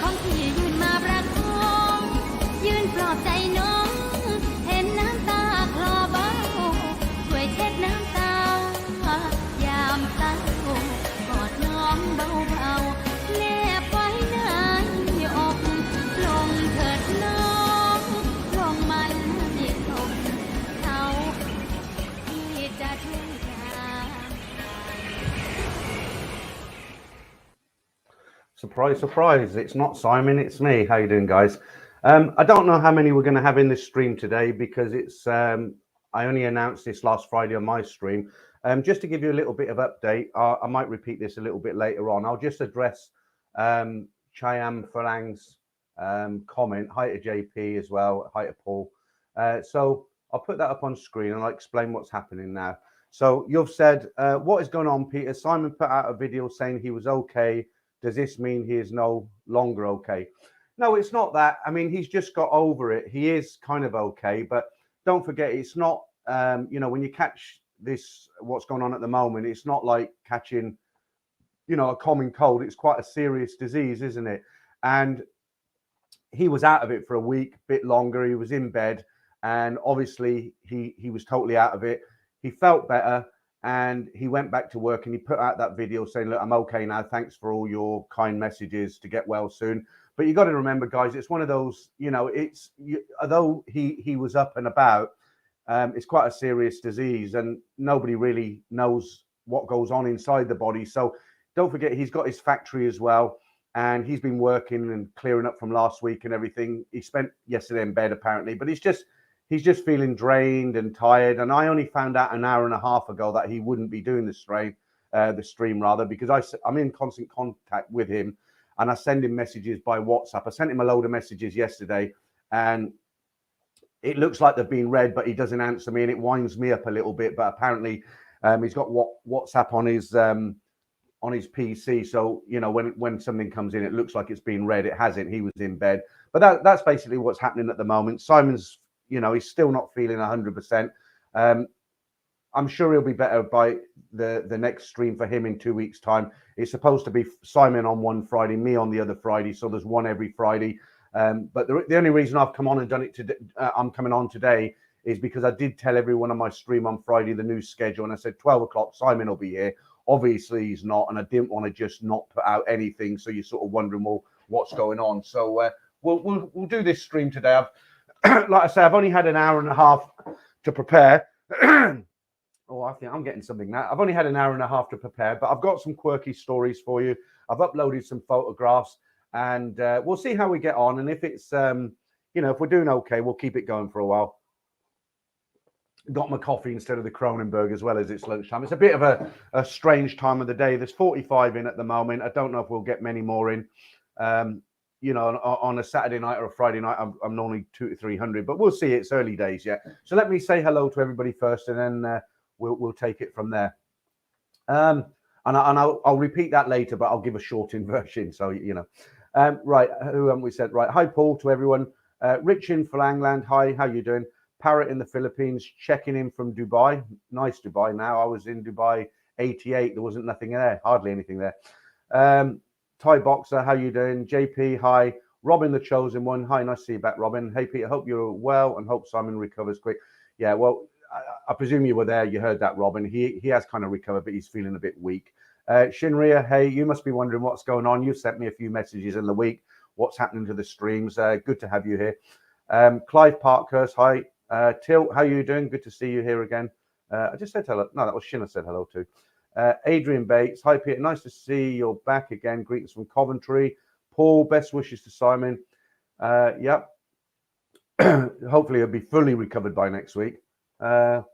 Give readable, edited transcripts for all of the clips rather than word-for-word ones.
ของพี่ยืนมาประคองยืนปลอบใจน้องเห็นน้ำตาคลอเบาช่วยเช็ดน้ำตายามเศร้ากอดน้องเบาๆแนบไว้ในอกลงเถิดน้องลงมันที่ตกเขาที่จะช่วยยาม Surprise, surprise. It's not Simon, it's me. How you doing, guys? I don't know how many we're going to have in this stream today because it's I only announced this last Friday on my stream. Just to give you a little bit of update, I might repeat this a little bit later on. I'll just address Chayam Falang's comment. Hi to JP as well. Hi to Paul. So I'll put that up on screen and I'll explain what's happening now. So you've said, what is going on, Peter? Simon put out a video saying he was okay. Does this mean he is no longer okay? No, it's not that. I mean, he's just got over it. He is kind of okay, but don't forget, it's not, you know, when you catch this, what's going on at the moment, it's not like catching, you know, a common cold. It's quite a serious disease, isn't it? And he was out of it for a week, bit longer. He was in bed, and obviously he was totally out of it. He felt better. And he went back to work and he put out that video saying, look, I'm okay now. Thanks for all your kind messages to get well soon. But you got to remember, guys, it's one of those, you know, although he was up and about, it's quite a serious disease and nobody really knows what goes on inside the body. So don't forget, he's got his factory as well. And he's been working and clearing up from last week and everything. He spent yesterday in bed, apparently, but he's just feeling drained and tired. And I only found out an hour and a half ago that he wouldn't be doing the stream because I'm in constant contact with him and I send him messages by WhatsApp. I sent him a load of messages yesterday and it looks like they've been read, but he doesn't answer me and it winds me up a little bit. But apparently he's got WhatsApp on his PC. So, you know, when something comes in, it looks like it's been read. It hasn't. He was in bed. But that's basically what's happening at the moment. Simon's, you know, he's still not feeling 100%. I'm sure he'll be better by the next stream for him in 2 weeks' time. It's supposed to be Simon on one Friday, me on the other Friday. So there's one every Friday. But the only reason I've come on and done it today, I'm coming on today, is because I did tell everyone on my stream on Friday the new schedule. And I said 12 o'clock, Simon will be here. Obviously, he's not. And I didn't want to just not put out anything. So you're sort of wondering, well, what's going on? So we'll do this stream today. Like I say, I've only had an hour and a half to prepare. Oh, I think I'm getting something now. I've only had an hour and a half to prepare, but I've got some quirky stories for you. I've uploaded some photographs, and we'll see how we get on. And if it's, you know, if we're doing okay, we'll keep it going for a while. Got my coffee instead of the Kronenberg as well as it's lunchtime. It's a bit of a strange time of the day. There's 45 in at the moment. I don't know if we'll get many more in. You know, on a Saturday night or a Friday night, I'm normally 200 to 300, but we'll see. It's early days yet. So let me say hello to everybody first, and then we'll take it from there. And I'll repeat that later, but I'll give a shortened version. So, you know, right. Who haven't we said? Right. Hi, Paul, to everyone. Rich in Falangland. Hi, how you doing? Parrot in the Philippines, checking in from Dubai. Nice Dubai now. I was in Dubai 88. There wasn't nothing there. Hardly anything there. Thai Boxer, how you doing? JP, hi. Robin, the chosen one. Hi, nice to see you back, Robin. Hey, Peter, hope you're well and hope Simon recovers quick. Yeah, well, I presume you were there. You heard that, Robin. He has kind of recovered, but he's feeling a bit weak. Shinria, hey, you must be wondering what's going on. You've sent me a few messages in the week. What's happening to the streams? Good to have you here. Clive Parkhurst, hi. Till, how you doing? Good to see you here again. I just said hello. No, that was Shin I said hello to. Adrian Bates, hi Peter, nice to see you're back again. Greetings from Coventry. Paul, best wishes to Simon. Yep. Hopefully he'll be fully recovered by next week. Chayam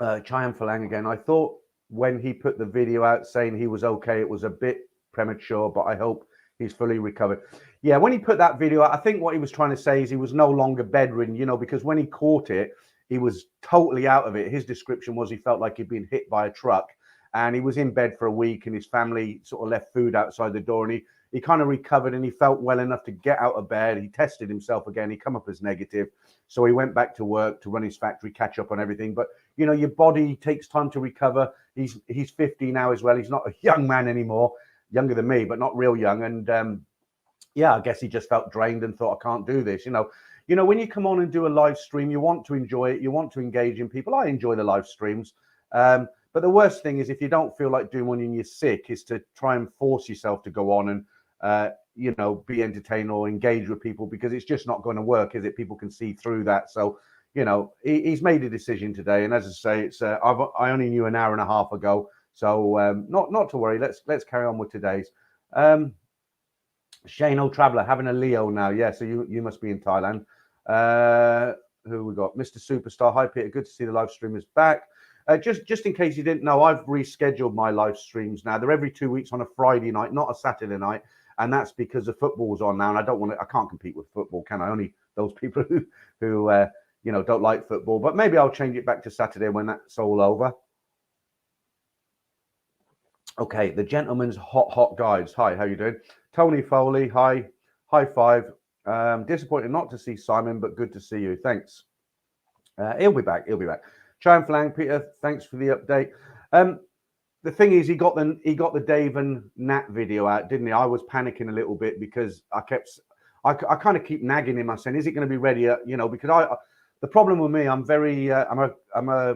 Falang again. I thought when he put the video out saying he was okay, it was a bit premature, but I hope he's fully recovered. Yeah, when he put that video out, I think what he was trying to say is he was no longer bedridden, you know, because when he caught it, he was totally out of it. His description was he felt like he'd been hit by a truck and he was in bed for a week and his family sort of left food outside the door and he kind of recovered and he felt well enough to get out of bed. He tested himself again. He come up as negative. So he went back to work to run his factory, catch up on everything. But, you know, your body takes time to recover. He's 50 now as well. He's not a young man anymore. younger than me, but not real young. And yeah, I guess he just felt drained and thought, I can't do this. When you come on and do a live stream, you want to enjoy it. You want to engage in people. I enjoy the live streams. But the worst thing is if you don't feel like doing one and you're sick, is to try and force yourself to go on and, be entertained or engage with people, because it's just not going to work, is it? People can see through that. So, he's made a decision today. And as I say, it's I only knew an hour and a half ago. So not to worry. Let's carry on with today's. Shane O'Traveller having a Leo now. Yeah, so you must be in Thailand. Who we got? Mr. Superstar. Hi, Peter. Good to see the live streamers back. Just in case you didn't know, I've rescheduled my live streams now. They're every 2 weeks on a Friday night, not a Saturday night, and that's because the football's on now, and I can't compete with football, can I? Only those people who don't like football. But maybe I'll change it back to Saturday when that's all over. Okay, the gentleman's hot guides. Hi, how you doing? Tony Foley. Hi, high five. Disappointed not to see Simon, but good to see you. Thanks. He'll be back. Chang Flang, Peter, thanks for the update. The thing is, he got the Dave and Nat video out, didn't he? I was panicking a little bit because I kind of keep nagging him. I saying, is it going to be ready? Because the problem with me, I'm very, I'm a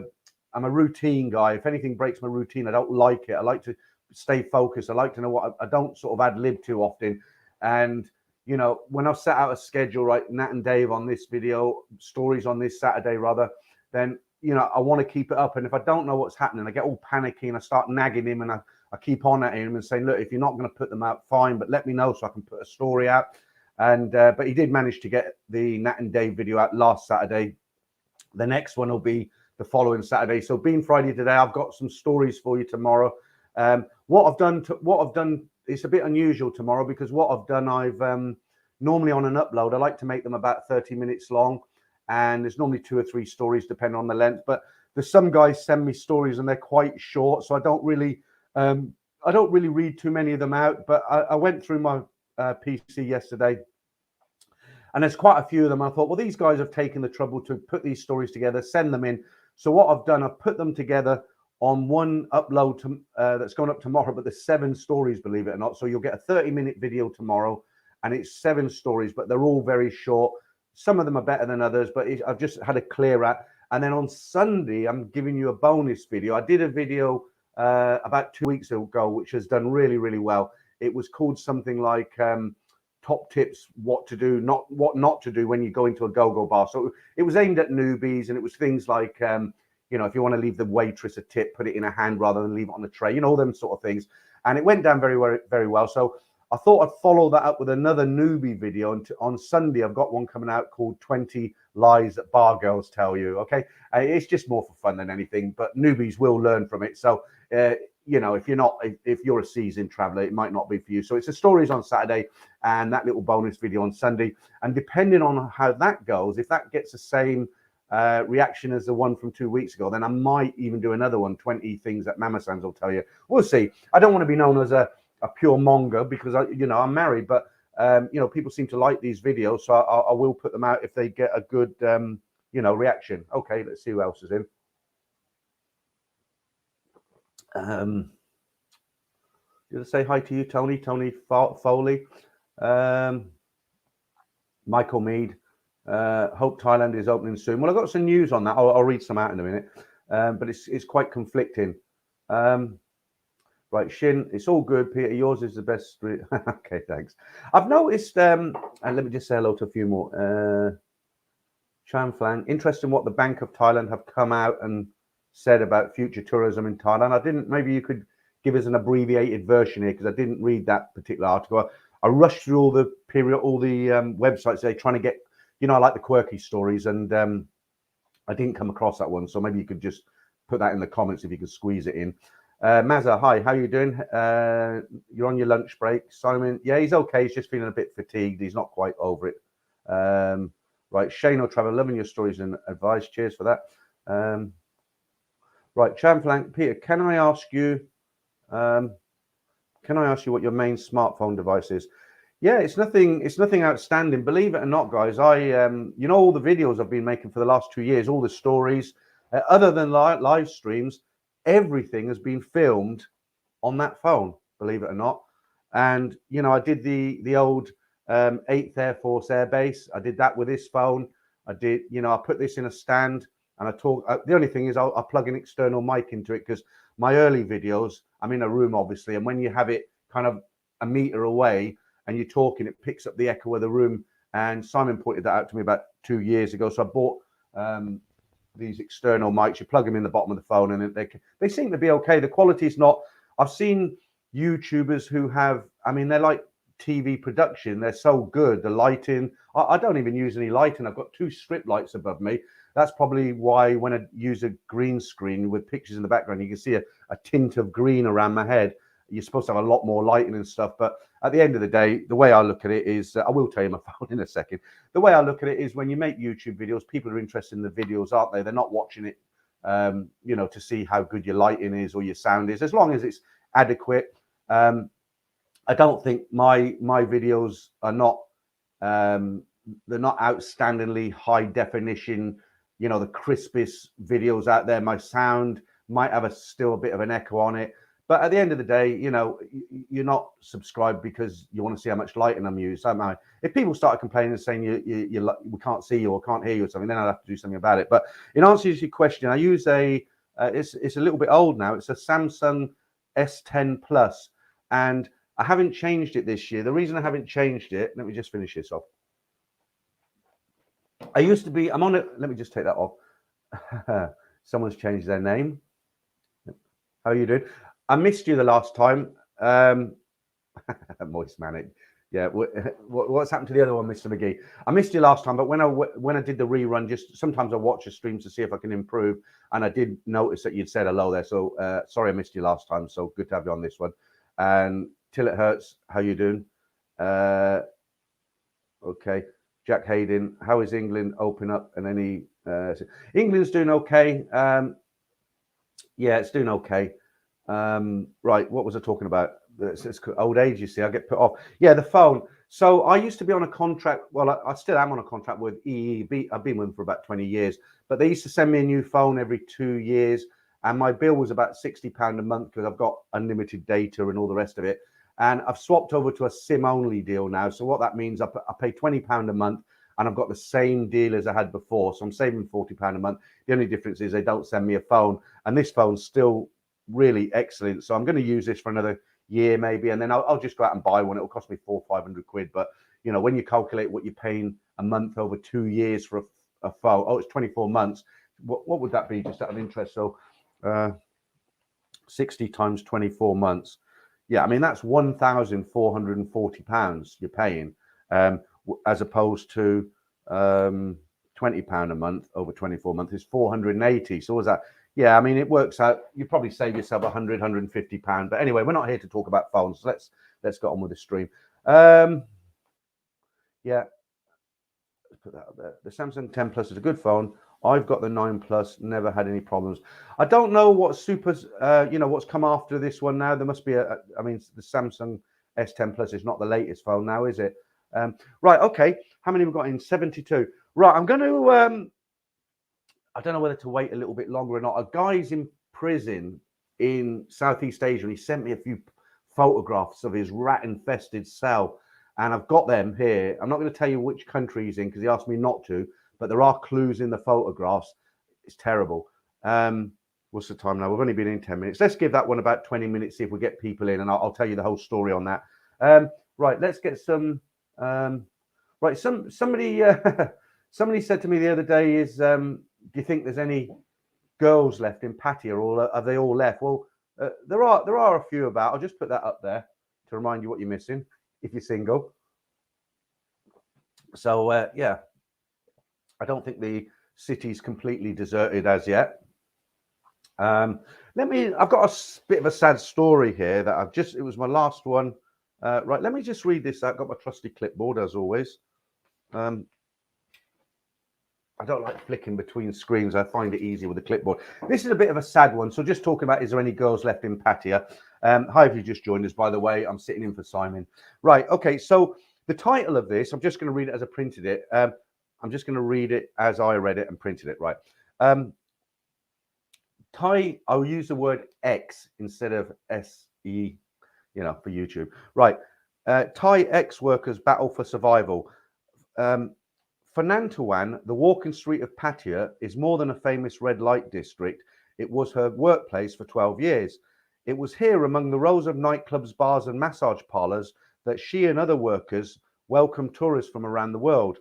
routine guy. If anything breaks my routine, I don't like it. I like to stay focused. I like to know what I don't sort of ad lib too often. And when I've set out a schedule, right, Nat and Dave on this video, stories on this Saturday rather, then I want to keep it up. And if I don't know what's happening, I get all panicky and I start nagging him, and I keep on at him and saying, look, if you're not going to put them out, fine, but let me know so I can put a story out. And but he did manage to get the Nat and Dave video out last Saturday. The next one will be the following Saturday. So being Friday today, I've got some stories for you tomorrow. What I've done, it's a bit unusual tomorrow, because what I've done, I've normally on an upload, I like to make them about 30 minutes long. And there's normally 2 or 3 stories depending on the length, but there's some guys send me stories and they're quite short, so I don't really read too many of them out. But I went through my PC yesterday, and there's quite a few of them. I thought, well, these guys have taken the trouble to put these stories together, send them in. So what I've done, I've put them together on one upload that's going up tomorrow, but there's 7 stories, believe it or not. So you'll get a 30-minute video tomorrow, and it's 7 stories, but they're all very short. Some of them are better than others, but I've just had a clear out. And then on Sunday, I'm giving you a bonus video. I did a video about 2 weeks ago, which has done really, really well. It was called something like top tips, what to do, what not to do when you go into a go-go bar. So it was aimed at newbies, and it was things like, if you want to leave the waitress a tip, put it in a hand rather than leave it on the tray, all them sort of things. And it went down very, very, very well. So I thought I'd follow that up with another newbie video. And on Sunday, I've got one coming out called 20 Lies That Bar Girls Tell You. Okay. It's just more for fun than anything, but newbies will learn from it. So, if you're a seasoned traveler, it might not be for you. So it's the stories on Saturday and that little bonus video on Sunday. And depending on how that goes, if that gets the same reaction as the one from 2 weeks ago, then I might even do another one, 20 things that Mama Sans will tell you. We'll see. I don't want to be known as a pure monger, because I'm married, but people seem to like these videos, so I will put them out if they get a good reaction. Okay, let's see who else is in. Did I say hi to you, Tony Foley, Michael Mead? Hope Thailand is opening soon. Well, I've got some news on that. I'll read some out in a minute, but it's quite conflicting. Right, Shin, it's all good, Peter. Yours is the best. Okay, thanks. I've noticed, and let me just say hello to a few more. Chan Flang, interesting what the Bank of Thailand have come out and said about future tourism in Thailand. Maybe you could give us an abbreviated version here, because I didn't read that particular article. I rushed through all the websites they're trying to get, I like the quirky stories, and I didn't come across that one. So maybe you could just put that in the comments if you could squeeze it in. Mazza, hi, how you doing? You're on your lunch break. Simon, yeah, he's okay. He's just feeling a bit fatigued. He's not quite over it. Right, Shane or Trevor, loving your stories and advice. Cheers for that. Right, Champlank, Peter, can I ask you what your main smartphone device is? Yeah, it's nothing outstanding. Believe it or not, guys, I all the videos I've been making for the last 2 years, all the stories, other than live streams, everything has been filmed on that phone, believe it or not. And you know, I did the old 8th Air Force Air Base. I did that with this phone. I did, you know, I put this in a stand and I talk. The only thing is I'll plug an external mic into it, because my early videos, I'm in a room obviously, and when you have it kind of a meter away and you're talking, it picks up the echo of the room. And Simon pointed that out to me about 2 years ago. So I bought these external mics. You plug them in the bottom of the phone, and they seem to be okay. The quality's not. I've seen YouTubers who have, I mean, they're like TV production. They're so good. The lighting, I don't even use any lighting. I've got 2 strip lights above me. That's probably why when I use a green screen with pictures in the background, you can see a tint of green around my head. You're supposed to have a lot more lighting and stuff. But at the end of the day, the way I look at it is, I will tell you my phone in a second. The way I look at it is, when you make YouTube videos, people are interested in the videos, aren't they? They're not watching it, you know, to see how good your lighting is or your sound is, as long as it's adequate. I don't think my videos are not, they're not outstandingly high definition, you know, the crispest videos out there. My sound might have still a bit of an echo on it. But at the end of the day, you know, you're not subscribed because you want to see how much lighting I'm using. So if people started complaining and saying we can't see you or can't hear you or something, then I'll have to do something about it. But in answer to your question, I use it's a little bit old now. It's a Samsung S10 Plus, and I haven't changed it this year. The reason I haven't changed it, let me just finish this off. I used to be, I'm on it. Let me just take that off. Someone's changed their name. How are you doing? I missed you the last time. Moist Manic. Yeah. What's happened to the other one, Mr. McGee? I missed you last time, but when I did the rerun, just sometimes I watch a stream to see if I can improve, and I did notice that you'd said hello there. So sorry I missed you last time. So good to have you on this one. And Till It Hurts, how you doing? Okay. Jack Hayden, how is England open up? And any England's doing okay. Yeah, it's doing okay. Right, what was I talking about? It's old age, you see. I get put off. Yeah, the phone. So I used to be on a contract. Well, I still am on a contract with EEB. I've been with them for about 20 years. But they used to send me a new phone every 2 years, and my bill was about £60 a month because I've got unlimited data and all the rest of it. And I've swapped over to a SIM-only deal now. So what that means, I pay £20 a month, and I've got the same deal as I had before. So I'm saving £40 a month. The only difference is they don't send me a phone, and this phone's still really excellent. So I'm going to use this for another year maybe, and then I'll just go out and buy one. It'll cost me £400 or £500. But you know, when you calculate what you're paying a month over 2 years for a phone, oh, it's 24 months. What would that be, just out of interest? So 60 times 24 months. Yeah, I mean, that's £1,440 you're paying, as opposed to £20 a month over 24 months is 480. So was that? Yeah, I mean, it works out. You probably save yourself £100, £150. But anyway, we're not here to talk about phones. So let's get on with the stream. Yeah, let's put that up there. The Samsung 10 Plus is a good phone. I've got the 9 Plus, never had any problems. I don't know what supers, you know, what's come after this one now. There must be I mean, the Samsung S10 Plus is not the latest phone now, is it? Right, okay. How many have we got in? 72. Right, I'm going to, I don't know whether to wait a little bit longer or not. A guy's in prison in Southeast Asia, and he sent me a few photographs of his rat-infested cell, and I've got them here. I'm not going to tell you which country he's in because he asked me not to, but there are clues in the photographs. It's terrible. What's the time now? We've only been in 10 minutes. Let's give that one about 20 minutes, see if we get people in, and I'll tell you the whole story on that. Right, let's get some. Right, somebody somebody said to me the other day is, do you think there's any girls left in Pattaya, or are they all left? Well, there are a few about. I'll just put that up there to remind you what you're missing if you're single. So yeah, I don't think the city's completely deserted as yet. I've got a bit of a sad story here that it was my last one. Right, let me just read this out. I've got my trusty clipboard as always. I don't like flicking between screens. I find it easier with the clipboard. This is a bit of a sad one. So just talking about, is there any girls left in Pattaya? Hi, if you just joined us, by the way. I'm sitting in for Simon. Right, okay, so the title of this, I'm just going to read it as I printed it. I'm just going to read it as I read it and printed it, right? I'll use the word X instead of S-E. for YouTube. Right. Thai ex-workers battle for survival. For Nantawan, the walking street of Pattaya is more than a famous red light district. It was her workplace for 12 years. It was here, among the rows of nightclubs, bars, and massage parlors, that she and other workers welcomed tourists from around the world.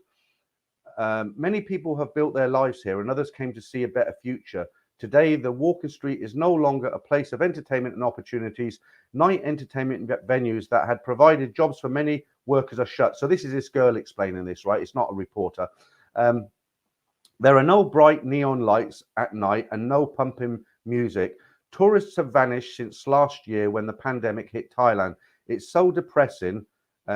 Many people have built their lives here, and others came to see a better future. Today, the walking street is no longer a place of entertainment and opportunities. Night entertainment venues that had provided jobs for many workers are shut. So this is this girl explaining this, right? It's not a reporter. There are no bright neon lights at night and no pumping music. Tourists have vanished since last year when the pandemic hit Thailand. It's so depressing,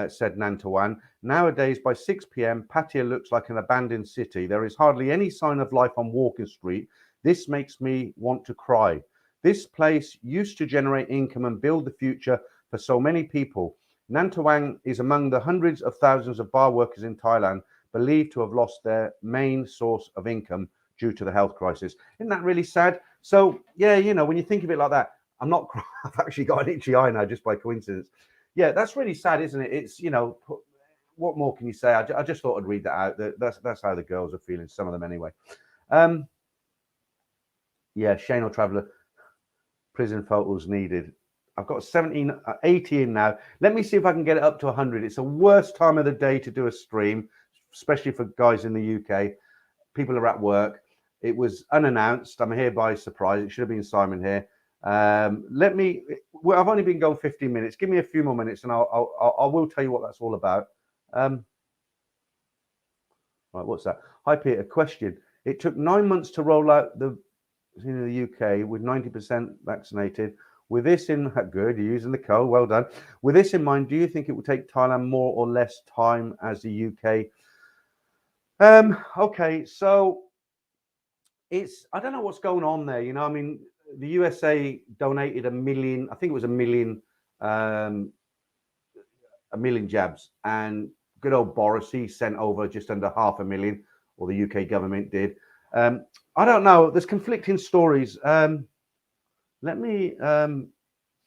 said Nantawan. Nowadays, by 6 p.m., Pattaya looks like an abandoned city. There is hardly any sign of life on Walking Street. This makes me want to cry. This place used to generate income and build the future for so many people. Nantawan is among the hundreds of thousands of bar workers in Thailand believed to have lost their main source of income due to the health crisis. Isn't that really sad? So, yeah, when you think of it like that, I've actually got an itchy eye now just by coincidence. Yeah, that's really sad, isn't it? It's, what more can you say? I just thought I'd read that out. That's how the girls are feeling, some of them anyway. Yeah, Shane or Traveller, prison photos needed. I've got 80 in now. Let me see if I can get it up to 100. It's the worst time of the day to do a stream, especially for guys in the UK. People are at work. It was unannounced. I'm here by surprise. It should have been Simon here. I've only been going 15 minutes. Give me a few more minutes and I will tell you what that's all about. Right, what's that? Hi, Peter. Question. It took 9 months to roll out in the UK with 90% vaccinated. With this in good, you're using the code. Well done. With this in mind, do you think it will take Thailand more or less time as the UK? Okay, so I don't know what's going on there. The USA donated 1 million. I think it was 1 million, 1 million jabs, and good old Boris, he sent over just under 500,000, or the UK government did. I don't know. There's conflicting stories. Right.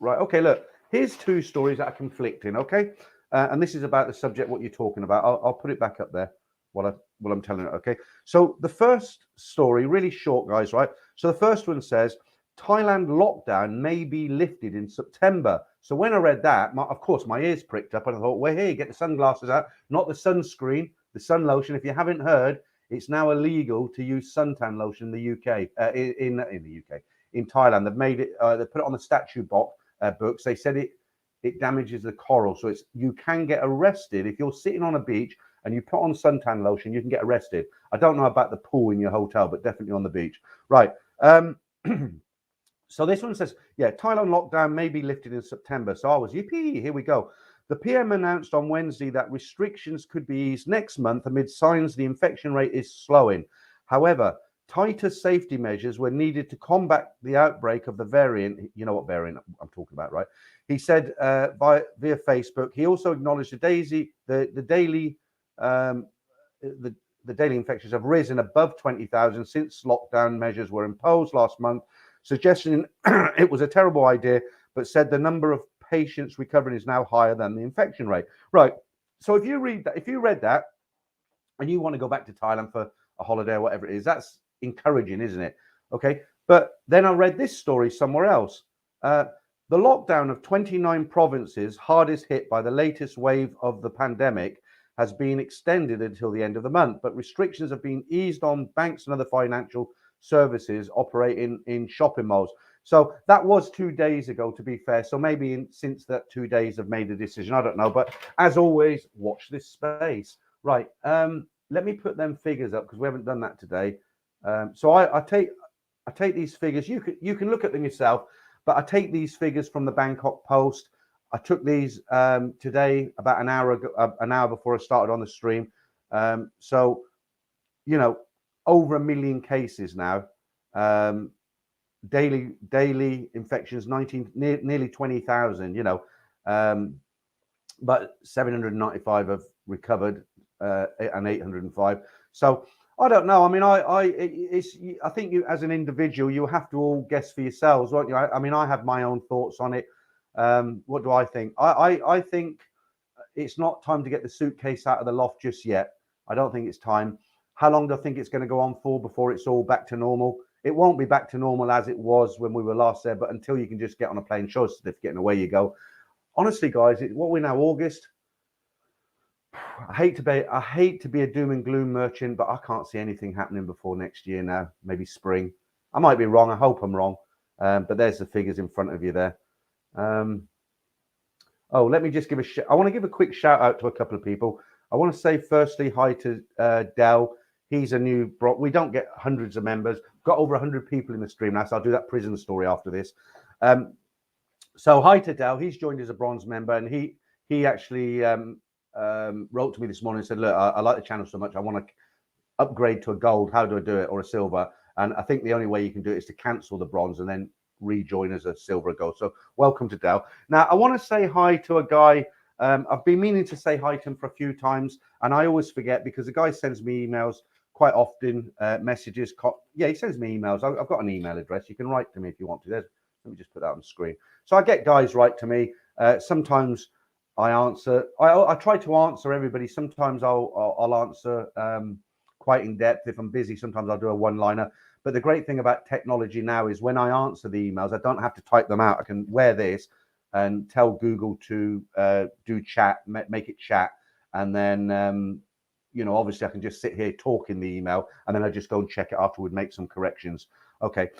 Okay. Look, here's two stories that are conflicting. Okay. And this is about the subject, what you're talking about. I'll put it back up there while I'm telling it. Okay. So the first story, really short, guys. Right. So the first one says Thailand lockdown may be lifted in September. So when I read that, of course, my ears pricked up and I thought, well, here, get the sunglasses out, not the sunscreen, the sun lotion. If you haven't heard, it's now illegal to use suntan lotion in the UK, in the UK. In Thailand, they've made it. They put it on the statute books. They said it damages the coral, so you can get arrested if you're sitting on a beach and you put on suntan lotion. You can get arrested. I don't know about the pool in your hotel, but definitely on the beach. Right. So this one says, yeah, Thailand lockdown may be lifted in September. So I was yippee. Here we go. The PM announced on Wednesday that restrictions could be eased next month amid signs the infection rate is slowing. However, tighter safety measures were needed to combat the outbreak of the variant. You know what variant I'm talking about, right? He said via Facebook. He also acknowledged the daily infections have risen above 20,000 since lockdown measures were imposed last month, suggesting it was a terrible idea, but said the number of patients recovering is now higher than the infection rate. Right. So if you read that, and you want to go back to Thailand for a holiday or whatever it is, that's encouraging, isn't it? Okay. But then I read this story somewhere else. The lockdown of 29 provinces hardest hit by the latest wave of the pandemic has been extended until the end of the month, but restrictions have been eased on banks and other financial services operating in shopping malls. So that was 2 days ago, to be fair. So maybe since that 2 days have made a decision. I don't know. But as always, watch this space. Right. Let me put them figures up because we haven't done that today. So I take these figures. You can look at them yourself, but I take these figures from the Bangkok Post. I took these today about an hour before I started on the stream. So, over 1 million cases now. Daily infections, nearly 20,000. But 795 have recovered and 805. So I don't know. I mean, I think you as an individual, you have to all guess for yourselves, won't you? I mean, I have my own thoughts on it. What do I think? I think it's not time to get the suitcase out of the loft just yet. I don't think it's time. How long do I think it's going to go on for before it's all back to normal? It won't be back to normal as it was when we were last there, but until you can just get on a plane, show a certificate, and away you go. Honestly, guys, what we're now, August. I hate to be a doom and gloom merchant, but I can't see anything happening before next year now. Maybe spring. I might be wrong. I hope I'm wrong. But there's the figures in front of you there. Oh, let me just give I want to give a quick shout out to a couple of people. I want to say firstly hi to Dell. He's a new bro. We don't get hundreds of members. Got over 100 people in the stream now, so I'll do that prison story after this. So hi to Dell. He's joined as a bronze member, and he actually wrote to me this morning and said, look, I like the channel so much. I want to upgrade to a gold. How do I do it? Or a silver? And I think the only way you can do it is to cancel the bronze and then rejoin as a silver or gold. So welcome to Dell. Now, I want to say hi to a guy. I've been meaning to say hi to him for a few times, and I always forget because the guy sends me emails quite often, messages. Yeah, he sends me emails. I've got an email address. You can write to me if you want to. Let me just put that on the screen. So I get guys write to me. Sometimes I answer. I try to answer everybody. Sometimes I'll answer quite in depth. If I'm busy, sometimes I'll do a one-liner. But the great thing about technology now is when I answer the emails, I don't have to type them out. I can wear this and tell Google to do chat, make it chat. And then, obviously I can just sit here, talk in the email, and then I just go and check it afterward, make some corrections. Okay.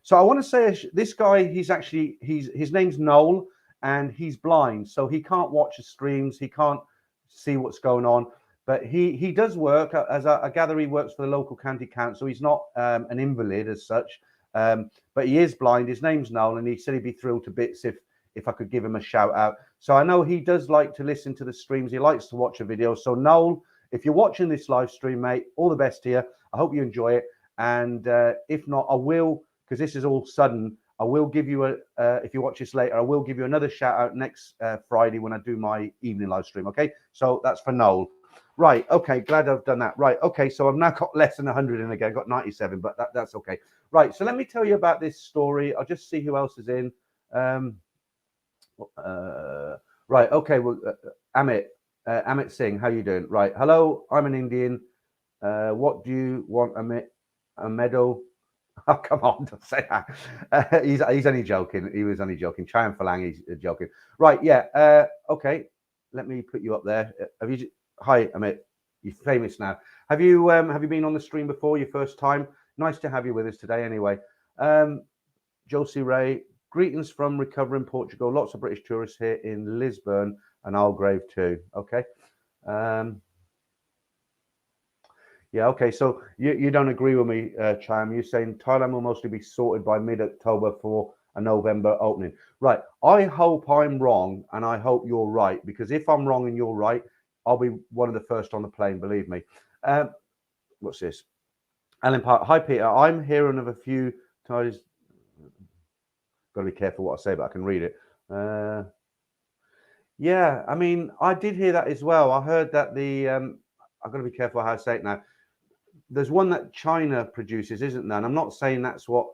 So I want to say this guy, his name's Noel, and he's blind. So he can't watch the streams. He can't see what's going on. But he does work, as I gather he works for the local county council. He's not an invalid as such, but he is blind. His name's Noel, and he said he'd be thrilled to bits if I could give him a shout out. So I know he does like to listen to the streams. He likes to watch a video. So Noel, if you're watching this live stream, mate, all the best to you. I hope you enjoy it. And if not, I will, because this is all sudden, I will give you if you watch this later, I will give you another shout out next Friday when I do my evening live stream. Okay, so that's for Noel. Right, okay, glad I've done that. Right, okay, so I've now got less than 100 in again. I've got 97, but that's okay. Right, so let me tell you about this story. I'll just see who else is in. Right, okay, well, Amit Singh, how you doing? Right, hello, I'm an Indian. What do you want, Amit? A medal? Oh, come on, don't say that. He's only joking. He was only joking. Chang Falang, he's joking. Right, yeah, okay, let me put you up there. Hi, Amit. You're famous now. Have you been on the stream before? Your first time? Nice to have you with us today. Anyway, Josie Ray, greetings from recovering Portugal. Lots of British tourists here in Lisbon and Algarve too. Okay. Yeah. Okay. So you don't agree with me, Cham? You're saying Thailand will mostly be sorted by mid-October for a November opening. Right. I hope I'm wrong, and I hope you're right, because if I'm wrong and you're right, I'll be one of the first on the plane, believe me. What's this? Alan Park. Hi, Peter. I'm hearing of a few times. Got to be careful what I say, but I can read it. Yeah, I mean, I did hear that as well. I heard that I've got to be careful how I say it now. There's one that China produces, isn't there? And I'm not saying that's what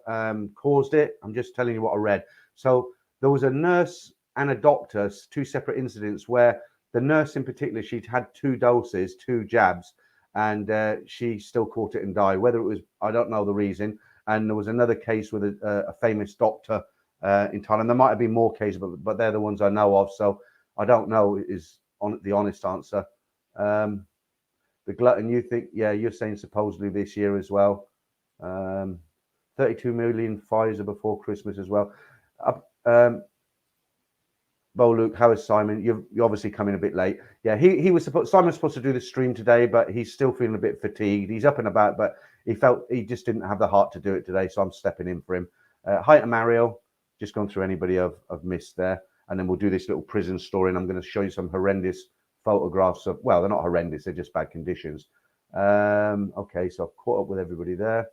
caused it. I'm just telling you what I read. So there was a nurse and a doctor, two separate incidents where the nurse in particular, she'd had 2 doses, 2 jabs, and she still caught it and died. Whether it was, I don't know the reason. And there was another case with a famous doctor in Thailand. There might have been more cases, but they're the ones I know of. So I don't know is the honest answer. The glutton, you think, yeah, you're saying supposedly this year as well. 32 million Pfizer before Christmas as well. Bo Luke, how is Simon? You're obviously coming a bit late. Yeah, Simon's supposed to do the stream today, but he's still feeling a bit fatigued. He's up and about, but he just didn't have the heart to do it today, so I'm stepping in for him. Hi to Mario. Just gone through anybody I've missed there, and then we'll do this little prison story, and I'm going to show you some horrendous photographs of. Well, they're not horrendous; they're just bad conditions. Okay, so I've caught up with everybody there.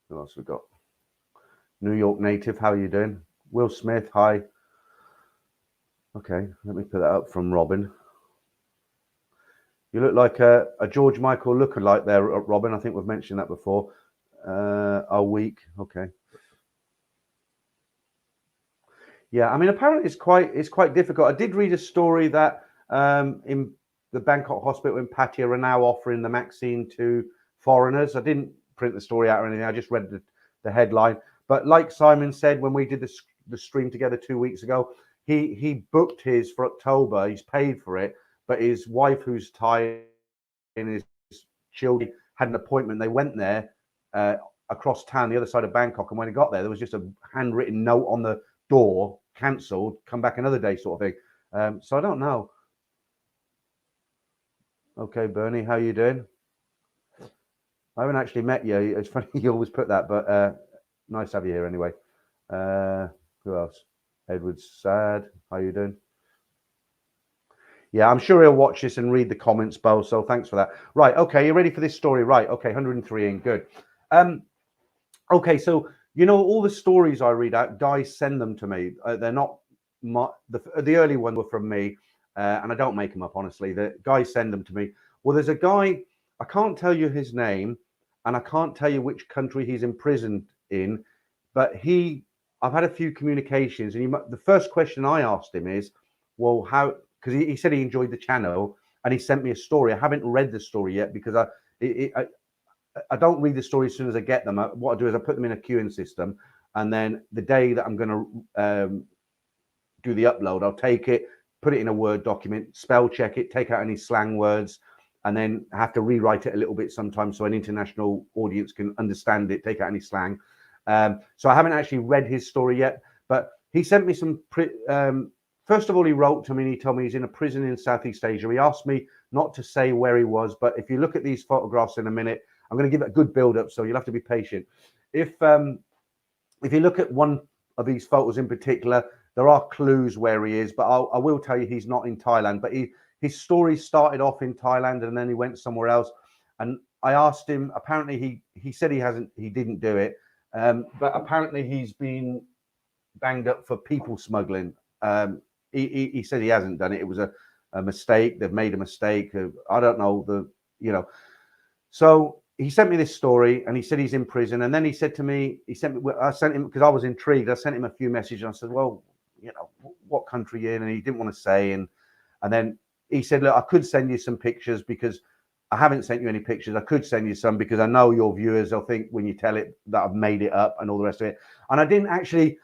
Who else we got? New York native, how are you doing? Will Smith, hi. Okay, let me put that up from Robin. You look like a George Michael lookalike there, Robin. I think we've mentioned that before. A week, okay. Yeah, I mean, apparently it's quite difficult. I did read a story that in the Bangkok hospital in Pattaya are now offering the vaccine to foreigners. I didn't print the story out or anything. I just read the headline. But like Simon said, when we did the stream together 2 weeks ago, he booked his for October. He's paid for it, but his wife, who's Thai, and his children had an appointment. They went there across town, the other side of Bangkok, and when he got there was just a handwritten note on the door, cancelled, come back another day, sort of thing. So I don't know. Okay, Bernie, how you doing? I haven't actually met you. It's funny you always put that, but nice to have you here anyway. Who else? Edward's sad. How you doing? Yeah, I'm sure he'll watch this and read the comments, Bo. So thanks for that. Right, okay, you ready for this story? Right, okay, 103 in, good. Okay, so you know all the stories I read out, guys send them to me. They're not the early ones were from me, and I don't make them up, honestly. The guys send them to me. Well, there's a guy, I can't tell you his name, and I can't tell you which country he's imprisoned in, but I've had a few communications, and the first question I asked him is, well, how? Because he said he enjoyed the channel, and he sent me a story. I haven't read the story yet because I don't read the story as soon as I get them. What I do is I put them in a queuing system, and then the day that I'm going to do the upload, I'll take it, put it in a Word document, spell check it, take out any slang words, and then I have to rewrite it a little bit sometimes so an international audience can understand it, take out any slang. So I haven't actually read his story yet, but he sent me some. First of all, he wrote to me and he told me he's in a prison in Southeast Asia. He asked me not to say where he was, but if you look at these photographs in a minute, I'm going to give it a good build-up, so you'll have to be patient. If you look at one of these photos in particular, there are clues where he is, but I will tell you he's not in Thailand. But his story started off in Thailand and then he went somewhere else. And I asked him. Apparently, he said he didn't do it, but apparently he's been banged up for people smuggling. He said he hasn't done it. It was a mistake. They've made a mistake. I don't know So he sent me this story and he said he's in prison. And then he said to me, I sent him because I was intrigued. I sent him a few messages. And I said, well, you know, what country you're in? And he didn't want to say. And then he said, look, I could send you some pictures because I haven't sent you any pictures. I could send you some because I know your viewers will think when you tell it that I've made it up and all the rest of it. And I didn't actually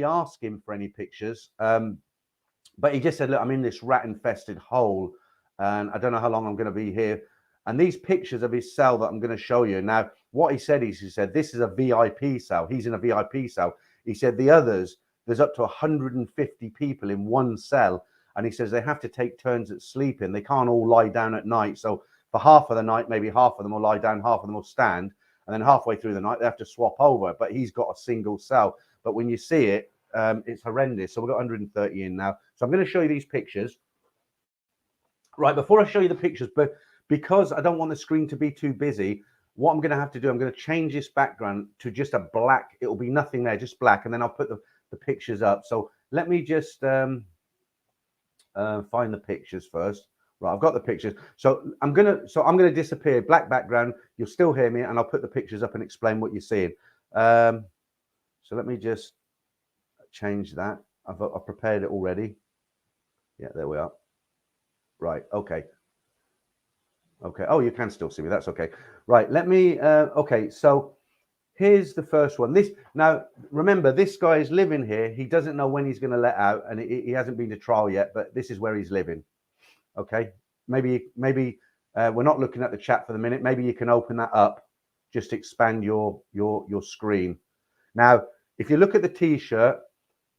ask him for any pictures. But he just said, look, I'm in this rat infested hole and I don't know how long I'm going to be here. And these pictures of his cell that I'm going to show you. Now, what he said is, this is a VIP cell. He's in a VIP cell. He said the others, there's up to 150 people in one cell. And he says they have to take turns at sleeping. They can't all lie down at night. So for half of the night, maybe half of them will lie down, half of them will stand. And then halfway through the night, they have to swap over. But he's got a single cell. But when you see it, it's horrendous. So we've got 130 in now. So I'm going to show you these pictures. Right, before I show you the pictures, but because I don't want the screen to be too busy, what I'm going to have to do, I'm going to change this background to just a black. It'll be nothing there, just black. And then I'll put the pictures up. So let me just find the pictures first. Right, I've got the pictures. So I'm gonna disappear. Black background. You'll still hear me, and I'll put the pictures up and explain what you're seeing. So let me just change that. I've prepared it already. Yeah, there we are. Right. Okay. Okay. Oh, you can still see me. That's okay. Right. Let me. Okay. So here's the first one. Now, remember, this guy is living here. He doesn't know when he's going to let out, and he hasn't been to trial yet. But this is where he's living. Okay. Maybe we're not looking at the chat for the minute. Maybe you can open that up. Just expand your screen. Now, if you look at the T-shirt,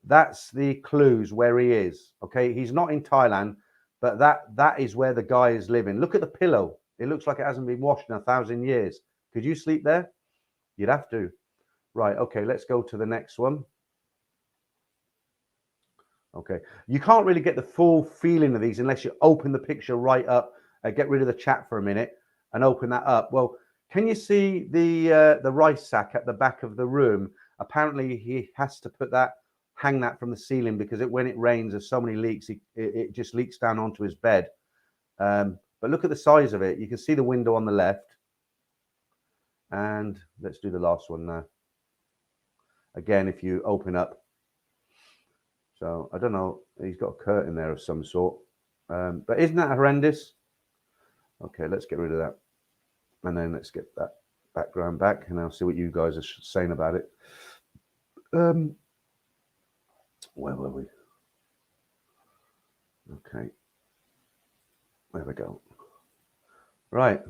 that's the clues where he is. Okay. He's not in Thailand, but that is where the guy is living. Look at the pillow. It looks like it hasn't been washed in 1,000 years. Could you sleep there? You'd have to. Right. Okay. Let's go to the next one. Okay. You can't really get the full feeling of these unless you open the picture right up, get rid of the chat for a minute and open that up. Well, can you see the rice sack at the back of the room? Apparently he has to hang that from the ceiling because when it rains, there's so many leaks, it just leaks down onto his bed. But look at the size of it. You can see the window on the left. And let's do the last one now. Again, if you open up. So I don't know. He's got a curtain there of some sort. But isn't that horrendous? Okay, let's get rid of that. And then let's get that background back, and I'll see what you guys are saying about it. Where were we? Okay. There we go. Right.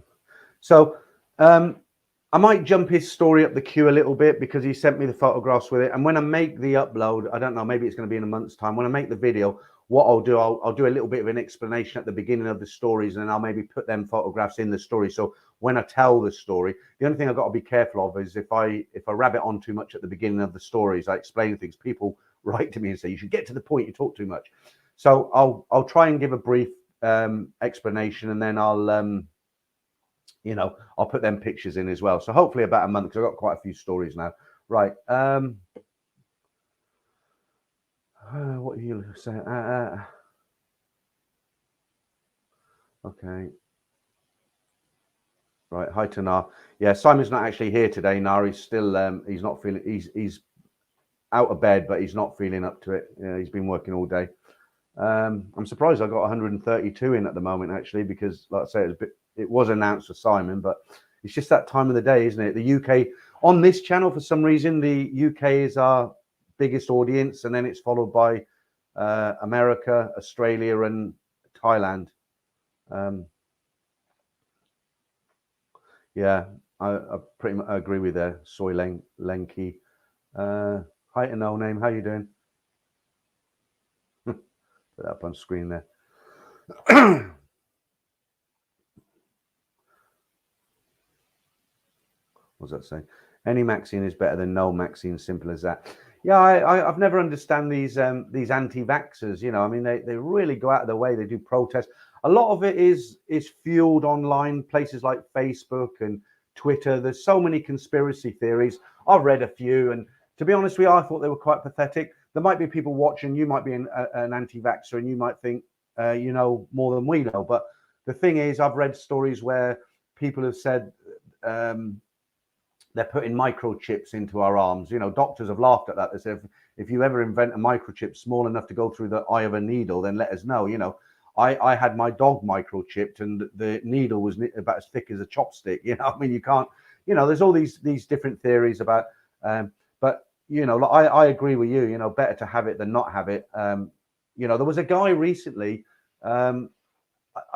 So I might jump his story up the queue a little bit because he sent me the photographs with it. And when I make the upload, I don't know, maybe it's going to be in a month's time. When I make the video, what I'll do, I'll do a little bit of an explanation at the beginning of the stories, and then I'll maybe put them photographs in the story. So when I tell the story, the only thing I've got to be careful of is if I rabbit on too much at the beginning of the stories, I explain things, people write to me and say, you should get to the point, you talk too much. So I'll try and give a brief explanation, and then I'll I'll put them pictures in as well. So hopefully about a month, because I've got quite a few stories now. Right. What are you saying? Okay. Right. Hi to Nar. Yeah, Simon's not actually here today. Nar, he's still he's not feeling, he's out of bed, but he's not feeling up to it. Yeah, he's been working all day. I'm surprised I got 132 in at the moment, actually, because like I say, it was announced for Simon, but it's just that time of the day, isn't it? The UK on this channel, for some reason, the UK is our biggest audience, and then it's followed by America, Australia, and Thailand. Yeah, I pretty much agree with that. Soy Lenky. Hi to No Name. How you doing? Put that up on screen there. What does that say? Any Maxine is better than no Maxine. Simple as that. Yeah, I've never understand these anti-vaxxers. You know, I mean, they really go out of their way. They do protests. A lot of it is fueled online, places like Facebook and Twitter. There's so many conspiracy theories. I've read a few, and to be honest with you, I thought they were quite pathetic. There might be people watching. You might be an anti-vaxxer, and you might think you know more than we know. But the thing is, I've read stories where people have said they're putting microchips into our arms. You know, doctors have laughed at that. They said, if you ever invent a microchip small enough to go through the eye of a needle, then let us know. You know, I had my dog microchipped, and the needle was about as thick as a chopstick. You know, I mean, you can't, you know, there's all these different theories about, but, you know, I agree with you, you know, better to have it than not have it. You know, there was a guy recently, I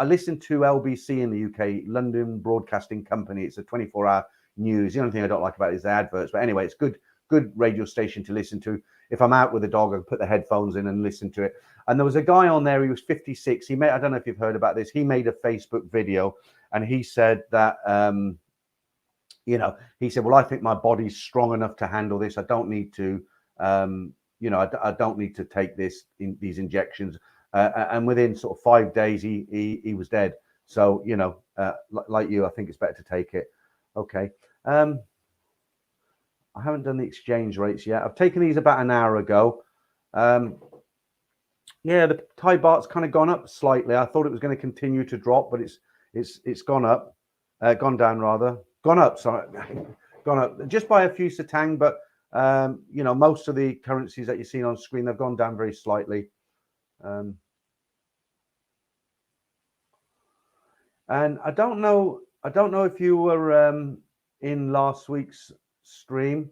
listened to LBC in the UK, London Broadcasting Company. It's a 24-hour news. The only thing I don't like about it is the adverts, but anyway, it's good radio station to listen to. If I'm out with a dog, I can put the headphones in and listen to it. And there was a guy on there, he was 56. He made, I don't know if you've heard about this, he made a Facebook video, and he said that you know, he said, well, I think my body's strong enough to handle this. I don't need to you know, I don't need to take these injections. And within sort of 5 days, he was dead. So, you know, like you, I think it's better to take it. Okay. I haven't done the exchange rates yet. I've taken these about an hour ago. Yeah, the Thai baht's kind of gone up slightly. I thought it was going to continue to drop, but it's gone up, gone down rather, gone up. Sorry, gone up just by a few satang. But you know, most of the currencies that you're seeing on screen, they've gone down very slightly. And I don't know if you were in last week's stream,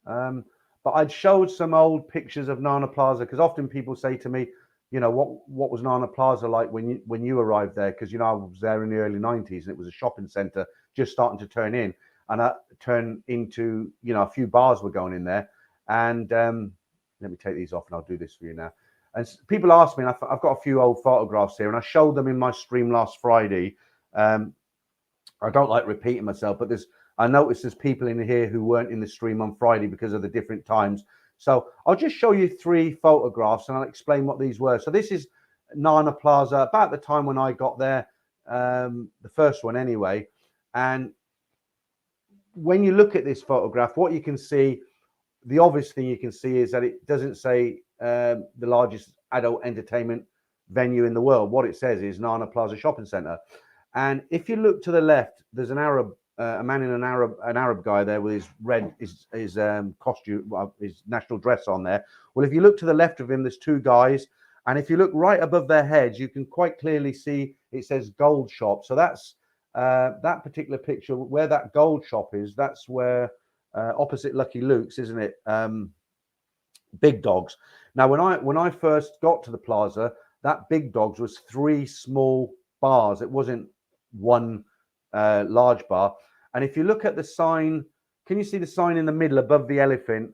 but I'd showed some old pictures of Nana Plaza, because often people say to me, you know, what was Nana Plaza like when you arrived there? Because, you know, I was there in the early 90s, and it was a shopping center just starting to turn in, and I turned into, you know, a few bars were going in there. And let me take these off, and I'll do this for you now. And people ask me, and I've got a few old photographs here, and I showed them in my stream last Friday. I don't like repeating myself, but I noticed there's people in here who weren't in the stream on Friday because of the different times. So I'll just show you 3 photographs, and I'll explain what these were. So this is Nana Plaza, about the time when I got there, the first one anyway. And when you look at this photograph, what you can see, the obvious thing you can see is that it doesn't say the largest adult entertainment venue in the world. What it says is Nana Plaza Shopping Center. And if you look to the left, there's an arrow a man in an Arab guy there with his red his costume, well, his national dress on there. Well, if you look to the left of him, there's two guys, and if you look right above their heads, you can quite clearly see it says gold shop. So that's that particular picture where that gold shop is. That's where opposite Lucky Luke's, isn't it? Big Dogs. Now, when I first got to the plaza, that Big Dogs was 3 small bars. It wasn't one large bar. And if you look at the sign, can you see the sign in the middle above the elephant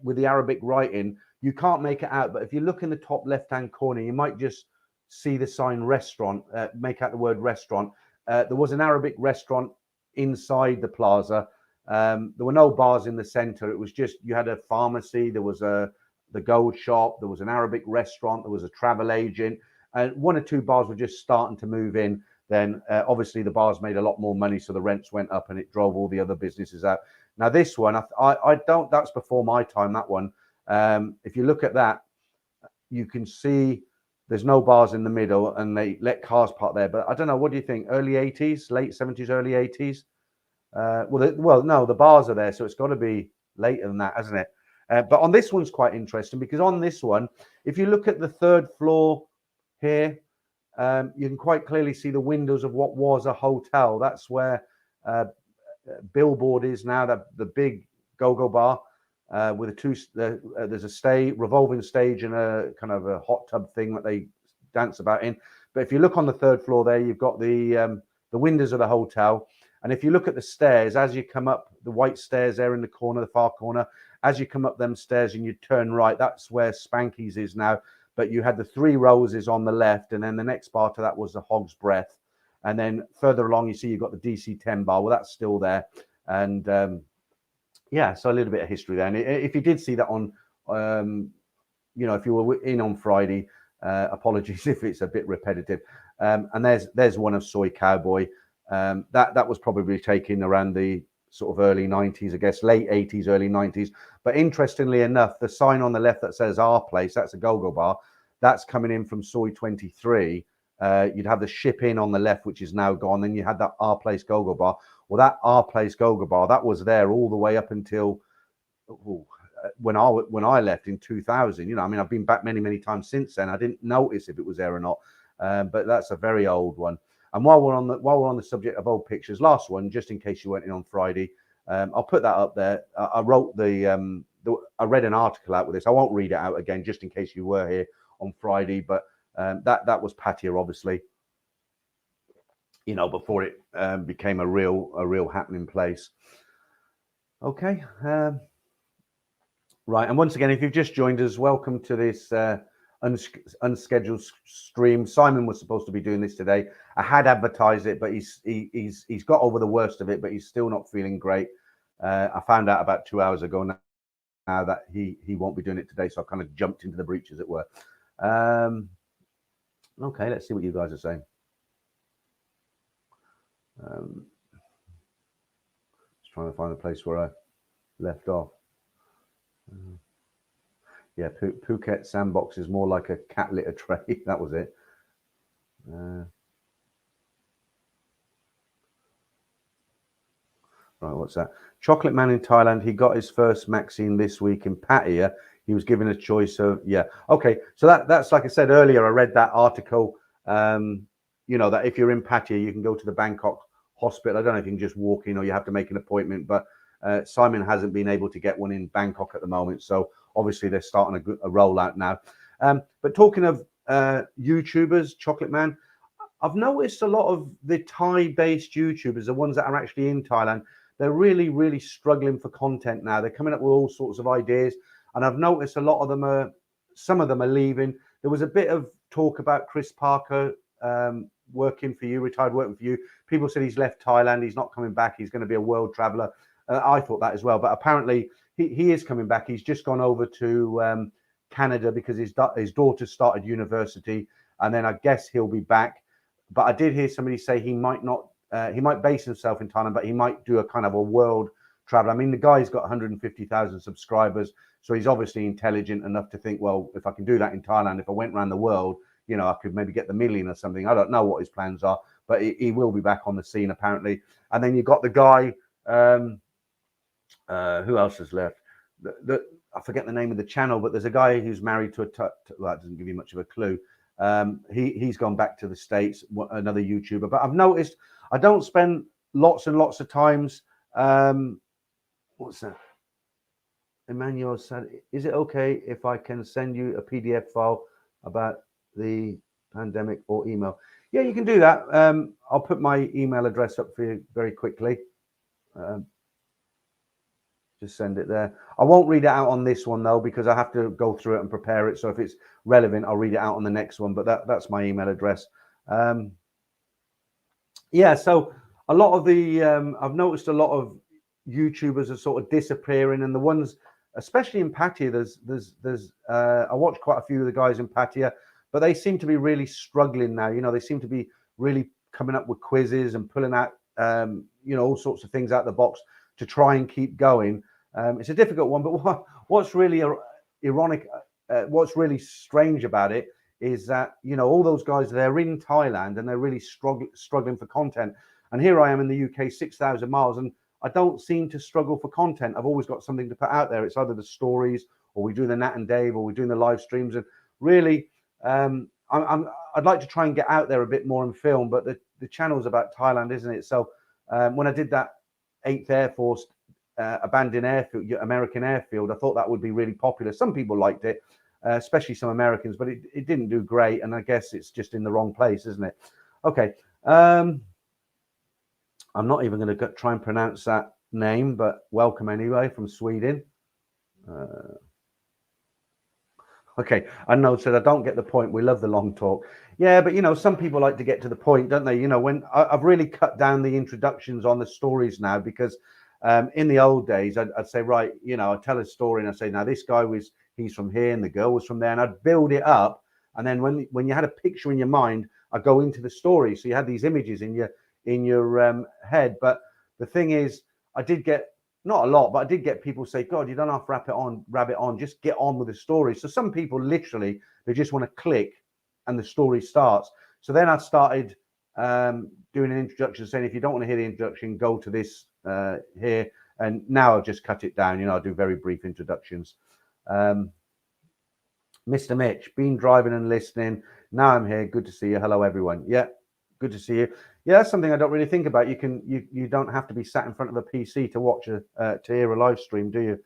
with the Arabic writing? You can't make it out, but if you look in the top left-hand corner, you might just see the sign restaurant, make out the word restaurant. There was an Arabic restaurant inside the plaza. There were no bars in the center. It was just, you had a pharmacy, there was the gold shop, there was an Arabic restaurant, there was a travel agent, and 1 or 2 bars were just starting to move in. Then obviously the bars made a lot more money, so the rents went up and it drove all the other businesses out. Now this one, I don't, that's before my time, that one. If you look at that, you can see there's no bars in the middle and they let cars park there. But I don't know, what do you think? Early 80s, late 70s, early 80s? Well, no, the bars are there, so it's got to be later than that, hasn't it? But on this one's quite interesting because on this one, if you look at the 3rd floor here, you can quite clearly see the windows of what was a hotel. That's where Billboard is now, the big go-go bar with there's a revolving stage and a kind of a hot tub thing that they dance about in. But if you look on the 3rd floor there, you've got the windows of the hotel. And if you look at the stairs, as you come up, the white stairs there in the corner, the far corner, as you come up them stairs and you turn right, that's where Spanky's is now. But you had the 3 Roses on the left, and then the next bar to that was the Hog's Breath. And then further along, you see you've got the DC-10 bar. Well, that's still there. And yeah, so a little bit of history there. And if you did see that on, you know, if you were in on Friday, apologies if it's a bit repetitive. And there's one of Soy Cowboy. That was probably taken around the sort of early 90s, I guess, late 80s, early 90s. But interestingly enough, the sign on the left that says Our Place, that's a go-go bar, that's coming in from Soy 23. You'd have the Ship Inn on the left, which is now gone. Then you had that Our Place go-go bar. Well, that Our Place go-go bar, that was there all the way up until when I left in 2000. You know, I mean, I've been back many, many times since then. I didn't notice if it was there or not. But that's a very old one. And while we're on the subject of old pictures, last one, just in case you weren't in on Friday, I'll put that up there. I wrote I read an article out with this. I won't read it out again, just in case you were here on Friday. But that was Pattaya, obviously. You know, before it became a real happening place. Okay, right. And once again, if you've just joined us, welcome to this unscheduled stream. Simon was supposed to be doing this today. I had advertised it, but he's got over the worst of it, but he's still not feeling great. I found out about 2 hours ago now that he won't be doing it today, so I kind of jumped into the breach, as it were. Okay, let's see what you guys are saying. Just trying to find the place where I left off. Yeah, Phuket Sandbox is more like a cat litter tray. That was it. Right, what's that? Chocolate Man in Thailand. He got his first vaccine this week in Pattaya. He was given a choice of, yeah. Okay, so that's like I said earlier, I read that article, you know, that if you're in Pattaya, you can go to the Bangkok hospital. I don't know if you can just walk in or you have to make an appointment, but Simon hasn't been able to get one in Bangkok at the moment. So obviously they're starting a rollout now. But talking of YouTubers, Chocolate Man, I've noticed a lot of the Thai-based YouTubers, the ones that are actually in Thailand, they're really, really struggling for content now. They're coming up with all sorts of ideas. And I've noticed a lot of them some of them are leaving. There was a bit of talk about Chris Parker working for you, retired working for you. People said he's left Thailand. He's not coming back. He's going to be a world traveler. I thought that as well. But apparently he is coming back. He's just gone over to Canada because his daughter started university. And then I guess he'll be back. But I did hear somebody say he might not, he might base himself in Thailand, but he might do a kind of a world travel. I mean, the guy's got 150,000 subscribers. So he's obviously intelligent enough to think, well, if I can do that in Thailand, if I went around the world, you know, I could maybe get the million or something. I don't know what his plans are, but he will be back on the scene apparently. And then you've got the guy, who else is left? I forget the name of the channel, but there's a guy who's married to well, that doesn't give you much of a clue. He's gone back to the States, another YouTuber. But I've noticed I don't spend lots and lots of times. What's that? Emmanuel said, is it okay if I can send you a PDF file about the pandemic or email? Yeah, you can do that. I'll put my email address up for you very quickly. Just send it there. I won't read it out on this one though, because I have to go through it and prepare it. So if it's relevant, I'll read it out on the next one. But that's my email address. Yeah, so a lot of the I've noticed a lot of YouTubers are sort of disappearing, and the ones, especially in Pattaya, there's I watched quite a few of the guys in Pattaya, but they seem to be really struggling now. You know, they seem to be really coming up with quizzes and pulling out you know, all sorts of things out of the box to try and keep going. It's a difficult one, but what's really ironic, what's really strange about it is that, you know, all those guys, they're in Thailand and they're really struggling for content. And here I am in the UK, 6,000 miles, and I don't seem to struggle for content. I've always got something to put out there. It's either the stories, or we do the Nat and Dave, or we're doing the live streams. And really, I'd like to try and get out there a bit more and film, but the channel's about Thailand, isn't it? So when I did that 8th Air Force abandoned airfield, American airfield, I thought that would be really popular. Some people liked it, especially some Americans, but it didn't do great. And I guess it's just in the wrong place, isn't it? Okay. I'm not even going to try and pronounce that name, but welcome anyway from Sweden. Okay, I know, said I don't get the point. We love the long talk. Yeah, but you know, some people like to get to the point, don't they? You know, when I've really cut down the introductions on the stories now, because in the old days, I'd say, right, you know, I'd tell a story and I'd say, now this guy he's from here and the girl was from there, and I'd build it up. And then when you had a picture in your mind, I'd go into the story. So you had these images in your head. But the thing is, I did get, not a lot, but I did get people say, God, you don't have to wrap it on, just get on with the story. So some people literally, they just want to click and the story starts. So then I started doing an introduction saying, if you don't want to hear the introduction, go to this here. And now I've just cut it down. You know, I do very brief introductions. Mr. Mitch, been driving and listening. Now I'm here. Good to see you. Hello, everyone. Yeah, good to see you. Yeah, that's something I don't really think about. You don't have to be sat in front of a PC to watch to hear a live stream, do you?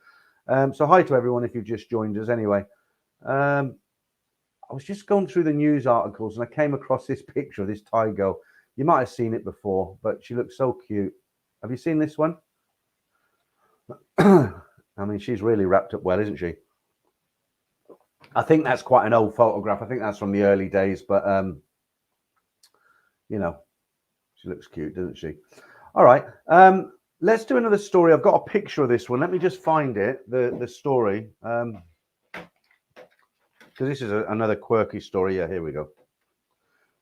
So hi to everyone if you've just joined us. Anyway, I was just going through the news articles and I came across this picture of this Thai girl. You might have seen it before, but she looks so cute. Have you seen this one? I mean, she's really wrapped up well, isn't she? I think that's quite an old photograph. I think that's from the early days, but you know, she looks cute, doesn't she? All right. Let's do another story. I've got a picture of this one. Let me just find it, the story. Because this is another quirky story. Yeah, here we go.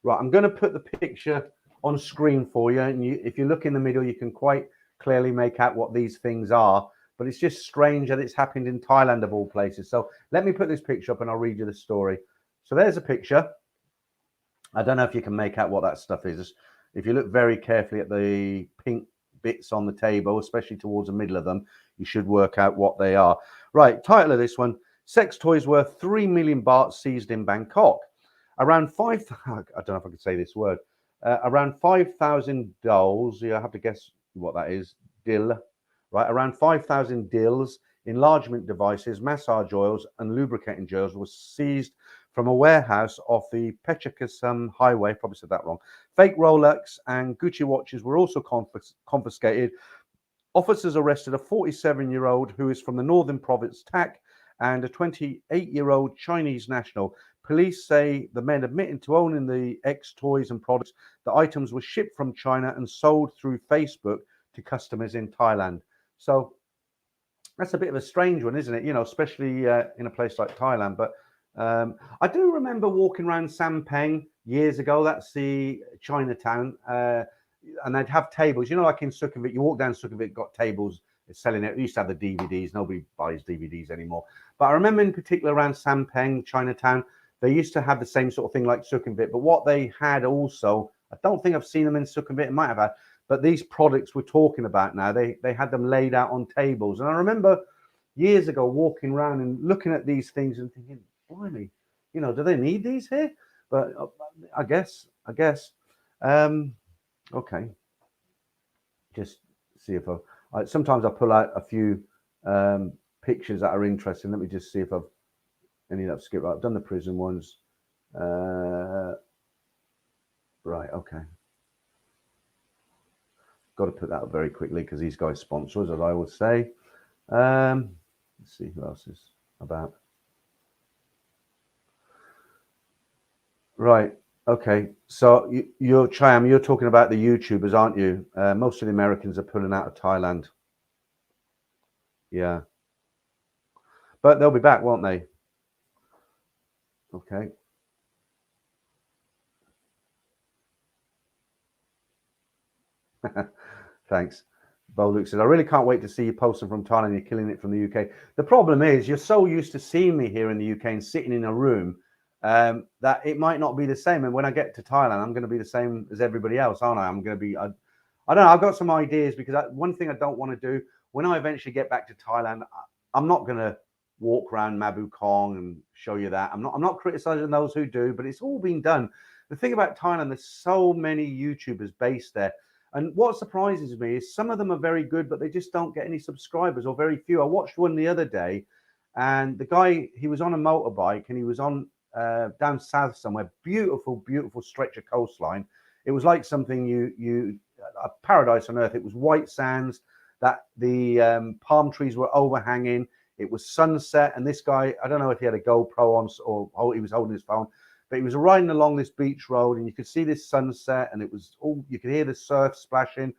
Right, I'm going to put the picture on screen for you. And if you look in the middle, you can quite clearly make out what these things are. But it's just strange that it's happened in Thailand, of all places. So let me put this picture up and I'll read you the story. So there's a picture. I don't know if you can make out what that stuff is. If you look very carefully at the pink bits on the table, especially towards the middle of them, you should work out what they are. Right, title of this one, sex toys worth 3 million baht seized in Bangkok. Around I don't know if I could say this word, around 5,000 dolls, you have to guess what that is, dill, right? Around 5,000 dills, enlargement devices, massage oils and lubricating gels was seized from a warehouse off the Pechakasam highway, probably said that wrong. Fake Rolex and Gucci watches were also confiscated. Officers arrested a 47-year-old who is from the northern province Tak and a 28-year-old Chinese national. Police say the men admitted to owning the ex-toys and products. The items were shipped from China and sold through Facebook to customers in Thailand. So that's a bit of a strange one, isn't it? You know, especially in a place like Thailand. But I do remember walking around Sampeng years ago. That's the Chinatown. And they'd have tables, you know, like in Sukhumvit. You walk down Sukhumvit, got tables selling it. We used to have the DVDs. Nobody buys DVDs anymore. But I remember in particular around Sampeng, Chinatown, They used to have the same sort of thing like Sukhumvit, but what they had also, I don't think I've seen them in Sukhumvit, it might have had, but these products we're talking about now, they had them laid out on tables. And I remember years ago walking around and looking at these things and thinking, blimey, you know, do they need these here? But I guess. Okay. Just see if sometimes I pull out a few pictures that are interesting. Let me just see if I've any that I've skipped. Right, I've done the prison ones. Right, okay. Got to put that up very quickly because these guys sponsor us, as I would say. Let's see who else is about. Right. Okay. So you're Cham, you're talking about the YouTubers, aren't you? Most of the Americans are pulling out of Thailand. Yeah. But they'll be back, won't they? Okay. Thanks. Boluk says, I really can't wait to see you posting from Thailand. You're killing it from the UK. The problem is you're so used to seeing me here in the UK and sitting in a room that it might not be the same. And when I get to Thailand, I'm going to be the same as everybody else, aren't I? I'm going to be, I don't know. I've got some ideas because one thing I don't want to do when I eventually get back to Thailand, I'm not going to walk around Mabu Kong and show you that. I'm not criticizing those who do, but it's all been done. The thing about Thailand, there's so many YouTubers based there. And what surprises me is some of them are very good, but they just don't get any subscribers or very few. I watched one the other day and the guy, he was on a motorbike and he was on down south somewhere, beautiful stretch of coastline. It was like something a paradise on earth. It was white sands, that the palm trees were overhanging. It was sunset, and this guy, I don't know if he had a GoPro on or he was holding his phone, but he was riding along this beach road and you could see this sunset and it was all, you could hear the surf splashing,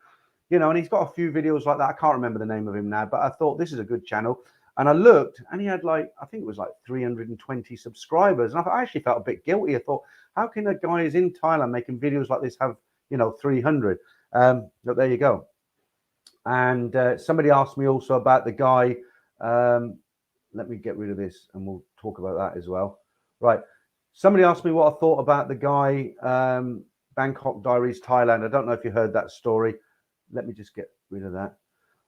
you know, and he's got a few videos like that. I can't remember the name of him now, but I thought this is a good channel. And I looked and he had like, I think it was like 320 subscribers. And I actually felt a bit guilty. I thought, how can a guy who's in Thailand making videos like this have, you know, 300? But there you go. And somebody asked me also about the guy. Let me get rid of this and we'll talk about that as well. Right. Somebody asked me what I thought about the guy, Bangkok Diaries, Thailand. I don't know if you heard that story. Let me just get rid of that.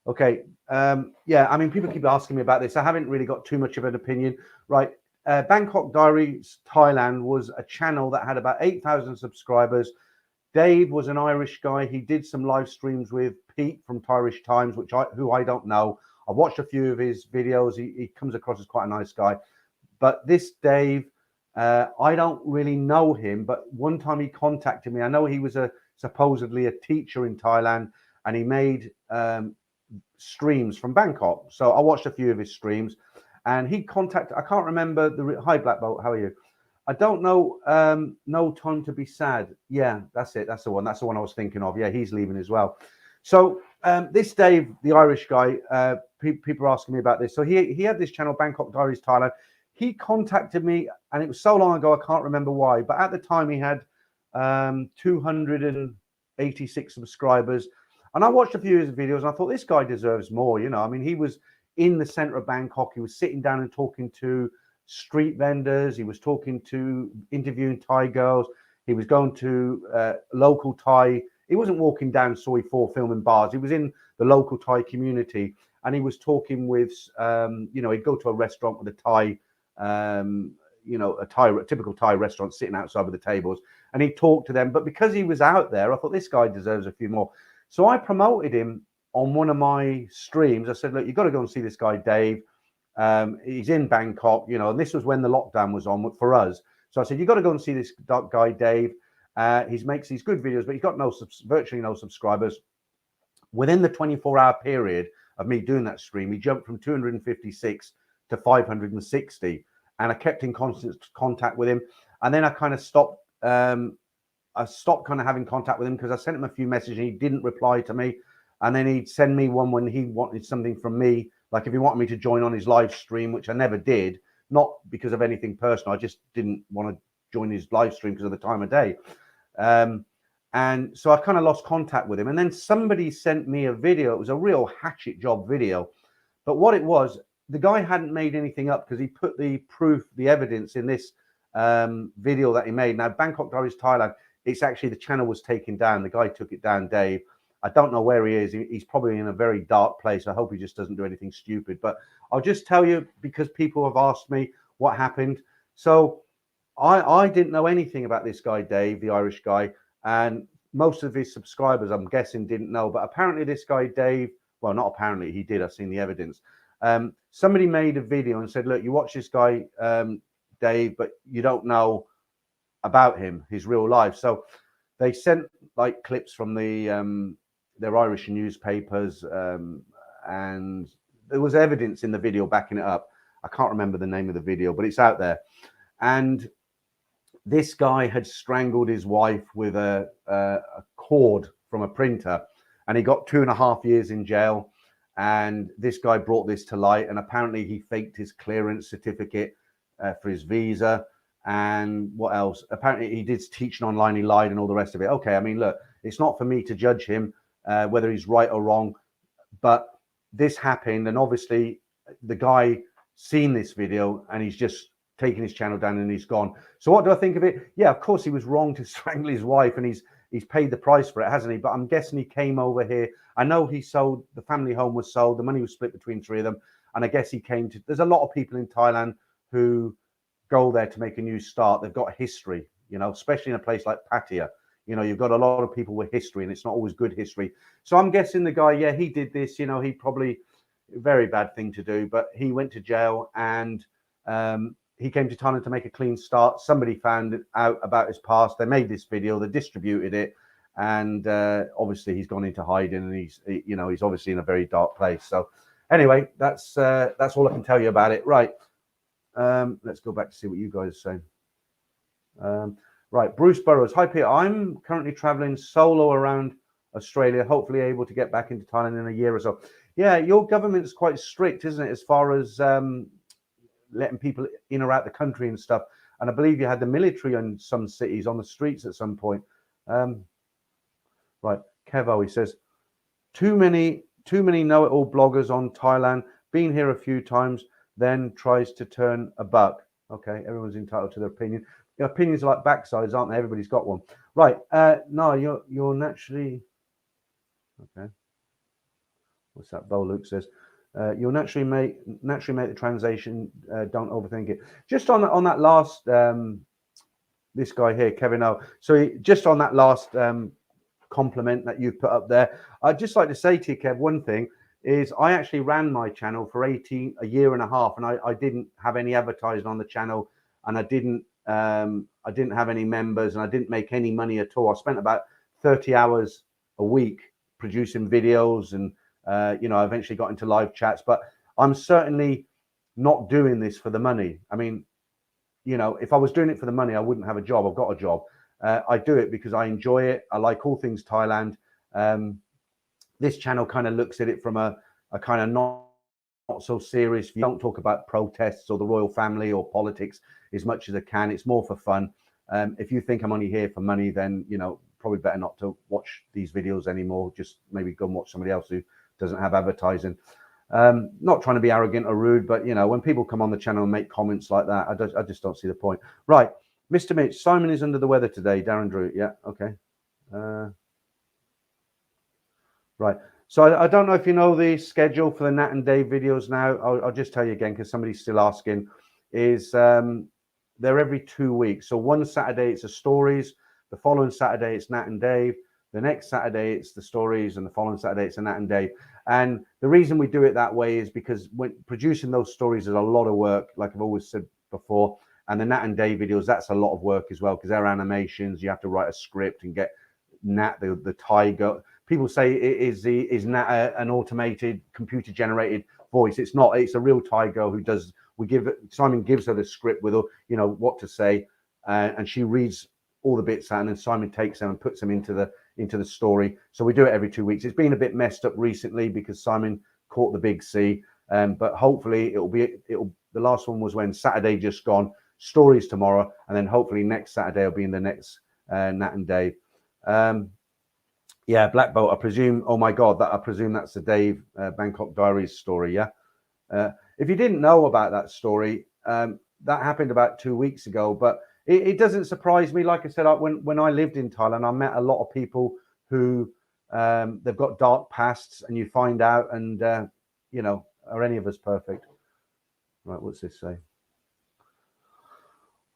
Okay. Yeah, I mean, people keep asking me about this. I haven't really got too much of an opinion. Right. Bangkok Diaries, Thailand was a channel that had about 8,000 subscribers. Dave was an Irish guy. He did some live streams with Pete from Irish Times, who I don't know. I've watched a few of his videos. He comes across as quite a nice guy. But this Dave, I don't really know him, but one time he contacted me. I know he was supposedly a teacher in Thailand, and he made streams from Bangkok. So I watched a few of his streams, and he contacted. I can't remember the hi Black Bolt. How are you? I don't know. No Time to Be Sad. Yeah, that's it. That's the one. That's the one I was thinking of. Yeah, he's leaving as well. So this Dave, the Irish guy, people are asking me about this. So he had this channel, Bangkok Diaries Thailand. He contacted me, and it was so long ago I can't remember why. But at the time, he had 286 subscribers, and I watched a few of his videos, and I thought this guy deserves more. You know, I mean, he was in the center of Bangkok. He was sitting down and talking to street vendors. He was interviewing Thai girls. He was going to local Thai. He wasn't walking down Soi 4 filming bars. He was in the local Thai community, and he was talking with, he'd go to a restaurant with a Thai, a typical Thai restaurant, sitting outside with the tables, and he'd talk to them. But because he was out there, I thought this guy deserves a few more. So I promoted him on one of my streams. I said, look, you've got to go and see this guy, Dave. He's in Bangkok, and this was when the lockdown was on for us. So I said, you've got to go and see this guy, Dave. He makes these good videos, but he's got virtually no subscribers. Within the 24-hour period of me doing that stream, he jumped from 256 to 560, and I kept in constant contact with him. And then I kind of stopped. I stopped kind of having contact with him because I sent him a few messages and he didn't reply to me. And then he'd send me one when he wanted something from me, like if he wanted me to join on his live stream, which I never did, not because of anything personal. I just didn't want to join his live stream because of the time of day. And so I kind of lost contact with him. And then somebody sent me a video. It was a real hatchet job video. But what it was, the guy hadn't made anything up because he put the evidence in this video that he made. Now, Bangkok Diaries Thailand, it's actually, the channel was taken down. The guy took it down, Dave. I don't know where he is. He's probably in a very dark place. I hope he just doesn't do anything stupid. But I'll just tell you, because people have asked me what happened. So I didn't know anything about this guy, Dave, the Irish guy. And most of his subscribers, I'm guessing, didn't know. But apparently this guy, Dave, well, not apparently, he did. I've seen the evidence. Somebody made a video and said, look, you watch this guy, Dave, but you don't know about him, his real life. So they sent like clips from their Irish newspapers, and there was evidence in the video backing it up. I can't remember the name of the video, but it's out there. And this guy had strangled his wife with a cord from a printer, and he got 2.5 years in jail. And this guy brought this to light, and apparently he faked his clearance certificate for his visa. And what else? Apparently he did teaching online, he lied, and all the rest of it. Okay, I mean, look, it's not for me to judge him whether he's right or wrong, but this happened, and obviously the guy seen this video and he's just taken his channel down and he's gone. So what do I think of it? Yeah, of course he was wrong to strangle his wife, and he's paid the price for it, hasn't he? But I'm guessing he came over here. I know he sold, the family home was sold, the money was split between 3 of them, and I guess he came to, there's a lot of people in Thailand who go there to make a new start. They've got history, you know, especially in a place like Pattaya. You know, you've got a lot of people with history, and it's not always good history. So I'm guessing the guy, yeah, he did this, you know, he probably, very bad thing to do, but he went to jail, and he came to Thailand to make a clean start. Somebody found out about his past. They made this video, they distributed it, and obviously he's gone into hiding, and he's, you know, he's obviously in a very dark place. So anyway, that's all I can tell you about it. Right. Let's go back to see what you guys are saying. Right, Bruce Burrows. Hi, Peter. I'm currently traveling solo around Australia, hopefully able to get back into Thailand in a year or so. Yeah, your government's quite strict, isn't it, as far as letting people in or out the country and stuff. And I believe you had the military in some cities on the streets at some point. Right, Kevo, he says, too many know-it-all bloggers on Thailand. Been here a few times, then tries to turn a buck. Okay, everyone's entitled to their opinion. Your opinions are like backsides, aren't they? Everybody's got one. Right. No, you're naturally okay. What's that? Bo Luke says, you'll naturally make the translation. Don't overthink it. Just on that last this guy here, Kevin O. So just on that last compliment that you put up there, I'd just like to say to you, Kev, one thing is I actually ran my channel for a year and a half, and I didn't have any advertising on the channel, and I didn't have any members, and I didn't make any money at all. I spent about 30 hours a week producing videos, and you know, I eventually got into live chats, but I'm certainly not doing this for the money. I mean, you know, if I was doing it for the money, I wouldn't have a job. I've got a job. I do it because I enjoy it. I like all things Thailand. This channel kind of looks at it from a kind of not so serious. You don't talk about protests or the royal family or politics as much as I can. It's more for fun. If you think I'm only here for money, then, you know, probably better not to watch these videos anymore. Just maybe go and watch somebody else who doesn't have advertising. Not trying to be arrogant or rude, but, you know, when people come on the channel and make comments like that, I just don't see the point. Right. Mr. Mitch, Simon is under the weather today. Darren Drew. Yeah. Okay. Right. So I don't know if you know the schedule for the Nat and Dave videos now. I'll just tell you again, because somebody's still asking, is they're every 2 weeks. So one Saturday it's the stories. The following Saturday it's Nat and Dave. The next Saturday it's the stories, and the following Saturday it's a Nat and Dave. And the reason we do it that way is because when producing those stories is a lot of work, like I've always said before. And the Nat and Dave videos, that's a lot of work as well, because they're animations. You have to write a script and get Nat, the tiger. People say is Nat an automated computer generated voice. It's not. It's a real Thai girl who does. Simon gives her the script with, you know, what to say, and she reads all the bits out, and then Simon takes them and puts them into the story. So we do it every 2 weeks. It's been a bit messed up recently because Simon caught the big C, but hopefully the last one was when Saturday just gone. Stories tomorrow, and then hopefully next Saturday will be in the next Nat and Dave. Yeah, Black Boat, I presume. Oh my God, I presume that's the Dave Bangkok Diaries story. Yeah. If you didn't know about that story, that happened about 2 weeks ago, but it doesn't surprise me. Like I said, when I lived in Thailand, I met a lot of people who they've got dark pasts, and you find out, and are any of us perfect? Right, what's this say?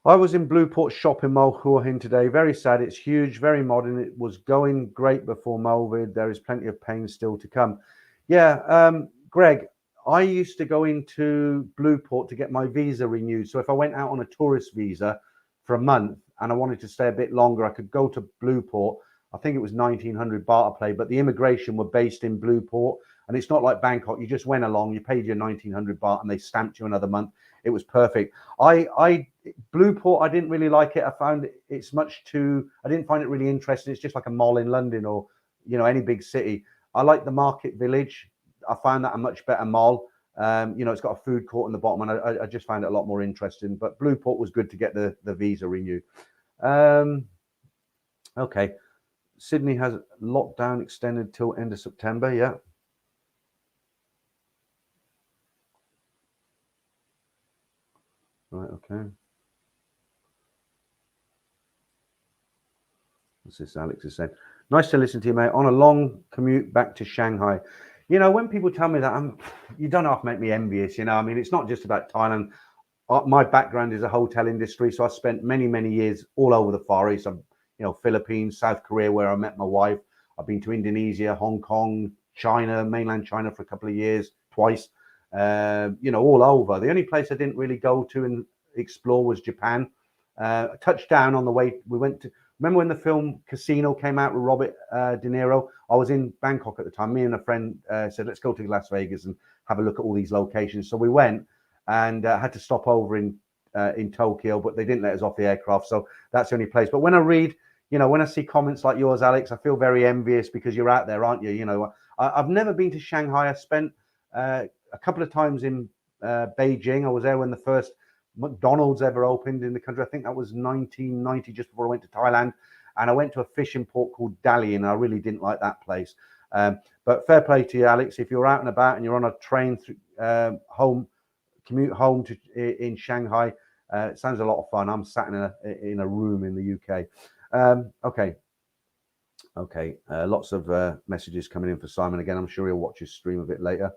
I was in Blueport shopping mall Hua Hin today. Very sad. It's huge, very modern. It was going great before COVID. There is plenty of pain still to come. Yeah, Greg, I used to go into Blueport to get my visa renewed. So if I went out on a tourist visa for a month and I wanted to stay a bit longer, I could go to Blueport. I think it was 1900 baht a play, but the immigration were based in Blueport. And it's not like Bangkok. You just went along, you paid your 1900 baht, and they stamped you another month. It was perfect. Blueport, I didn't really like it. I found it's much too. I didn't find it really interesting. It's just like a mall in London or any big city. I like the Market Village. I found that a much better mall. It's got a food court in the bottom, and I just found it a lot more interesting. But Blueport was good to get the visa renewed. Okay, Sydney has lockdown extended till end of September. Yeah. Right, okay. What's this Alex has said? Nice to listen to you, mate. On a long commute back to Shanghai. When people tell me that, you don't have to make me envious. I mean, it's not just about Thailand. My background is a hotel industry, so I spent many, many years all over the Far East. Philippines, South Korea, where I met my wife. I've been to Indonesia, Hong Kong, China, mainland China for a couple of years, twice. All over. The only place I didn't really go to and explore was Japan. I touched down on the way. We went to. Remember when the film Casino came out with Robert De Niro? I was in Bangkok at the time. Me and a friend said, let's go to Las Vegas and have a look at all these locations. So we went and had to stop over in Tokyo, but they didn't let us off the aircraft. So that's the only place. But when I read, when I see comments like yours, Alex, I feel very envious because you're out there, aren't you? I've never been to Shanghai. I spent a couple of times in Beijing. I was there when the first McDonald's ever opened in the country. I think that was 1990, just before I went to Thailand. And I went to a fishing port called Dalian. And I really didn't like that place. But fair play to you, Alex. If you're out and about and you're on a train commute home to in Shanghai, it sounds a lot of fun. I'm sat in a room in the UK. Okay. Lots of messages coming in for Simon again. I'm sure he'll watch his stream a bit later.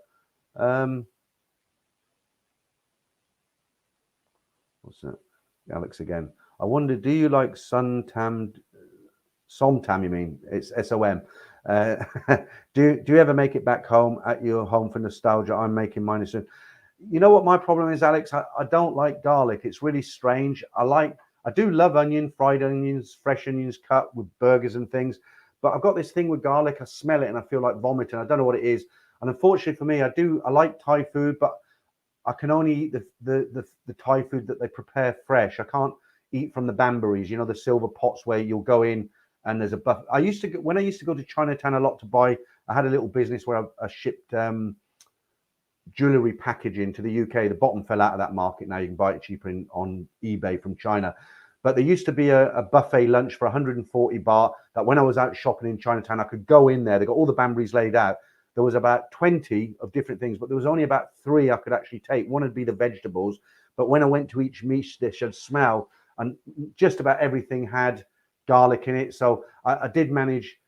What's that? Alex again. I wonder, do you like somtam? You mean? It's SOM. Do you ever make it back home at your home for nostalgia? I'm making mine soon. You know what my problem is, Alex? I don't like garlic. It's really strange. I do love fried onions, fresh onions cut with burgers and things. But I've got this thing with garlic. I smell it and I feel like vomiting. I don't know what it is. And unfortunately for me, I like Thai food, but I can only eat the Thai food that they prepare fresh. I can't eat from the bambaris, the silver pots where you'll go in and there's a buffet. When I used to go to Chinatown a lot to buy, I had a little business where I shipped jewelry packaging to the UK. The bottom fell out of that market. Now you can buy it cheaper on eBay from China. But there used to be a buffet lunch for 140 baht that when I was out shopping in Chinatown, I could go in there. They got all the bambaris laid out. There was about 20 of different things, but there was only about 3 I could actually take. One would be the vegetables. But when I went to each meat dish, I'd smell, and just about everything had garlic in it. So I did manage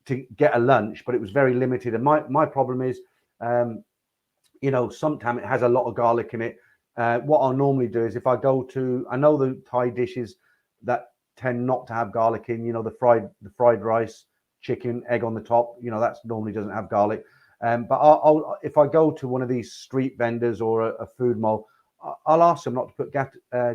to get a lunch, but it was very limited. And my problem is, sometimes it has a lot of garlic in it. What I'll normally do is if I go to, I know the Thai dishes that tend not to have garlic in, the fried rice, chicken, egg on the top, that normally doesn't have garlic. But I'll if I go to one of these street vendors or a food mall, I'll ask them not to put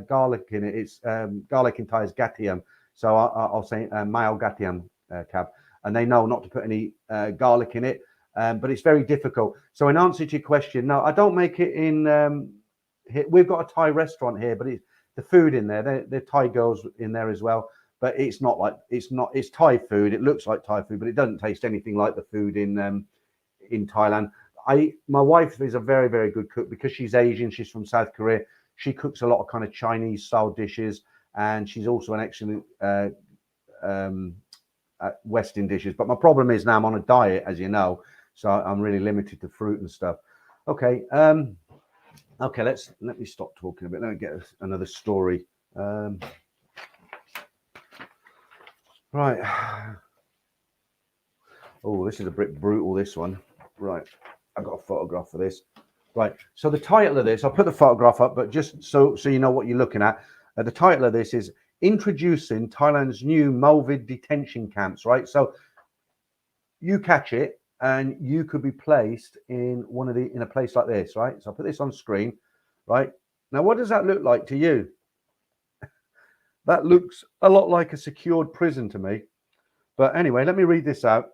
garlic in it. It's garlic in Thai is gatiam. So I'll say mao gatiam cab, and they know not to put any garlic in it. But it's very difficult. So in answer to your question, no, I don't make it in. We've got a Thai restaurant here, but the food in there. They're Thai girls in there as well. But it's Thai food. It looks like Thai food, but it doesn't taste anything like the food in Thailand. My wife is a very, very good cook because she's Asian. She's from South Korea. She cooks a lot of kind of Chinese style dishes, and she's also an excellent Western dishes. But my problem is now I'm on a diet, as you know, so I'm really limited to fruit and stuff. Okay. Okay, let me stop talking a bit. Let me get another story. Right. Oh, this is a bit brutal, this one. Right. I got a photograph for this. Right. So the title of this, I'll put the photograph up, but just so you know what you're looking at. The title of this is Introducing Thailand's New Malvid Detention Camps, right? So you catch it and you could be placed in in a place like this, right? So I'll put this on screen, right? Now, what does that look like to you? That looks a lot like a secured prison to me. But anyway, let me read this out.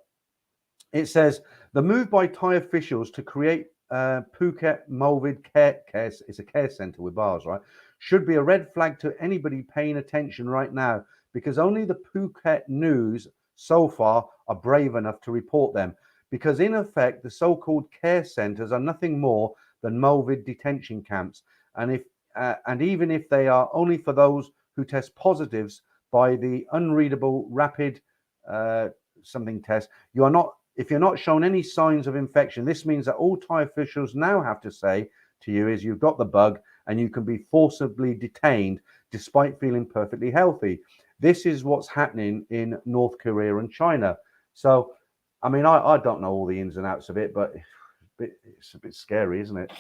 It says, the move by Thai officials to create Phuket Malvid Care, it's a care centre with bars, right, should be a red flag to anybody paying attention right now, because only the Phuket news so far are brave enough to report them. Because in effect, the so-called care centres are nothing more than Malvid detention camps. And even if they are only for those who test positives by the unreadable rapid something test, if you're not shown any signs of infection, this means that all Thai officials now have to say to you is you've got the bug and you can be forcibly detained despite feeling perfectly healthy. This is what's happening in North Korea and China. So, I mean, I don't know all the ins and outs of it, but it's a bit scary, isn't it?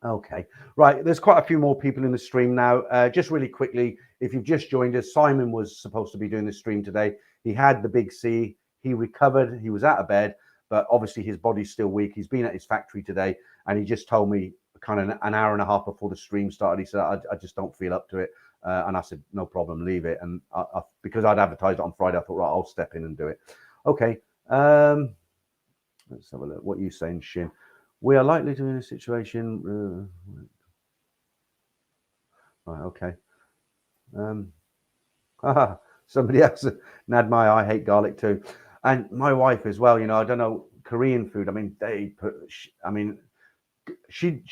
Okay, right. There's quite a few more people in the stream now. Just really quickly, if you've just joined us, Simon was supposed to be doing the stream today. He had the big C. He recovered. He was out of bed, but obviously his body's still weak. He's been at his factory today, and he just told me kind of an hour and a half before the stream started. He said, I just don't feel up to it. And I said, no problem, leave it. And because I'd advertised it on Friday, I thought, right, I'll step in and do it. Okay. Let's have a look. What are you saying, Shin? We are likely to be in a situation. Right, okay. Somebody else, Nadmai, I hate garlic too. And my wife as well, you know, I don't know, Korean food. I mean, she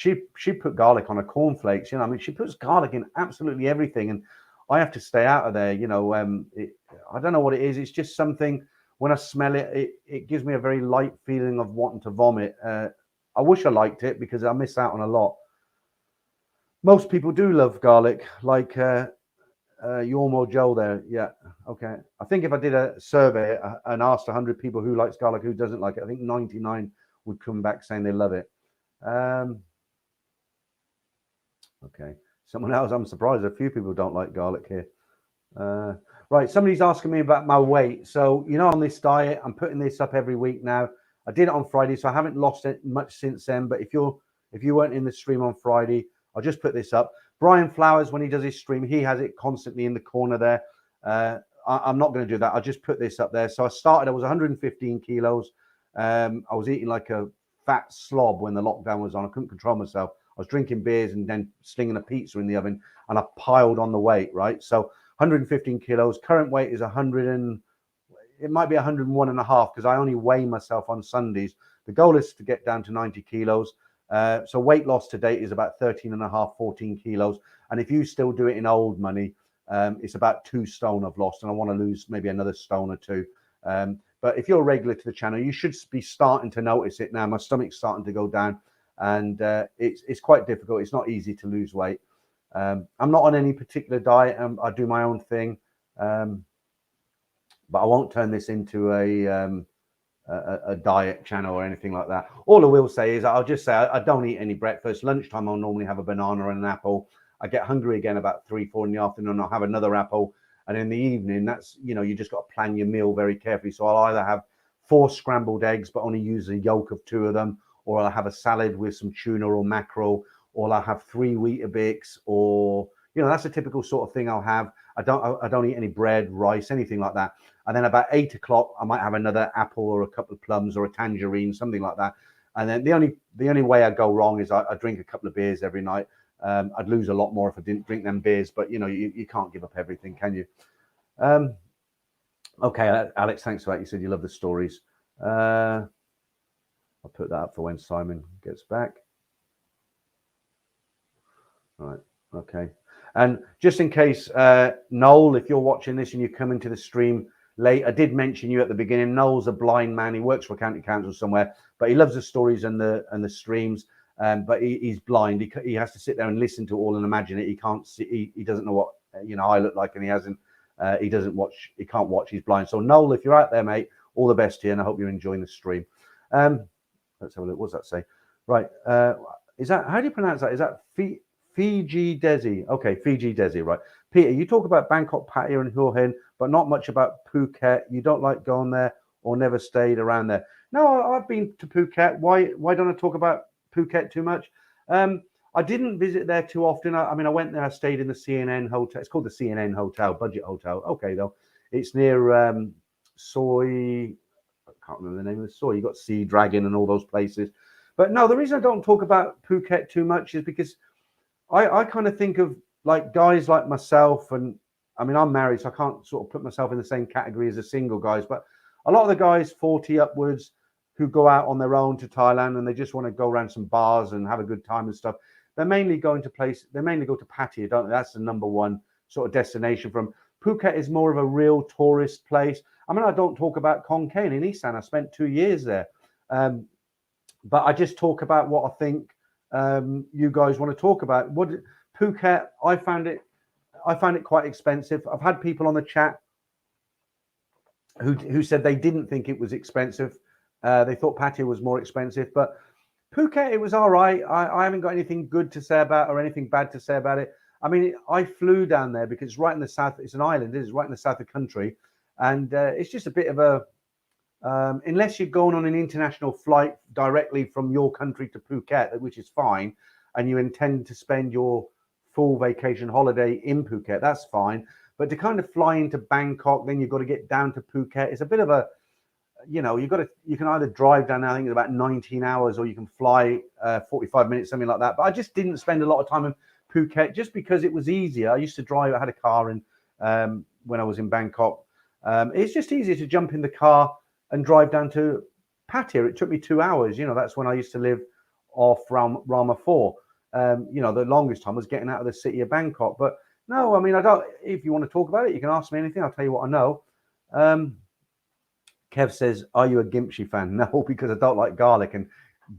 put garlic on her cornflakes, you know, I mean, she puts garlic in absolutely everything. And I have to stay out of there, you know. I don't know what it is. It's just something, when I smell it, it gives me a very light feeling of wanting to vomit. I wish I liked it because I miss out on a lot. Most people do love garlic, like Yormo Joe there. Yeah, okay. I think if I did a survey and asked 100 people who likes garlic, who doesn't like it, I think 99 would come back saying they love it. Okay. Someone else, I'm surprised a few people don't like garlic here. Right, somebody's asking me about my weight. So, you know, on this diet, I'm putting this up every week now. I did it on Friday, so I haven't lost it much since then. But if you weren't in the stream on Friday, I'll just put this up. Brian Flowers, when he does his stream, he has it constantly in the corner there. I'm not going to do that. I'll just put this up there. So I was 115 kilos. I was eating like a fat slob when the lockdown was on. I couldn't control myself. I was drinking beers and then slinging a pizza in the oven, and I piled on the weight, right? So 115 kilos. Current weight is 100 and it might be 101 and a half because I only weigh myself on Sundays. The goal is to get down to 90 kilos. So weight loss to date is about 13 and a half, 14 kilos. And if you still do it in old money, it's about 2 stone I've lost, and I want to lose maybe another stone or 2. But if you're regular to the channel, you should be starting to notice it now. My stomach's starting to go down, and it's quite difficult. It's not easy to lose weight. I'm not on any particular diet. I do my own thing, but I won't turn this into a diet channel or anything like that. All I will say is I'll just say I don't eat any breakfast. Lunchtime, I'll normally have a banana and an apple. I get hungry again about 3-4 in the afternoon. I'll have another apple. And in the evening, that's, you know, you just got to plan your meal very carefully. So I'll either have 4 scrambled eggs, but only use the yolk of 2 of them, or I'll have a salad with some tuna or mackerel, or I'll have 3 Weetabix, or, you know, that's a typical sort of thing I'll have. I don't eat any bread, rice, anything like that. And then about 8 o'clock, I might have another apple or a couple of plums or a tangerine, something like that. And then the only way I go wrong is I drink a couple of beers every night. I'd lose a lot more if I didn't drink them beers, but you know, you can't give up everything, can you? Okay, Alex, thanks for that. You said you love the stories. I'll put that up for when Simon gets back. All right, okay. And just in case, Noel, if you're watching this and you're coming to the stream late, I did mention you at the beginning. Noel's a blind man. He works for a county council somewhere, but he loves the stories and the streams. but he's blind. He has to sit there and listen to it all and imagine it. He can't see. He doesn't know what I look like, and he hasn't. He doesn't watch. He can't watch. He's blind. So Noel, if you're out there, mate, all the best to you, and I hope you're enjoying the stream. Let's have a look. What does that say? Right. Is that, how do you pronounce that? Is that Fiji Desi? Okay, Fiji Desi, right. Peter, you talk about Bangkok, Pattaya and Hua Hin, but not much about Phuket. You don't like going there or never stayed around there. No, I've been to Phuket. Why don't I talk about Phuket too much? I didn't visit there too often. I mean, I went there, I stayed in the CNN hotel. It's called the CNN Hotel, budget hotel. Okay, though. It's near Soy, I can't remember the name of the Soy. You got Sea Dragon and all those places. But no, the reason I don't talk about Phuket too much is because I kind of think of like guys like myself, and I mean, I'm married, so I can't sort of put myself in the same category as the single guys, but a lot of the guys 40 upwards who go out on their own to Thailand and they just want to go around some bars and have a good time and stuff. They mainly go to Pattaya, don't they? That's the number one sort of destination from. Phuket is more of a real tourist place. I mean, I don't talk about Khon Kaen in Isan. I spent 2 years there. But I just talk about what I think you guys want to talk about. What Phuket, I found it quite expensive. I've had people on the chat who said they didn't think it was expensive. They thought Pattaya was more expensive, but Phuket, it was all right. I haven't got anything good to say about or anything bad to say about it. I mean, I flew down there because it's right in the south. It's an island. It's right in the south of the country, and it's just a bit of a unless you're going on an international flight directly from your country to Phuket, which is fine, and you intend to spend your full vacation holiday in Phuket, that's fine. But to kind of fly into Bangkok, then you've got to get down to Phuket. It's a bit of a, you can either drive down, I think it's about 19 hours, or you can fly 45 minutes, something like that. But I just didn't spend a lot of time in Phuket just because it was easier. I used to drive, I had a car in when I was in Bangkok. It's just easier to jump in the car and drive down to Pattaya. It took me 2 hours. That's when I used to live off Rama 4. The longest time was getting out of the city of Bangkok. But no, I mean, I don't. If you want to talk about it, you can ask me anything. I'll tell you what I know. Kev says, "Are you a kimchi fan?" No, because I don't like garlic, and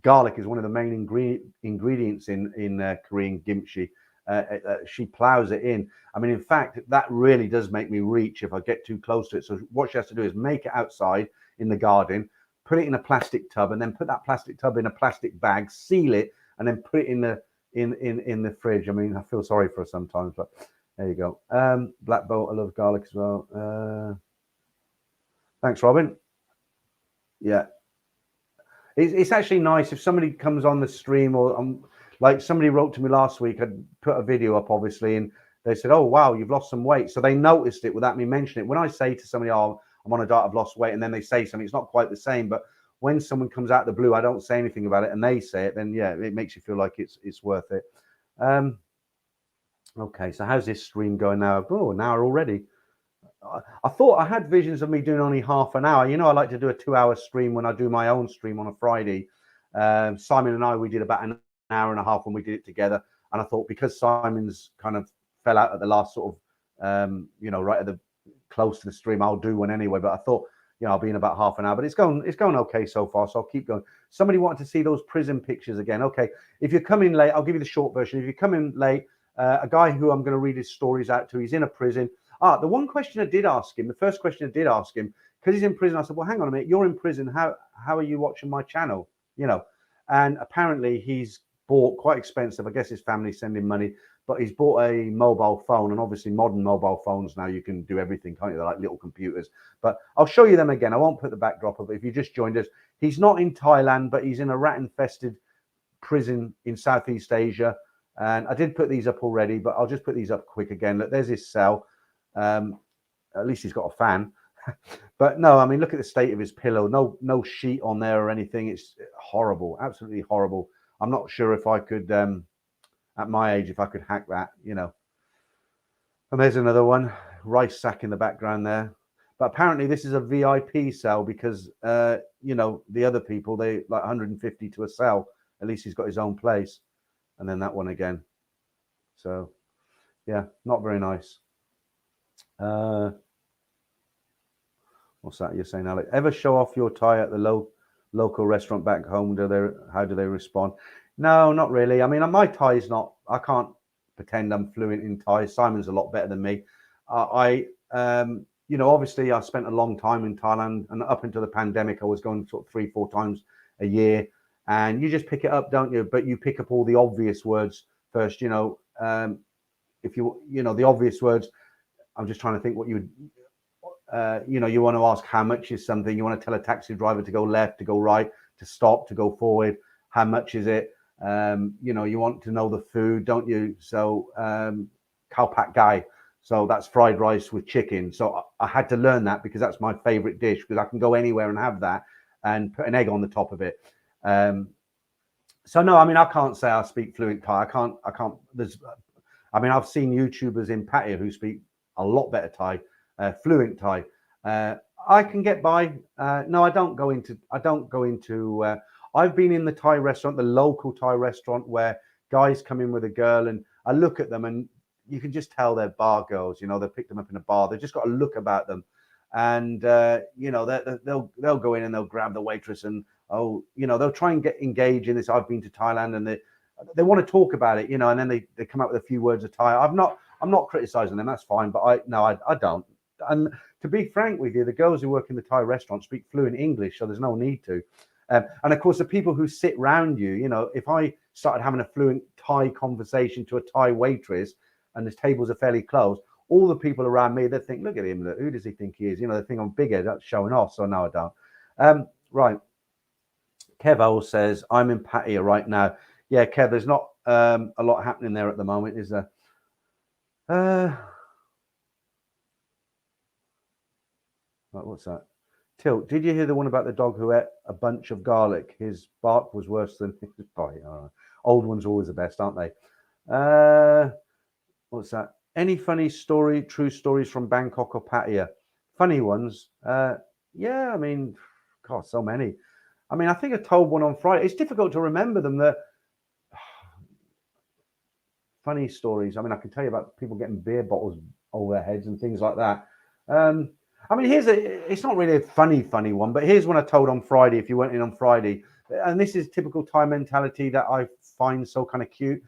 garlic is one of the main ingredients in Korean kimchi. She plows it in. I mean, in fact, that really does make me reach if I get too close to it. So what she has to do is make it outside in the garden, put it in a plastic tub, and then put that plastic tub in a plastic bag, seal it, and then put it in the fridge. I mean, I feel sorry for her sometimes, but there you go. Black Bolt, I love garlic as well. Thanks, Robin. Yeah, it's actually nice if somebody comes on the stream, or like somebody wrote to me last week. I put a video up, obviously, and they said, "Oh wow, you've lost some weight." So they noticed it without me mentioning it. When I say to somebody, "Oh, I'm on a diet, I've lost weight," and then they say something, it's not quite the same. But when someone comes out of the blue, I don't say anything about it, and they say it, then yeah, it makes you feel like it's worth it. Okay, so how's this stream going now? Oh, an hour already. I thought I had visions of me doing only half an hour. I like to do a 2-hour stream when I do my own stream on a Friday. Simon and I, we did about an hour and a half when we did it together. And I thought because Simon's kind of fell out at the last sort of, right at the close to the stream, I'll do one anyway. But I thought, I'll be in about half an hour. But it's going okay so far, so I'll keep going. Somebody wanted to see those prison pictures again. Okay, if you're coming late, I'll give you the short version. If you come in late, a guy who I'm going to read his stories out to, he's in a prison. The one question I did ask him, the first question I did ask him, because he's in prison, I said, well, hang on a minute, you're in prison. How are you watching my channel? And apparently he's bought, quite expensive, I guess his family send him money, but he's bought a mobile phone, and obviously modern mobile phones now, you can do everything, can't you? They're like little computers. But I'll show you them again. I won't put the backdrop of it. If you just joined us, he's not in Thailand, but he's in a rat-infested prison in Southeast Asia. And I did put these up already, but I'll just put these up quick again. Look, there's his cell. At least he's got a fan. But no, I mean, look at the state of his pillow. No sheet on there or anything. It's horrible, absolutely horrible. I'm not sure if I could, at my age, if I could hack that, And there's another one, rice sack in the background there. But apparently this is a VIP cell because, the other people, they like 150 to a cell. At least he's got his own place. And then that one again. So, yeah, not very nice. What's that you're saying, Alex? Ever show off your tie at the local restaurant back home? How do they respond? No, not really. I mean, my Thai is not. I can't pretend I'm fluent in Thai. Simon's a lot better than me. Obviously, I spent a long time in Thailand, and up until the pandemic, I was going sort of 3-4 times a year. And you just pick it up, don't you? But you pick up all the obvious words first. If the obvious words. I'm just trying to think what you would. You want to ask how much is something. You want to tell a taxi driver to go left, to go right, to stop, to go forward. How much is it? You want to know the food, don't you? So, khao pat gai. So that's fried rice with chicken. So I had to learn that because that's my favorite dish, because I can go anywhere and have that and put an egg on the top of it. So no, I mean, I can't say I speak fluent Thai. I can't. I've seen YouTubers in Pattaya who speak a lot better Thai, fluent Thai. I can get by. No, I don't go into. I've been in the Thai restaurant, the local Thai restaurant, where guys come in with a girl, and I look at them, and you can just tell they're bar girls. They picked them up in a bar. They've just got a look about them, and they'll go in and they'll grab the waitress, and they'll try and engage in this. I've been to Thailand, and they want to talk about it, and then they come up with a few words of Thai. I'm not criticizing them. That's fine, but I don't. And to be frank with you, the girls who work in the Thai restaurant speak fluent English, so there's no need to. And of course, the people who sit round you, if I started having a fluent Thai conversation to a Thai waitress and the tables are fairly close, all the people around me, they think, look at him, who does he think he is? They think I'm bigger, that's showing off. So no, I don't. Right. Kevo says, I'm in Pattaya right now. Yeah, Kev, there's not a lot happening there at the moment, is there? What's that? Tilt, did you hear the one about the dog who ate a bunch of garlic? His bark was worse than his bite. Old ones are always the best, aren't they? What's that? Any funny true stories from Bangkok or Pattaya? Funny ones? Yeah, I mean, God, so many. I mean, I think I told one on Friday. It's difficult to remember them. Funny stories. I mean, I can tell you about people getting beer bottles over their heads and things like that. I mean, it's not really a funny one, but here's one I told on Friday, if you went in on Friday. And this is typical Thai mentality that I find so kind of cute.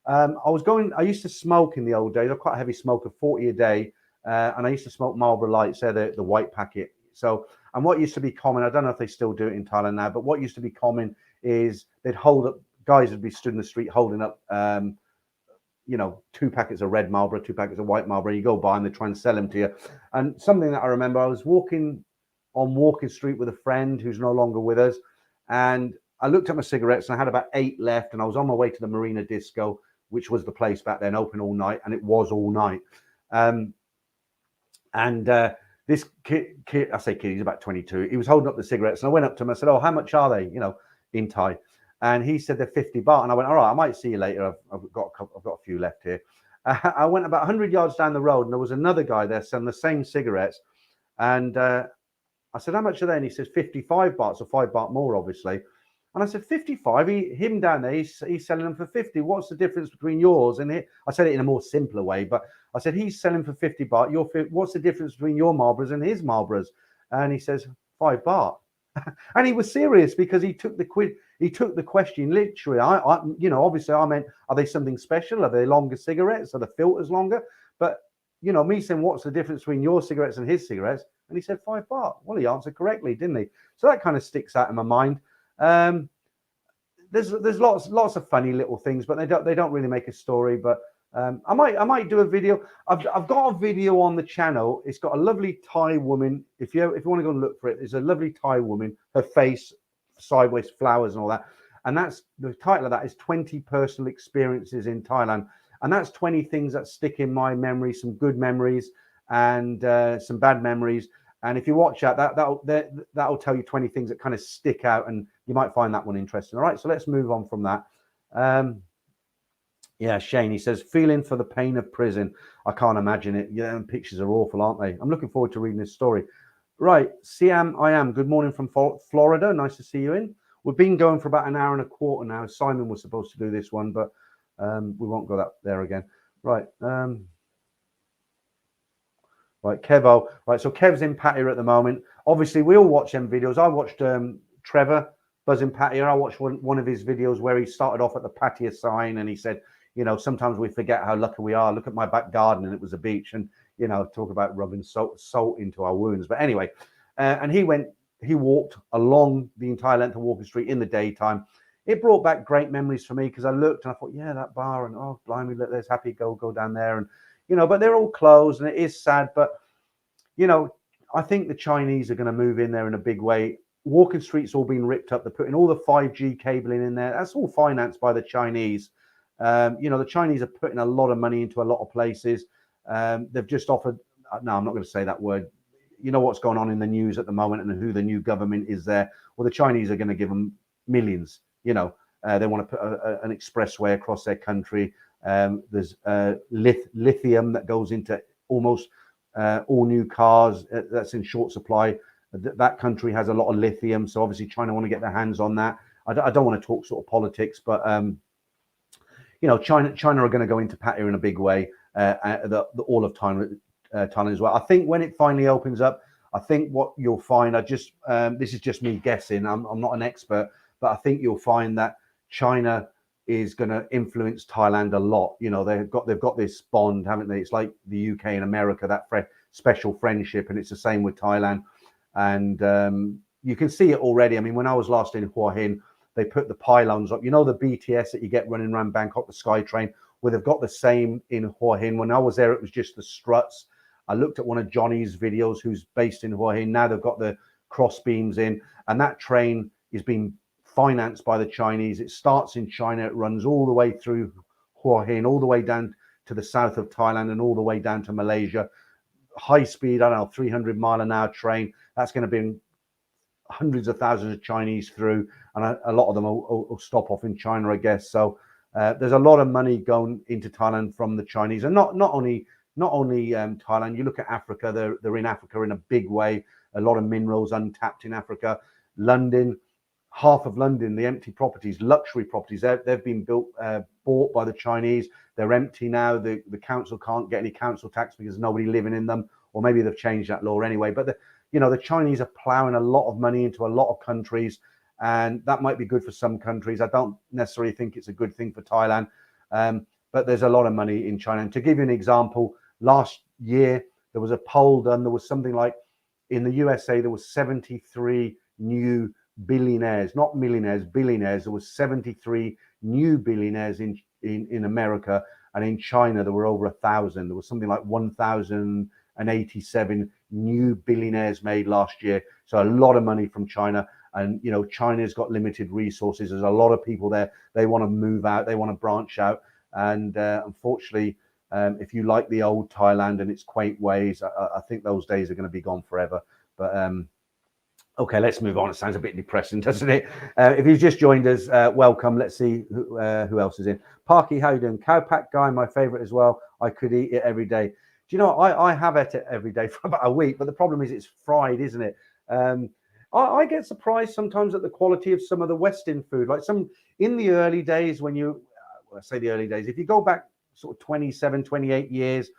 I used to smoke in the old days. I'm quite a heavy smoker, 40 a day. And I used to smoke Marlboro Lights, the white packet. So, and what used to be common, I don't know if they still do it in Thailand now, but what used to be common is they'd hold up, guys would be stood in the street holding up, 2 packets of red Marlboro, 2 packets of white Marlboro. You go by and they try and sell them to you. And something that I remember, I was walking on Walking Street with a friend who's no longer with us. And I looked at my cigarettes and I had about 8 left. And I was on my way to the Marina Disco, which was the place back then, open all night. And it was all night. This kid, I say kid, he's about 22. He was holding up the cigarettes. And I went up to him. I said, oh, how much are they, in Thai? And he said they're 50 baht. And I went, all right, I might see you later. I've got a few left here. I went about 100 yards down the road, and there was another guy there selling the same cigarettes. And I said, how much are they? And he says 55 baht, so 5 baht more, obviously. And I said, 55? Him down there, he's selling them for 50. What's the difference between yours and it? I said it in a more simpler way, but I said, he's selling for 50 baht. What's the difference between your Marlboros and his Marlboros? And he says, 5 baht. And he was serious because he took the question literally. Obviously I meant, are they something special? Are they longer cigarettes? Are the filters longer? But, me saying, what's the difference between your cigarettes and his cigarettes? And he said 5 baht. Well, he answered correctly, didn't he? So that kind of sticks out in my mind. There's lots of funny little things, but they don't really make a story. But I might do a video. I've got a video on the channel. It's got a lovely Thai woman. If you want to go and look for it, there's a lovely Thai woman. Her face, sideways flowers and all that. And that's the title of that is 20 personal experiences in Thailand. And that's 20 things that stick in my memory, some good memories and some bad memories. And if you watch that'll tell you 20 things that kind of stick out, and you might find that one interesting. All right, so let's move on from that. Yeah, Shane, he says, feeling for the pain of prison. I can't imagine it. Yeah, pictures are awful, aren't they? I'm looking forward to reading this story. Right, Siam, I am. Good morning from Florida. Nice to see you in. We've been going for about an hour and a quarter now. Simon was supposed to do this one, but we won't go there again. Right. Right, Kevo. Right, so Kev's in Pattaya at the moment. Obviously, we all watch them videos. I watched Trevor buzzing patio. I watched one of his videos where he started off at the patio sign and he said, you know, sometimes we forget how lucky we are. Look at my back garden and it was a beach, and, you know, talk about rubbing salt into our wounds. But anyway, and he walked along the entire length of Walking Street in the daytime. It brought back great memories for me because I looked and I thought, yeah, that bar, and oh, blimey, look, there's Happy go down there. And, you know, but they're all closed and it is sad. But, you know, I think the Chinese are going to move in there in a big way. Walking Street's all been ripped up. They're putting all the 5G cabling in there. That's all financed by the Chinese. You know, the Chinese are putting a lot of money into a lot of places. They've just offered, no, I'm not going to say that word. You know what's going on in the news at the moment and who the new government is there. Well, the Chinese are going to give them millions. You know, they want to put an expressway across their country. There's lithium that goes into almost all new cars. That's in short supply. That country has a lot of lithium. So obviously China want to get their hands on that. I don't want to talk sort of politics, but, you know, China are going to go into Pattaya in a big way. All of Thailand as well. I think when it finally opens up, I think what you'll find, this is just me guessing. I'm not an expert, but I think you'll find that China is going to influence Thailand a lot. You know, they've got this bond, haven't they? It's like the UK and America, that special friendship, and it's the same with Thailand. And you can see it already. I mean, when I was last in Hua Hin, they put the pylons up. You know, the BTS that you get running around Bangkok, the SkyTrain. Well, they've got the same in Hua Hin. When I was there, it was just the struts. I looked at one of Johnny's videos, who's based in Hua Hin. Now they've got the cross beams in, and that train is being financed by the Chinese. It starts in China, it runs all the way through Hua Hin, all the way down to the south of Thailand, and all the way down to Malaysia. High speed, I don't know, 300-mile-an-hour train. That's going to bring hundreds of thousands of Chinese through, and a lot of them will stop off in China, I guess. So there's a lot of money going into Thailand from the Chinese, and not only Thailand. You look at Africa; they're in Africa in a big way. A lot of minerals untapped in Africa. London, half of London, the empty properties, luxury properties, they've been bought by the Chinese. They're empty now. The council can't get any council tax because there's nobody living in them, or maybe they've changed that law anyway. But the Chinese are plowing a lot of money into a lot of countries, and that might be good for some countries. I don't necessarily think it's a good thing for Thailand, but there's a lot of money in China. And to give you an example, last year there was a poll done. There was something like, in the USA, there was 73 new billionaires, not millionaires, billionaires. There was 73 new billionaires in America, and in China there were over 1,000. There was something like 1,087 new billionaires made last year. So a lot of money from China. And China's got limited resources. There's a lot of people there. They want to move out. They want to branch out. And unfortunately, if you like the old Thailand and its quaint ways, I think those days are going to be gone forever. But okay, let's move on. It sounds a bit depressing, doesn't it? If you've just joined us, welcome. Let's see who else is in. Parky, how you doing? Cowpack guy, my favorite as well. I could eat it every day. Do you know, I have ate it every day for about a week, but the problem is it's fried, isn't it? I get surprised sometimes at the quality of some of the Western food. Like in the early days, when I say the early days, if you go back sort of 27, 28 years,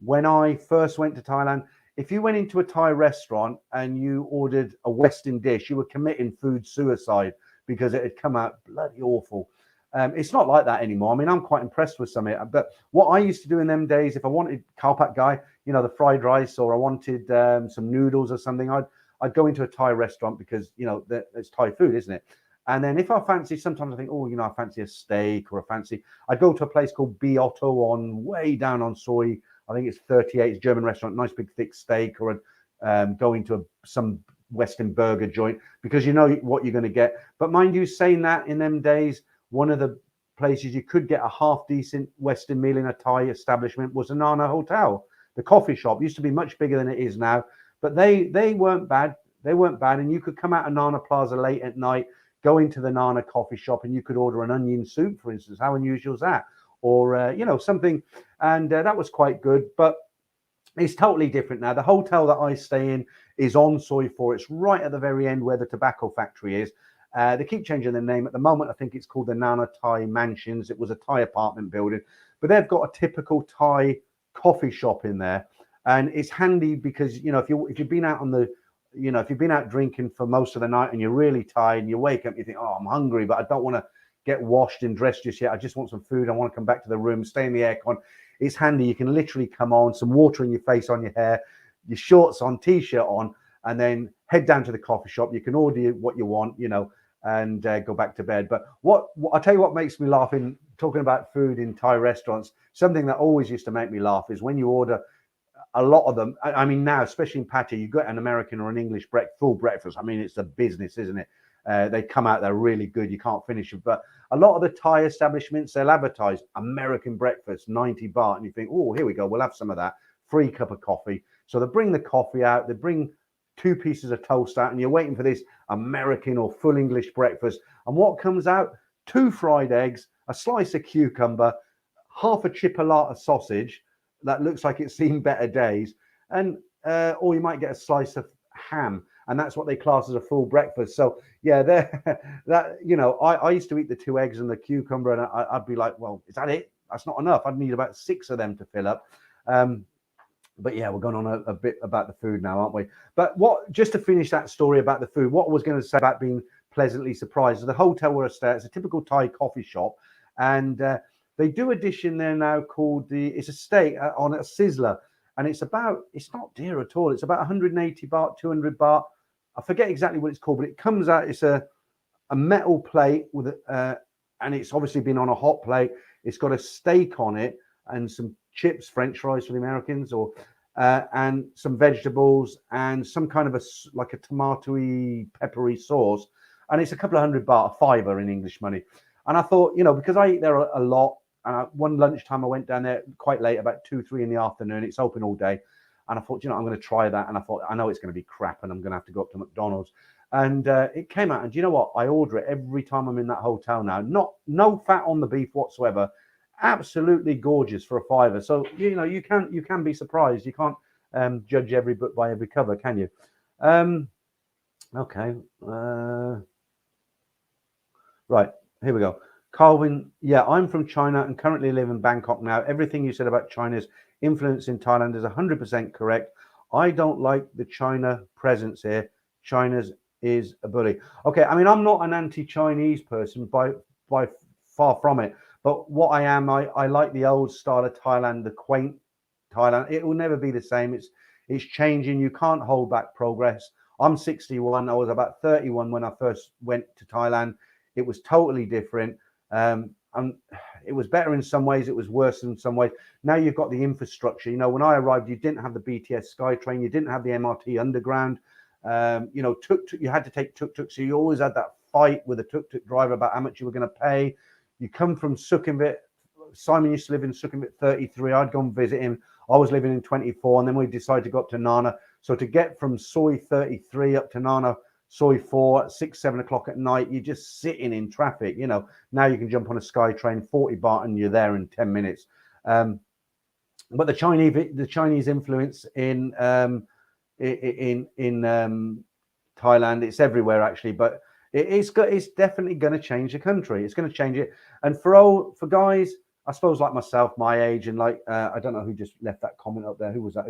when I first went to Thailand, if you went into a Thai restaurant and you ordered a Western dish, you were committing food suicide because it had come out bloody awful. It's not like that anymore. I mean, I'm quite impressed with some of it. But what I used to do in them days, if I wanted Kalpak guy, the fried rice, or I wanted some noodles or something, I'd go into a Thai restaurant because, it's Thai food, isn't it? And then if I fancy, sometimes I think, I fancy a steak, or I'd go to a place called Bioto way down on Soy. I think it's 38, it's a German restaurant, nice big thick steak, or go into some Western burger joint because you know what you're going to get. But mind you, saying that, in them days, one of the places you could get a half decent Western meal in a Thai establishment was a Nana Hotel. The coffee shop used to be much bigger than it is now, but they weren't bad. They weren't bad. And you could come out of Nana Plaza late at night, go into the Nana coffee shop, and you could order an onion soup, for instance. How unusual is that? Or, something. And that was quite good. But it's totally different now. The hotel that I stay in is on Soi 4. It's right at the very end where the tobacco factory is. They keep changing the name. At the moment, I think it's called the Nana Thai Mansions. It was a Thai apartment building. But they've got a typical Thai coffee shop in there. And it's handy because, if you've been out on you know, if you've been out drinking for most of the night and you're really tired and you wake up, you think, oh, I'm hungry, but I don't want to get washed and dressed just yet. I just want some food. I want to come back to the room, stay in the aircon. It's handy. You can literally come on, some water in your face, on your hair, your shorts on, t-shirt on, and then head down to the coffee shop. You can order what you want, you know, and go back to bed. But what I'll tell you what makes me laugh in talking about food in Thai restaurants, something that always used to make me laugh is when you order a lot of them. I mean, now, especially in Patti, you got an American or an English full breakfast. I mean, it's a business, isn't it? They come out, they're really good. You can't finish them. But a lot of the Thai establishments, they'll advertise American breakfast, 90 baht. And you think, oh, here we go. We'll have some of that. Free cup of coffee. So they bring the coffee out. They bring 2 pieces of toast out. And you're waiting for this American or full English breakfast. And what comes out? 2 fried eggs, a slice of cucumber, half a chipolata sausage that looks like it's seen better days, and or you might get a slice of ham, and that's what they class as a full breakfast. So yeah, that, you know, I used to eat the 2 eggs and the cucumber, and I'd be like, well, is that it? That's not enough. I'd need about 6 of them to fill up. But yeah, we're going on a bit about the food now, aren't we? But just to finish that story about the food, what I was going to say about being pleasantly surprised, the hotel where I stay, it's a typical Thai coffee shop, and they do a dish in there now called it's a steak on a Sizzler, and it's not dear at all. It's about 180 baht, 200 baht. I forget exactly what it's called, but it comes out, it's a metal plate with and it's obviously been on a hot plate. It's got a steak on it and some chips, French fries for the Americans, or and some vegetables and some kind of like a tomatoey, peppery sauce. And it's a couple of 100 baht, a fiver in English money. And I thought, you know, because I eat there a lot, one lunchtime I went down there quite late, about 2, 3 in the afternoon. It's open all day. And I thought, you know, I'm going to try that. And I thought, I know it's going to be crap and I'm going to have to go up to McDonald's. And it came out. And do you know what? I order it every time I'm in that hotel now. No fat on the beef whatsoever. Absolutely gorgeous for a fiver. So, you know, you can be surprised. You can't judge every book by every cover, can you? Okay. Right. Here we go. Calvin, yeah, I'm from China and currently live in Bangkok now. Everything you said about China's influence in Thailand is 100% correct. I don't like the China presence here. China's is a bully. Okay, I mean, I'm not an anti-Chinese person by far from it. But what I am, I like the old style of Thailand, the quaint Thailand. It will never be the same. It's changing. You can't hold back progress. I'm 61. I was about 31 when I first went to Thailand. It was totally different. And it was better in some ways. It was worse in some ways. Now you've got the infrastructure. You know, when I arrived, you didn't have the BTS SkyTrain. You didn't have the MRT Underground. You know, you had to take tuk-tuk. So you always had that fight with the tuk-tuk driver about how much you were going to pay. You come from Sukhumvit. Simon used to live in Sukhumvit 33. I'd go and visit him. I was living in 24. And then we decided to go up to Nana. So to get from Soi 33 up to Nana Soi 4 at 6, 7 o'clock at night, you're just sitting in traffic. You know, now you can jump on a SkyTrain, 40 baht, and you're there in 10 minutes. But the Chinese influence in Thailand, it's everywhere actually. But it's definitely going to change the country. It's going to change it. And for guys, I suppose like myself, my age, and like I don't know who just left that comment up there. Who was that?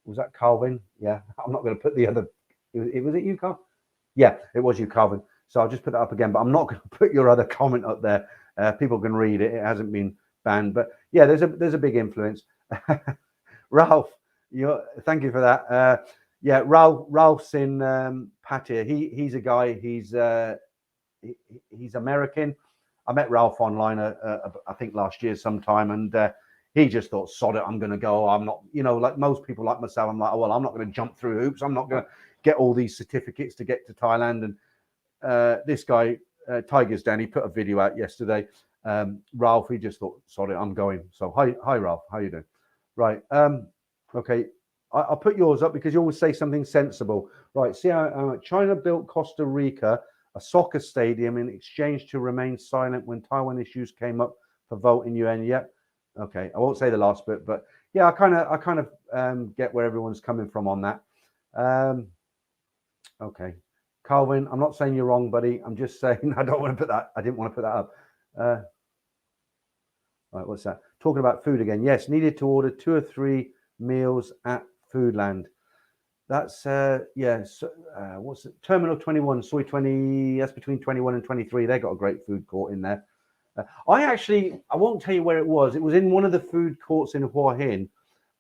Was that Calvin? Yeah, I'm not going to put the other. Was it you, Calvin? Yeah, it was you, Calvin. So I'll just put that up again, but I'm not going to put your other comment up there. People can read it. It hasn't been banned, but yeah, there's a big influence. Ralph, thank you for that. Yeah, Ralph's in Pattaya. He's a guy. He's American. I met Ralph online, I think last year sometime, and he just thought, sod it, I'm going to go. I'm not, you know, like most people like myself, I'm like, oh, well, I'm not going to jump through hoops. I'm not going to get all these certificates to get to Thailand. And this guy, Tiger's Den, he put a video out yesterday. Ralph, he just thought, sorry, I'm going. So hi, Ralph, how you doing? Right. Okay. I'll put yours up because you always say something sensible. Right. See how China built Costa Rica a soccer stadium in exchange to remain silent when Taiwan issues came up for vote in UN. Yep. Okay. I won't say the last bit, but yeah, I kind of get where everyone's coming from on that. Okay. Calvin, I'm not saying you're wrong, buddy. I'm just saying I don't want to put that. I didn't want to put that up. Right, what's that? Talking about food again. Yes, needed to order 2 or 3 meals at Foodland. That's yes. What's it? Terminal 21, Soy 20. That's between 21 and 23. They got a great food court in there. I won't tell you where it was. It was in one of the food courts in Hua Hin,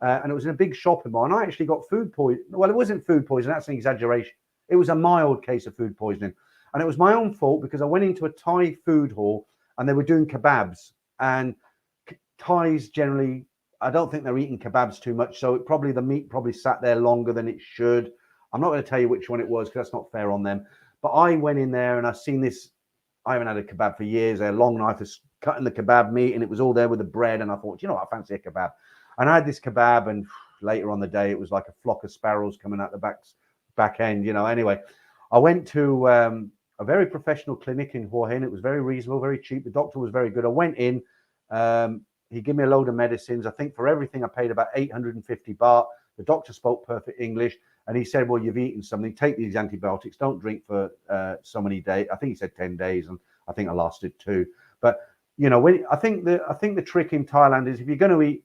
and it was in a big shopping mall. And I actually got food poison. Well, it wasn't food poisoning. That's an exaggeration. It was a mild case of food poisoning, and it was my own fault because I went into a Thai food hall and they were doing kebabs. And Thais generally, I don't think they're eating kebabs too much, so the meat probably sat there longer than it should. I'm not going to tell you which one it was because that's not fair on them. But I went in there and I seen this. I haven't had a kebab for years. A long knife is cutting the kebab meat, and it was all there with the bread. And I thought, you know what, I fancy a kebab. And I had this kebab, and later on the day, it was like a flock of sparrows coming out the back end. You know. Anyway, I went to a very professional clinic in Hua Hin. It was very reasonable, very cheap. The doctor was very good. I went in. He gave me a load of medicines. I think for everything I paid about 850 baht. The doctor spoke perfect English, and he said, well, you've eaten something. Take these antibiotics. Don't drink for so many days. I think he said 10 days, and I think I lasted 2. But, you know, I think the trick in Thailand is if you're going to eat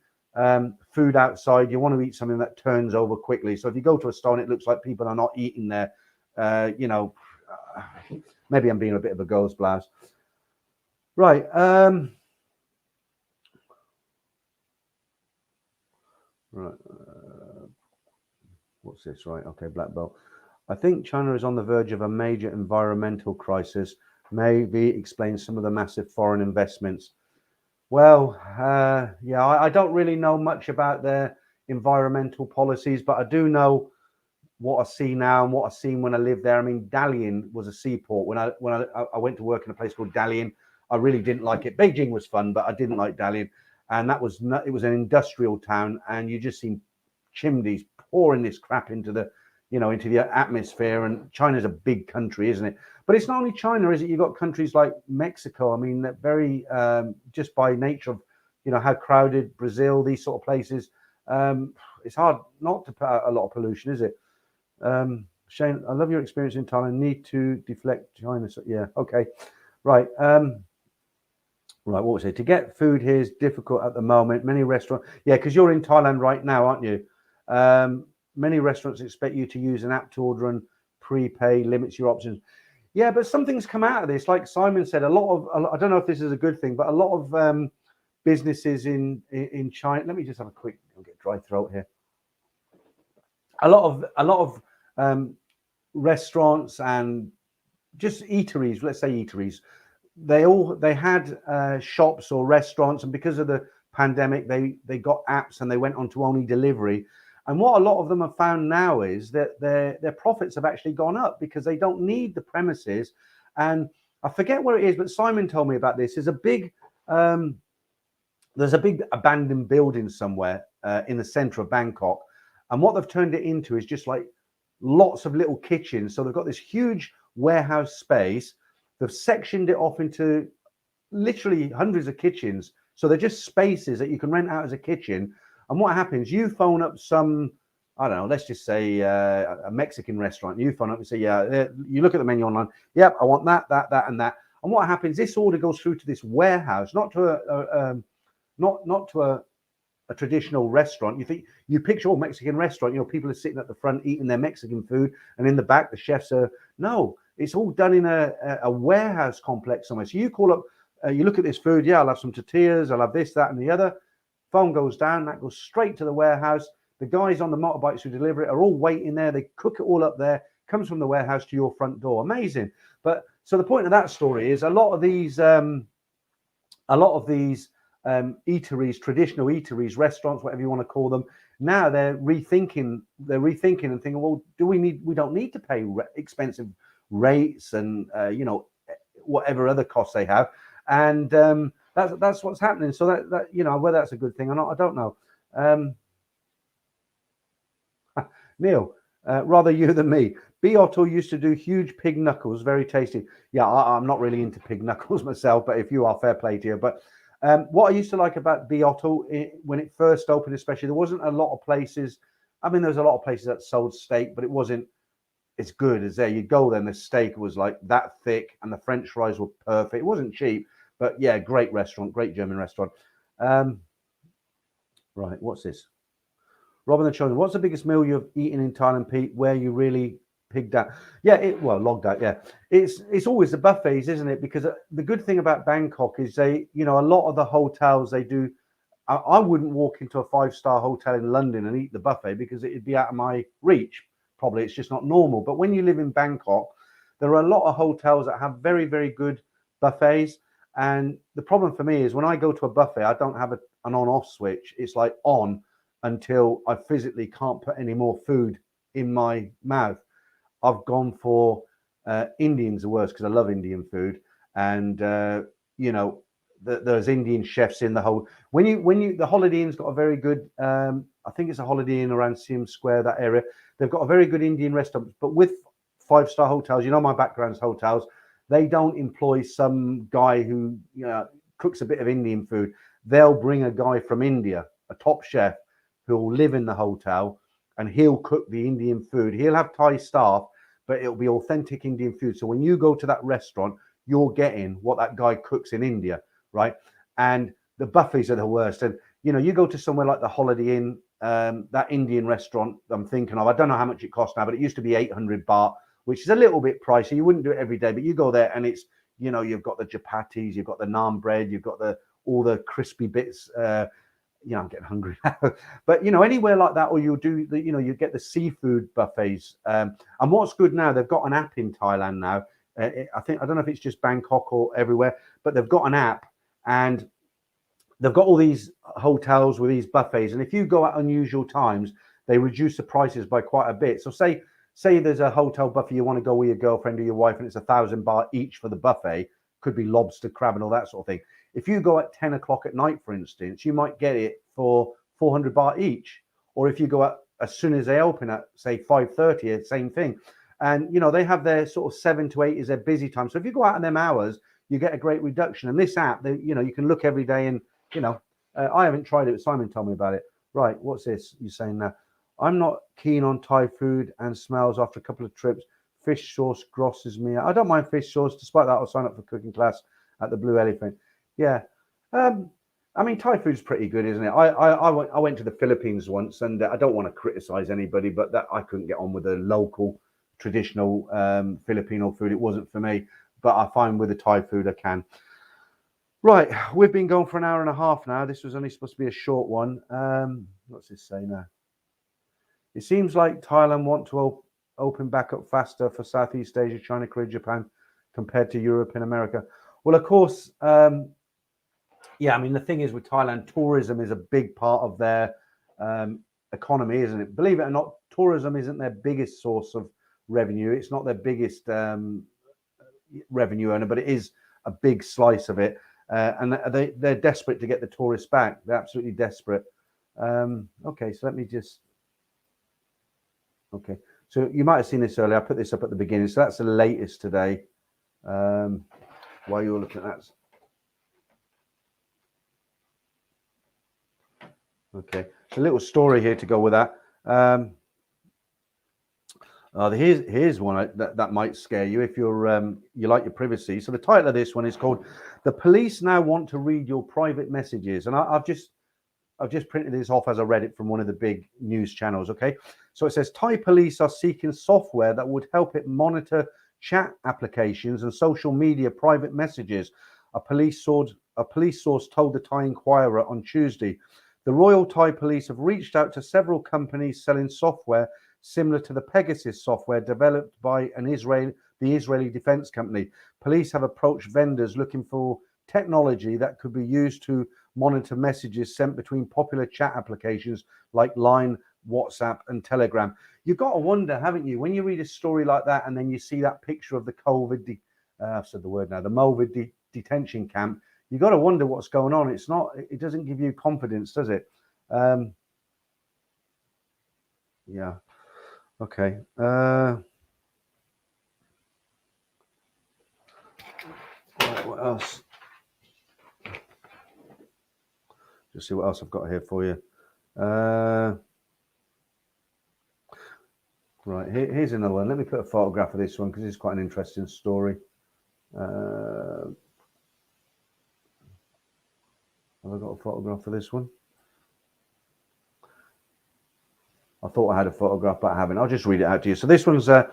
food outside, you want to eat something that turns over quickly. So if you go to a store and it looks like people are not eating there, you know, maybe I'm being a bit of a ghost blast. Right. Right. What's this? Right. Okay. Black belt. I think China is on the verge of a major environmental crisis. Maybe explain some of the massive foreign investments. Well, yeah, I don't really know much about their environmental policies, but I do know what I see now and what I've seen when I lived there. I mean, Dalian was a seaport. When I went to work in a place called Dalian, I really didn't like it. Beijing was fun, but I didn't like Dalian. And it was an industrial town, and you just seen chimneys pouring this crap into the atmosphere. And China's a big country, isn't it? But it's not only China, is it? You've got countries like Mexico. I mean, they're very just by nature of how crowded Brazil, these sort of places. It's hard not to put out a lot of pollution, is it? Shane, I love your experience in Thailand. Need to deflect China. So, yeah, okay, right. Right, what was it? To get food here is difficult at the moment. Many restaurants, yeah, because you're in Thailand right now, aren't you? Many restaurants expect you to use an app to order and prepay, limits your options. Yeah, but something's come out of this. Like Simon said, I don't know if this is a good thing, but a lot of businesses in China. Let me just have a quick. I'll get dry throat here. A lot of restaurants and just eateries. Let's say eateries. They had shops or restaurants, and because of the pandemic, they got apps and they went on to only delivery. And what a lot of them have found now is that their profits have actually gone up because they don't need the premises. And I forget where it is, but Simon told me about this. There's a big abandoned building somewhere in the center of Bangkok, and what they've turned it into is just like lots of little kitchens. So they've got this huge warehouse space. They've sectioned it off into literally hundreds of kitchens. So they're just spaces that you can rent out as a kitchen. And what happens, you phone up some, I don't know, let's just say a Mexican restaurant. You phone up and say, yeah, you look at the menu online. Yep, I want that, and that. And what happens, this order goes through to this warehouse, not to a traditional restaurant. You picture a Mexican restaurant, people are sitting at the front eating their Mexican food, and in the back, the chefs are, no, it's all done in a warehouse complex somewhere. So you call up, you look at this food, yeah, I'll have some tortillas, I'll have this, that, and the other. Phone goes down, that goes straight to the warehouse. The guys on the motorbikes who deliver it are all waiting there. They cook it all up there, comes from the warehouse to your front door. Amazing. But so the point of that story is a lot of these eateries, traditional eateries, restaurants, whatever you want to call them, now they're rethinking and thinking, well, we don't need to pay expensive rates and whatever other costs they have, and that's what's happening. So that whether that's a good thing or not, I don't know. Neil, rather you than me. B. Otto used to do huge pig knuckles, very tasty. Yeah, I'm not really into pig knuckles myself, but if you are, fair play to you. But what I used to like about B. Otto when it first opened, especially, there wasn't a lot of places. I mean, there's a lot of places that sold steak, but it wasn't as good as there. You go there, and the steak was like that thick, and the French fries were perfect. It wasn't cheap, but yeah, great restaurant, great German restaurant. Right, what's this? Robin the Chosen, what's the biggest meal you've eaten in Thailand, Pete? Where you really pigged out? Yeah, logged out. Yeah, it's always the buffets, isn't it? Because the good thing about Bangkok is they, a lot of the hotels they do. I wouldn't walk into a 5-star hotel in London and eat the buffet because it'd be out of my reach. Probably it's just not normal. But when you live in Bangkok, there are a lot of hotels that have very, very good buffets. And the problem for me is when I go to a buffet, I don't have an on-off switch. It's like on until I physically can't put any more food in my mouth. I've gone for Indian's the worst because I love Indian food. And, there's Indian chefs in the whole. The Holiday Inn's got a very good. I think it's a Holiday Inn around Siam Square, that area. They've got a very good Indian restaurant, but with 5-star hotels, my background's hotels. They don't employ some guy who cooks a bit of Indian food. They'll bring a guy from India, a top chef, who will live in the hotel, and he'll cook the Indian food. He'll have Thai staff, but it'll be authentic Indian food. So when you go to that restaurant, you're getting what that guy cooks in India. Right. And the buffets are the worst. And, you go to somewhere like the Holiday Inn, that Indian restaurant I'm thinking of, I don't know how much it costs now, but it used to be 800 baht, which is a little bit pricey. You wouldn't do it every day, but you go there and it's, you've got the chapatis, you've got the naan bread, you've got all the crispy bits. I'm getting hungry now. But, anywhere like that, or you'll do you get the seafood buffets. And what's good now, they've got an app in Thailand now. I don't know if it's just Bangkok or everywhere, but they've got an app. And they've got all these hotels with these buffets. And if you go at unusual times, they reduce the prices by quite a bit. So say there's a hotel buffet, you want to go with your girlfriend or your wife, and it's 1,000 baht each for the buffet. Could be lobster, crab, and all that sort of thing. If you go at 10 o'clock at night, for instance, you might get it for 400 baht each. Or if you go at as soon as they open at, say, 5:30, same thing. And, they have their sort of 7 to 8 is their busy time. So if you go out in them hours, you get a great reduction. And this app, you can look every day and, I haven't tried it, but Simon told me about it. Right, what's this you're saying now? I'm not keen on Thai food and smells after a couple of trips. Fish sauce grosses me out. I don't mind fish sauce. Despite that, I'll sign up for cooking class at the Blue Elephant. Yeah. Thai food's pretty good, isn't it? I went to the Philippines once, and I don't want to criticize anybody, but that I couldn't get on with the local traditional Filipino food. It wasn't for me. But I find with the Thai food, I can. Right, we've been going for an hour and a half now. This was only supposed to be a short one. What's this say now? It seems like Thailand want to open back up faster for Southeast Asia, China, Korea, Japan, compared to Europe and America. Well, of course, the thing is with Thailand, tourism is a big part of their economy, isn't it? Believe it or not, tourism isn't their biggest source of revenue. It's not their biggest revenue earner, but it is a big slice of it, and they're desperate to get the tourists back. They're absolutely desperate. Okay, so let me just. Okay, so you might have seen this earlier. I put this up at the beginning, so that's the latest today. While you're looking at that. Okay, a little story here to go with that. Here's one that might scare you if you're you like your privacy. So the title of this one is called "The Police Now Want to Read Your Private Messages," and I've just printed this off as I read it from one of the big news channels. Okay, so it says Thai police are seeking software that would help it monitor chat applications and social media private messages. A police source told the Thai Inquirer on Tuesday. The Royal Thai Police have reached out to several companies selling software similar to the Pegasus software developed by the Israeli defense company. Police have approached vendors looking for technology that could be used to monitor messages sent between popular chat applications like Line, WhatsApp, and Telegram. You've got to wonder, haven't you, when you read a story like that and then you see that picture of the I've said the word now, the Movid detention camp, you've got to wonder what's going on. It doesn't give you confidence, does it? Yeah. Okay. Right, what else? Just see what else I've got here for you. Right, here's another one. Let me put a photograph of this one because it's quite an interesting story. Have I got a photograph for this one? I thought I had a photograph, but I haven't. I'll just read it out to you. So this one's the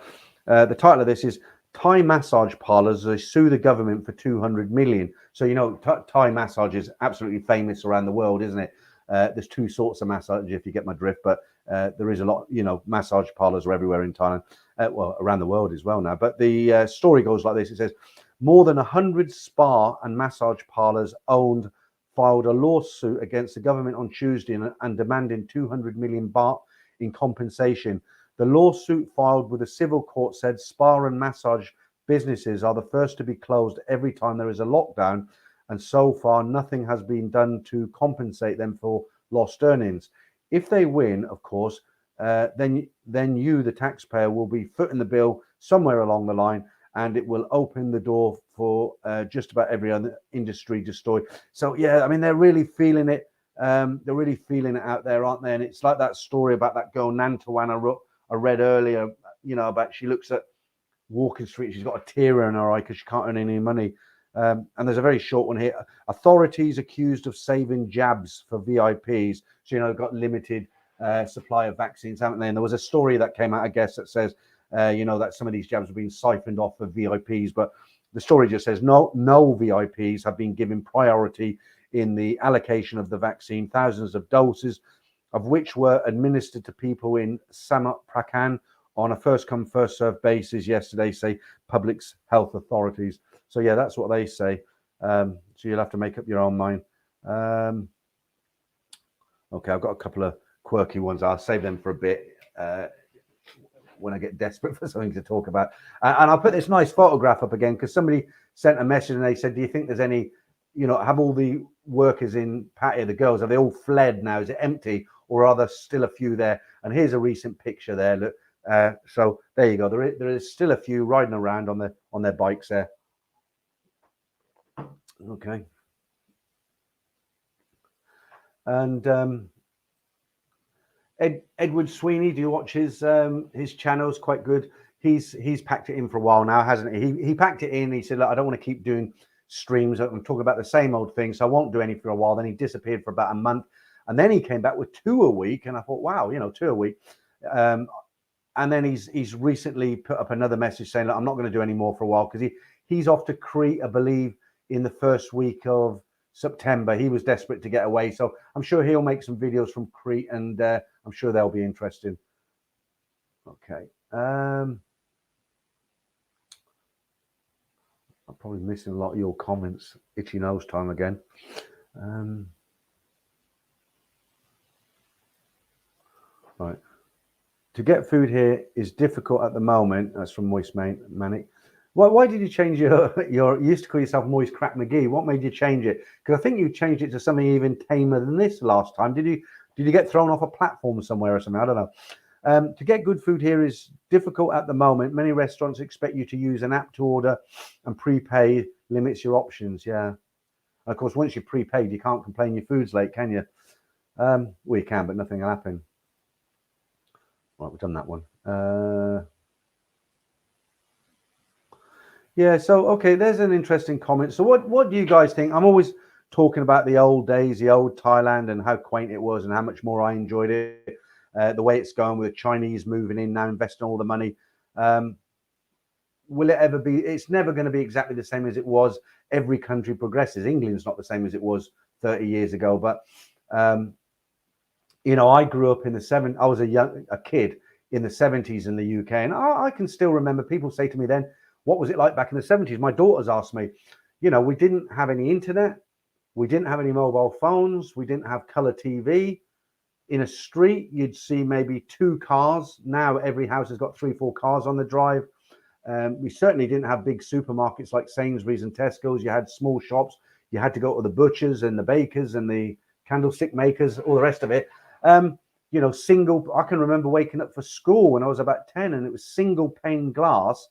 title of this is Thai massage parlors, they sue the government for 200 million. So you know, Thai massage is absolutely famous around the world, isn't it? There's two sorts of massage, if you get my drift, but there is a lot, you know, massage parlors are everywhere in Thailand, well, around the world as well now. But the story goes like this. It says, more than 100 spa and massage parlors owned filed a lawsuit against the government on Tuesday and demanding 200 million baht in compensation. The lawsuit filed with the civil court said spa and massage businesses are the first to be closed every time there is a lockdown, and so far nothing has been done to compensate them for lost earnings. If they win, of course, then you, the taxpayer, will be footing the bill somewhere along the line, and it will open the door for just about every other industry destroyed. So yeah, I mean, they're really feeling it. They're really feeling it out there, aren't they? And it's like that story about that girl Nantawana I read earlier, you know, about she looks at Walking Street, she's got a tear in her eye because she can't earn any money. And there's a very short one here. Authorities accused of saving jabs for VIPs. So, you know, got limited supply of vaccines, haven't they? And there was a story that came out, I guess, that says, you know, that some of these jabs have been siphoned off for VIPs. But the story just says no VIPs have been given priority in the allocation of the vaccine. Thousands of doses of which were administered to people in Samut Prakan on a first-come, first-served basis yesterday, say public health authorities. So, yeah, that's what they say. So you'll have to make up your own mind. Okay, I've got a couple of quirky ones. I'll save them for a bit when I get desperate for something to talk about. And I'll put this nice photograph up again because somebody sent a message and they said, do you think there's any, you know, have all the workers in Pattaya, the girls, are they all fled now? Is it empty? Or are there still a few there? And here's a recent picture there. Look, so there you go. There is still a few riding around on their bikes there. Okay. And Edward Sweeney, do you watch his channel? It's quite good. He's packed it in for a while now, hasn't he? He packed it in. He said, look, I don't want to keep doing streams. I'm talking about the same old thing, so I won't do any for a while. Then he disappeared for about a month. And then he came back with 2 a week, and I thought, wow, you know, 2 a week. And then he's recently put up another message saying, look, I'm not going to do any more for a while because he's off to Crete, I believe, in the first week of September. He was desperate to get away, so I'm sure he'll make some videos from Crete, and I'm sure they'll be interesting. Okay. I'm probably missing a lot of your comments. Itchy nose time again. Right. To get food here is difficult at the moment. That's from Moist Manic. Why did you change your you used to call yourself Moist Crack McGee? What made you change it? Because I think you changed it to something even tamer than this last time. Did you get thrown off a platform somewhere or something? I don't know. To get good food here is difficult at the moment. Many restaurants expect you to use an app to order, and prepay limits your options. Yeah. And of course, once you're prepaid, you can't complain your food's late, can you? Well, you can, but nothing will happen. Right, we've done that one. Yeah, so, okay, there's an interesting comment. So what do you guys think? I'm always talking about the old days, the old Thailand, and how quaint it was and how much more I enjoyed it. The way it's going with the Chinese moving in now, investing all the money. Will it ever be? It's never going to be exactly the same as it was. Every country progresses. England's not the same as it was 30 years ago, but you know, I grew up in the 70s. I was a kid in the 70s in the UK, and I can still remember people say to me then, what was it like back in the 70s? My daughters asked me, you know, we didn't have any internet, we didn't have any mobile phones, we didn't have color TV. In a street, you'd see maybe 2 cars. Now every house has got 3-4 cars on the drive. We certainly didn't have big supermarkets like Sainsbury's and Tesco's. You had small shops. You had to go to the butchers and the bakers and the candlestick makers, all the rest of it. You know, I can remember waking up for school when I was about 10, and it was single pane glass,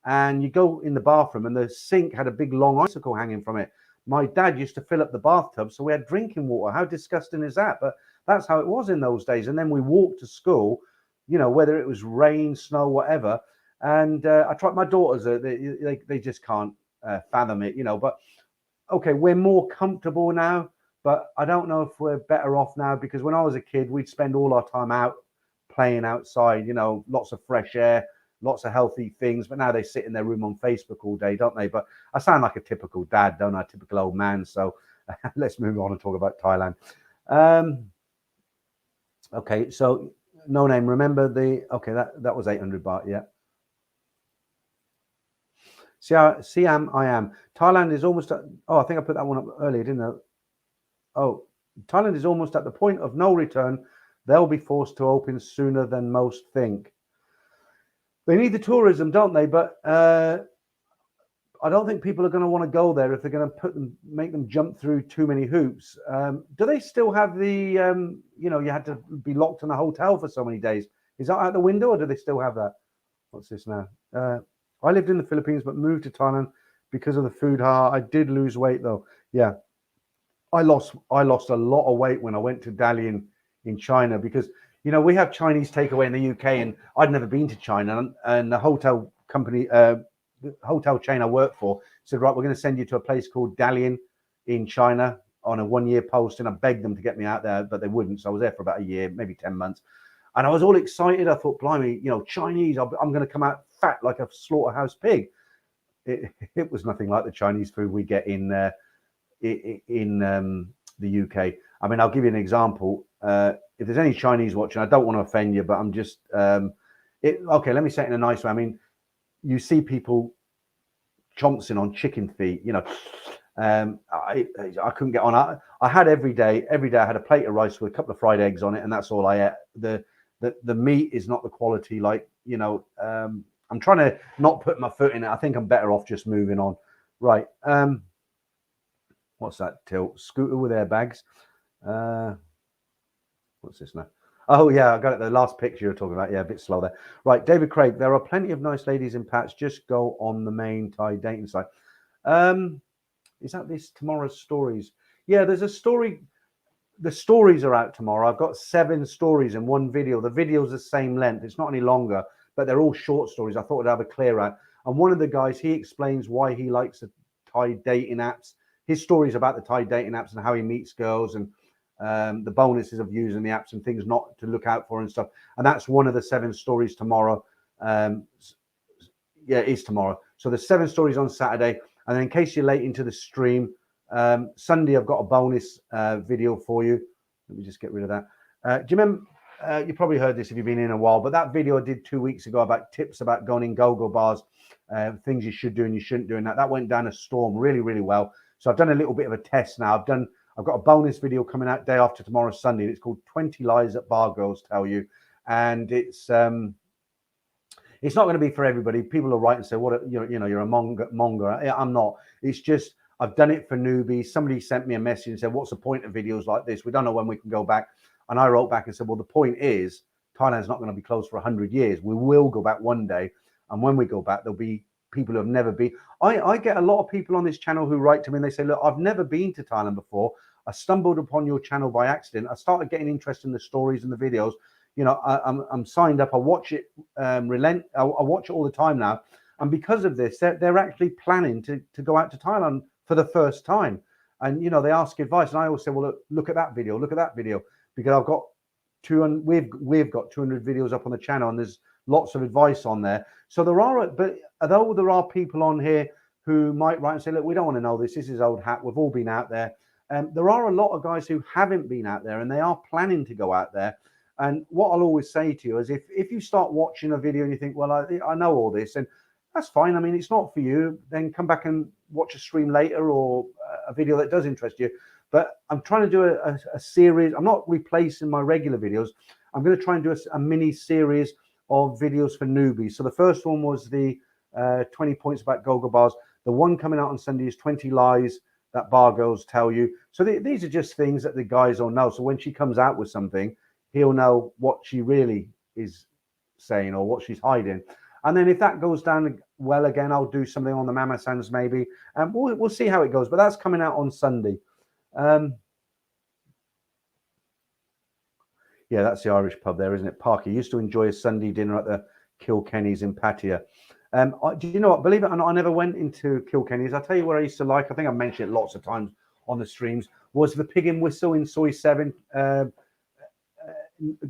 and you go in the bathroom and the sink had a big long icicle hanging from it. My dad used to fill up the bathtub, so we had drinking water. How disgusting is that? But that's how it was in those days. And then we walked to school, you know, whether it was rain, snow, whatever. And I tried, my daughters, they just can't fathom it, you know. But okay, we're more comfortable now. But I don't know if we're better off now, because when I was a kid, we'd spend all our time out playing outside, you know, lots of fresh air, lots of healthy things. But now they sit in their room on Facebook all day, don't they? But I sound like a typical dad, don't I? A typical old man. So let's move on and talk about Thailand. Okay, so no name. Remember okay, that was 800 baht, yeah. Siam, I am. Thailand is almost at, I think I put that one up earlier, didn't I? Oh, Thailand is almost at the point of no return. They'll be forced to open sooner than most think. They need the tourism, don't they? But I don't think people are going to want to go there if they're going to make them jump through too many hoops. Do they still have the, you know, you had to be locked in a hotel for so many days? Is that out the window, or do they still have that? What's this now? I lived in the Philippines, but moved to Thailand because of the food. I did lose weight though. Yeah, I lost a lot of weight when I went to Dalian in China, because, you know, we have Chinese takeaway in the UK, and I'd never been to China, and the hotel company, the hotel chain I work for, said, right, we're going to send you to a place called Dalian in China on a 1-year post, and I begged them to get me out there, but they wouldn't. So I was there for about a year, maybe 10 months, and I was all excited. I thought, blimey, you know, Chinese, I'm going to come out fat like a slaughterhouse pig. It was nothing like the Chinese food we get in the UK. I mean, I'll give you an example. If there's any Chinese watching, I don't want to offend you, but I'm just okay, let me say it in a nice way. I mean, you see people chomping on chicken feet, you know. I couldn't get on. I had every day I had a plate of rice with a couple of fried eggs on it, and that's all I ate. The meat is not the quality, like, you know. I'm trying to not put my foot in it. I think I'm better off just moving on. Right. What's that? Tilt scooter with airbags. What's this now? Oh yeah, I got it. The last picture you're talking about. Yeah, a bit slow there. Right, David Craig. There are plenty of nice ladies in Pats. Just go on the main Thai dating site. Is that this tomorrow's stories? Yeah, there's a story. The stories are out tomorrow. I've got 7 stories in one video. The video's the same length. It's not any longer, but they're all short stories. I thought I'd have a clear out. And one of the guys, he explains why he likes the Thai dating apps. His stories about the Thai dating apps and how he meets girls, and the bonuses of using the apps and things not to look out for and stuff. And that's one of the 7 stories tomorrow. Yeah, it is tomorrow. So there's 7 stories on Saturday. And then in case you're late into the stream, Sunday, I've got a bonus video for you. Let me just get rid of that. Do you remember, you probably heard this if you've been in a while, but that video I did 2 weeks ago about tips about going in go-go bars, things you should do and you shouldn't do. And that went down a storm really, really well. So I've done a little bit of a test now. I've got a bonus video coming out day after tomorrow, Sunday. It's called 20 Lies That Bar Girls Tell You. And it's not going to be for everybody. People will write and say, "What, you know, you're a monger." I'm not. It's just, I've done it for newbies. Somebody sent me a message and said, "What's the point of videos like this? We don't know when we can go back." And I wrote back and said, "Well, the point is, Thailand's not going to be closed for 100 years. We will go back one day. And when we go back, there'll be people who have never been." I get a lot of people on this channel who write to me and they say, "Look, I've never been to Thailand before. I stumbled upon your channel by accident. I started getting interested in the stories and the videos. You know, I'm signed up. I watch it, I watch it all the time now. And because of this, they're actually planning to go out to Thailand for the first time. And, you know, they ask advice. And I always say, well, look at that video. Look at that video. Because I've got 200, we've got 200 videos up on the channel, and there's lots of advice on there. So but although there are people on here who might write and say, look, we don't want to know this. This is old hat. We've all been out there. There are a lot of guys who haven't been out there, and they are planning to go out there. And what I'll always say to you is, if you start watching a video and you think, well, I know all this, and that's fine. I mean, it's not for you. Then come back and watch a stream later, or a video that does interest you. But I'm trying to do a series. I'm not replacing my regular videos. I'm going to try and do a mini series of videos for newbies. So the first one was the 20 points about go-go bars. The one coming out on Sunday is 20 lies that bar girls tell you. So these are just things that the guys will know. So when she comes out with something, he'll know what she really is saying or what she's hiding. And then if that goes down well again, I'll do something on the Mama Sands maybe. And we'll see how it goes. But that's coming out on Sunday. Yeah, that's the Irish pub there, isn't it? Parker used to enjoy a Sunday dinner at the Kilkenny's in Pattaya. Do you know what? Believe it or not, I never went into Kilkenny's. I'll tell you where I used to like. I think I've mentioned it lots of times on the streams. Was the Pig and Whistle in Soy 7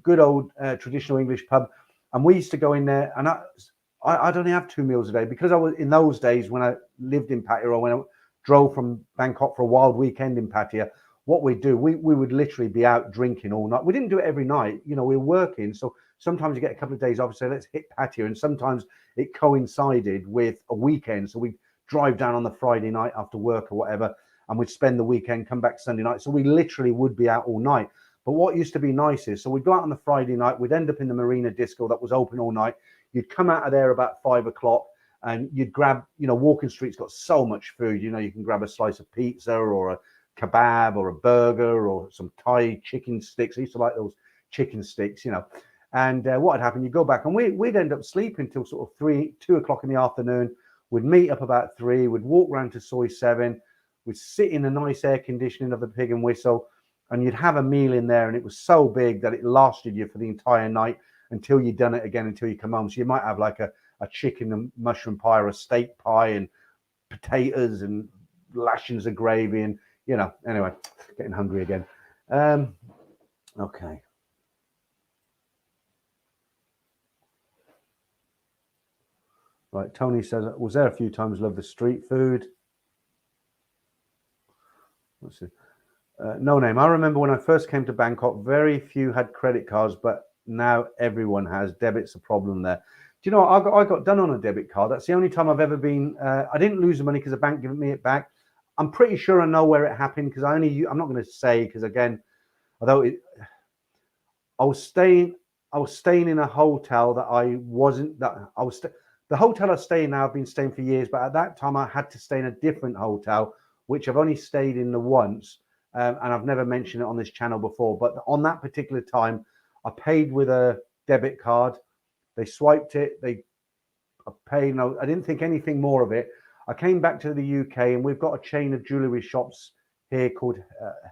good old traditional English pub, and we used to go in there, and I'd only have 2 meals a day because I was in those days when I lived in Pattaya or when I drove from Bangkok for a wild weekend in Pattaya. What we'd do, we would literally be out drinking all night. We didn't do it every night, we were working, so sometimes you get a couple of days off, so let's hit Pattaya, and sometimes it coincided with a weekend, so we'd drive down on the Friday night after work or whatever, and we'd spend the weekend, come back Sunday night. So we literally would be out all night. But what used to be nice is, so we'd go out on the Friday night, we'd end up in the Marina Disco that was open all night. You'd come out of there about 5 o'clock and you'd grab, Walking Street's got so much food, you can grab a slice of pizza or a kebab or a burger or some Thai chicken sticks. I used to like those chicken sticks, And what had happened, you go back and we'd end up sleeping till sort of 2 o'clock in the afternoon. We'd meet up about 3, we'd walk round to Soy 7, we'd sit in a nice air conditioning of the Pig and Whistle, and you'd have a meal in there, and it was so big that it lasted you for the entire night until you'd done it again, until you come home. So you might have like a chicken and mushroom pie or a steak pie and potatoes and lashings of gravy, and anyway, getting hungry again. Okay. Right, Tony says, was there a few times, love the street food. Let's see. No name. I remember when I first came to Bangkok, very few had credit cards, but now everyone has. Debit's a problem there. Do you know what? I got done on a debit card. That's the only time I've ever been. I didn't lose the money because the bank gave me it back. I'm pretty sure I know where it happened because I'm not going to say, because again, although I was staying in a hotel that the hotel I stay in now, I've been staying for years, but at that time I had to stay in a different hotel, which I've only stayed in the once, and I've never mentioned it on this channel before. But on that particular time, I paid with a debit card. They swiped it. I paid. No, I didn't think anything more of it. I came back to the UK, and we've got a chain of jewellery shops here called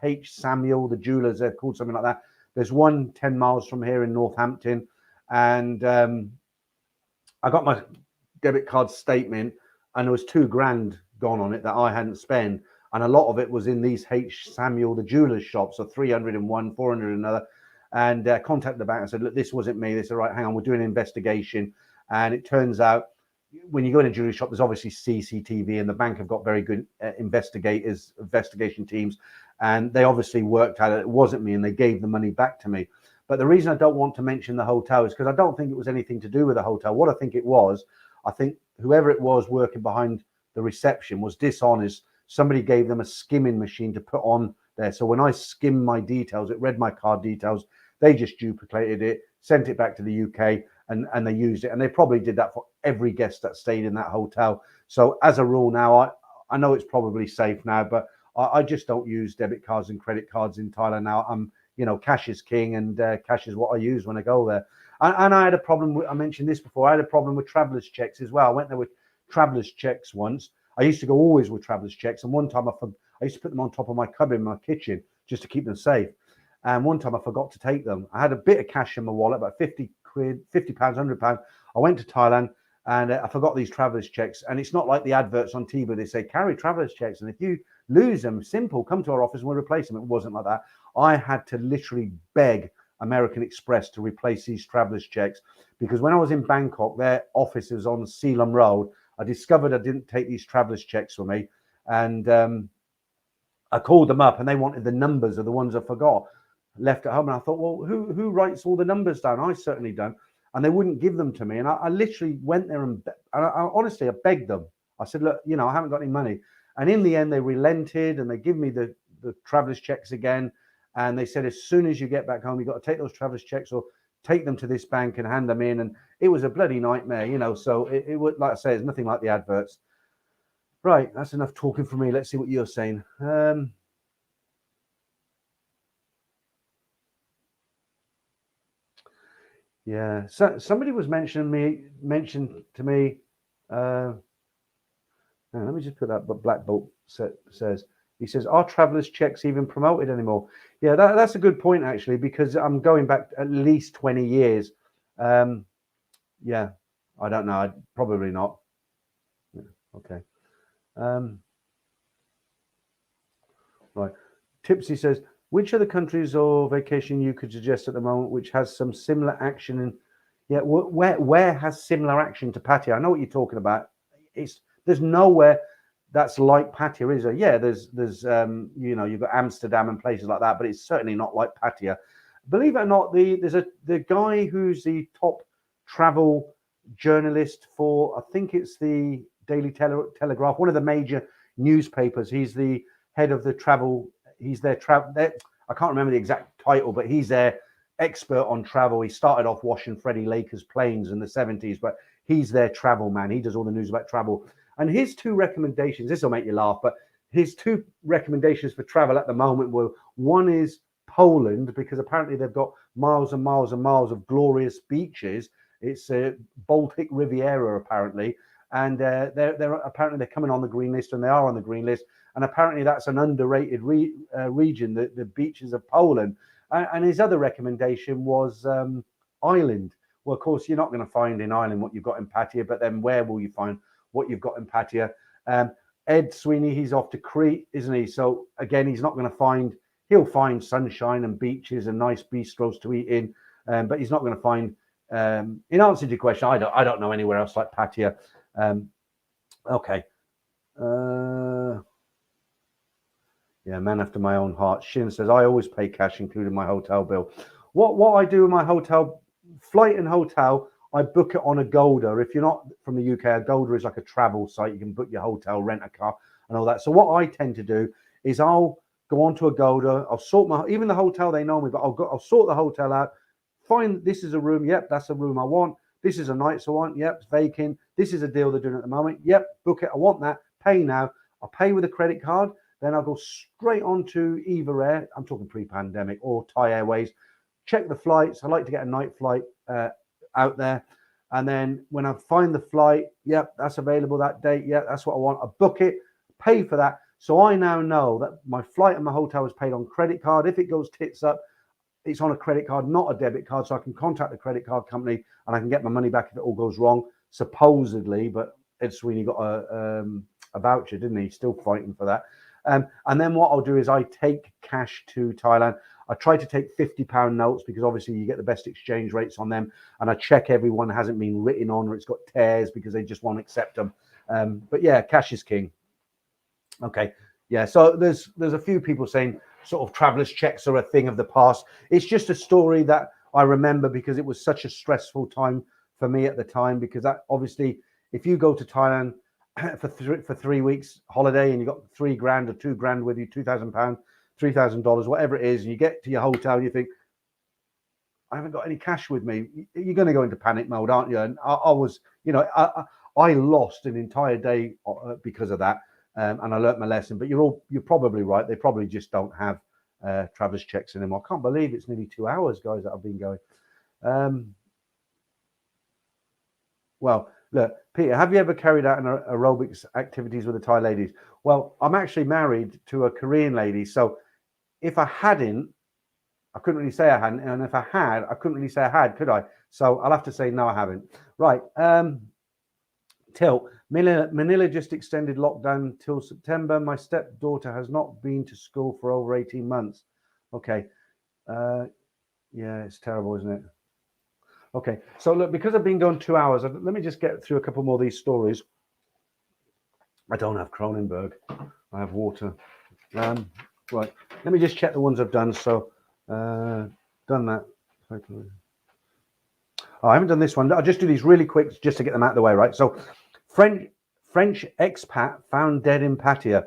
H. Samuel, the jewelers. They're called something like that. There's one 10 miles from here in Northampton, and I got my debit card statement, and there was $2,000 gone on it that I hadn't spent, and a lot of it was in these H. Samuel, the jewelers shops, so 301, 400 another, and contacted the bank and said, look, this wasn't me. They said, right, hang on, we're doing an investigation. And it turns out when you go in a jewelry shop, there's obviously CCTV, and the bank have got very good investigation teams, and they obviously worked out that it wasn't me, and they gave the money back to me. But the reason I don't want to mention the hotel is because I don't think it was anything to do with the hotel. What I think it was, I think whoever it was working behind the reception was dishonest. Somebody gave them a skimming machine to put on there. So when I skimmed my details, it read my card details. They just duplicated it, sent it back to the UK, and they used it. And they probably did that for every guest that stayed in that hotel. So as a rule now, I know it's probably safe now, but I just don't use debit cards and credit cards in Thailand now. Cash is king, and cash is what I use when I go there. And I had a problem with, I mentioned this before, I had a problem with traveller's checks as well. I went there with traveller's checks once. I used to go always with traveller's checks, and one time I used to put them on top of my cupboard in my kitchen just to keep them safe. And one time I forgot to take them. I had a bit of cash in my wallet, about 50 quid, 50 pounds, 100 pounds. I went to Thailand, and I forgot these traveller's checks. And it's not like the adverts on TV. They say, carry traveller's checks, and if you lose them, simple, come to our office and we'll replace them. It wasn't like that. I had to literally beg American Express to replace these traveller's checks, because when I was in Bangkok, their office is on Sealam Road. I discovered I didn't take these traveller's checks for me, and I called them up, and they wanted the numbers of the ones I forgot left at home. And I thought, well, who writes all the numbers down? I certainly don't. And they wouldn't give them to me. And I literally went there and honestly, I begged them. I said, look, I haven't got any money. And in the end, they relented, and they give me the traveller's checks again. And they said, as soon as you get back home, you've got to take those traveller's checks or take them to this bank and hand them in. And it was a bloody nightmare, so it would, like I say, it's nothing like the adverts. Right, that's enough talking for me. Let's see what you're saying. Yeah, so somebody was mentioned to me. Let me just put that. But Black Bolt says, he says, are traveller's checks even promoted anymore? Yeah, that's a good point, actually, because I'm going back at least 20 years. Yeah, I don't know. Probably not. Yeah, okay. Right. Tipsy says, Which other countries or vacation you could suggest at the moment which has some similar action? And yeah, where has similar action to Pattaya? I know what you're talking about. There's nowhere that's like Pattaya, is there? Yeah, there's you know, you've got Amsterdam and places like that, but it's certainly not like Pattaya. Believe it or not, the guy who's the top travel journalist for, I think it's the Daily Telegraph, one of the major newspapers. He's the head of the travel. He's their travel. I can't remember the exact title, but he's their expert on travel. He started off washing Freddie Laker's planes in the 70s, but he's their travel man. He does all the news about travel. And his two recommendations, this will make you laugh, but his two recommendations for travel at the moment were, one is Poland, because apparently they've got miles and miles and miles of glorious beaches. It's a Baltic Riviera, apparently. And they're coming on the green list, and they are on the green list. And apparently that's an underrated region, the beaches of Poland. And his other recommendation was Ireland. Well, of course, you're not going to find in Ireland what you've got in Pattaya, but then where will you find what you've got in Pattaya? Ed Sweeney, he's off to Crete, isn't he? So again, he's not going to find, he'll find sunshine and beaches and nice bistros to eat in, but he's not going to find, in answer to your question, I don't know anywhere else like Pattaya. Okay. Yeah, man after my own heart. Shin says, I always pay cash, including my hotel bill. What I do with my hotel, flight and hotel, I book it on Agoda. If you're not from the UK, Agoda is like a travel site. You can book your hotel, rent a car and all that. So what I tend to do is I'll go on to Agoda. I'll sort even the hotel, they know me, but I'll sort the hotel out. Find, this is a room. Yep, that's a room I want. This is a night I want. Yep, it's vacant. This is a deal they're doing at the moment. Yep, book it. I want that. Pay now. I'll pay with a credit card. Then I'll go straight on to Eva Air. I'm talking pre-pandemic, or Thai Airways. Check the flights. I like to get a night flight out there. And then when I find the flight, yep, that's available that date. Yep, that's what I want. I book it, pay for that. So I now know that my flight and my hotel is paid on credit card. If it goes tits up, it's on a credit card, not a debit card. So I can contact the credit card company and I can get my money back if it all goes wrong, supposedly. But Ed Sweeney got a voucher, didn't he? Still fighting for that. And then what I'll do is I take cash to Thailand. I try to take £50 notes because obviously you get the best exchange rates on them. And I check everyone hasn't been written on or it's got tears because they just won't accept them. But yeah, cash is king. Okay. Yeah. So there's a few people saying sort of travelers checks are a thing of the past. It's just a story that I remember because it was such a stressful time for me at the time, because that obviously if you go to Thailand for 3 weeks holiday and you got $3,000 or $2,000 with you, £2,000, $3,000, whatever it is, and you get to your hotel and you think, I haven't got any cash with me. You're going to go into panic mode, aren't you? And I was, you know, I lost an entire day because of that, and I learnt my lesson. But you're probably right. They probably just don't have travelers checks anymore. I can't believe it's nearly 2 hours, guys, that I've been going. Well, look, Peter, have you ever carried out an aerobics activities with the Thai ladies? Well, I'm actually married to a Korean lady. So if I hadn't, I couldn't really say I hadn't. And if I had, I couldn't really say I had, could I? So I'll have to say, no, I haven't. Right. Tilt. Manila just extended lockdown till September. My stepdaughter has not been to school for over 18 months. Okay. Yeah, it's terrible, isn't it? Okay, so look, because I've been going 2 hours, let me just get through a couple more of these stories. I don't have Cronenberg. I have water. Right, let me just check the ones I've done. So, done that. Oh, I haven't done this one. I'll just do these really quick just to get them out of the way, right? So, French expat found dead in Pattaya.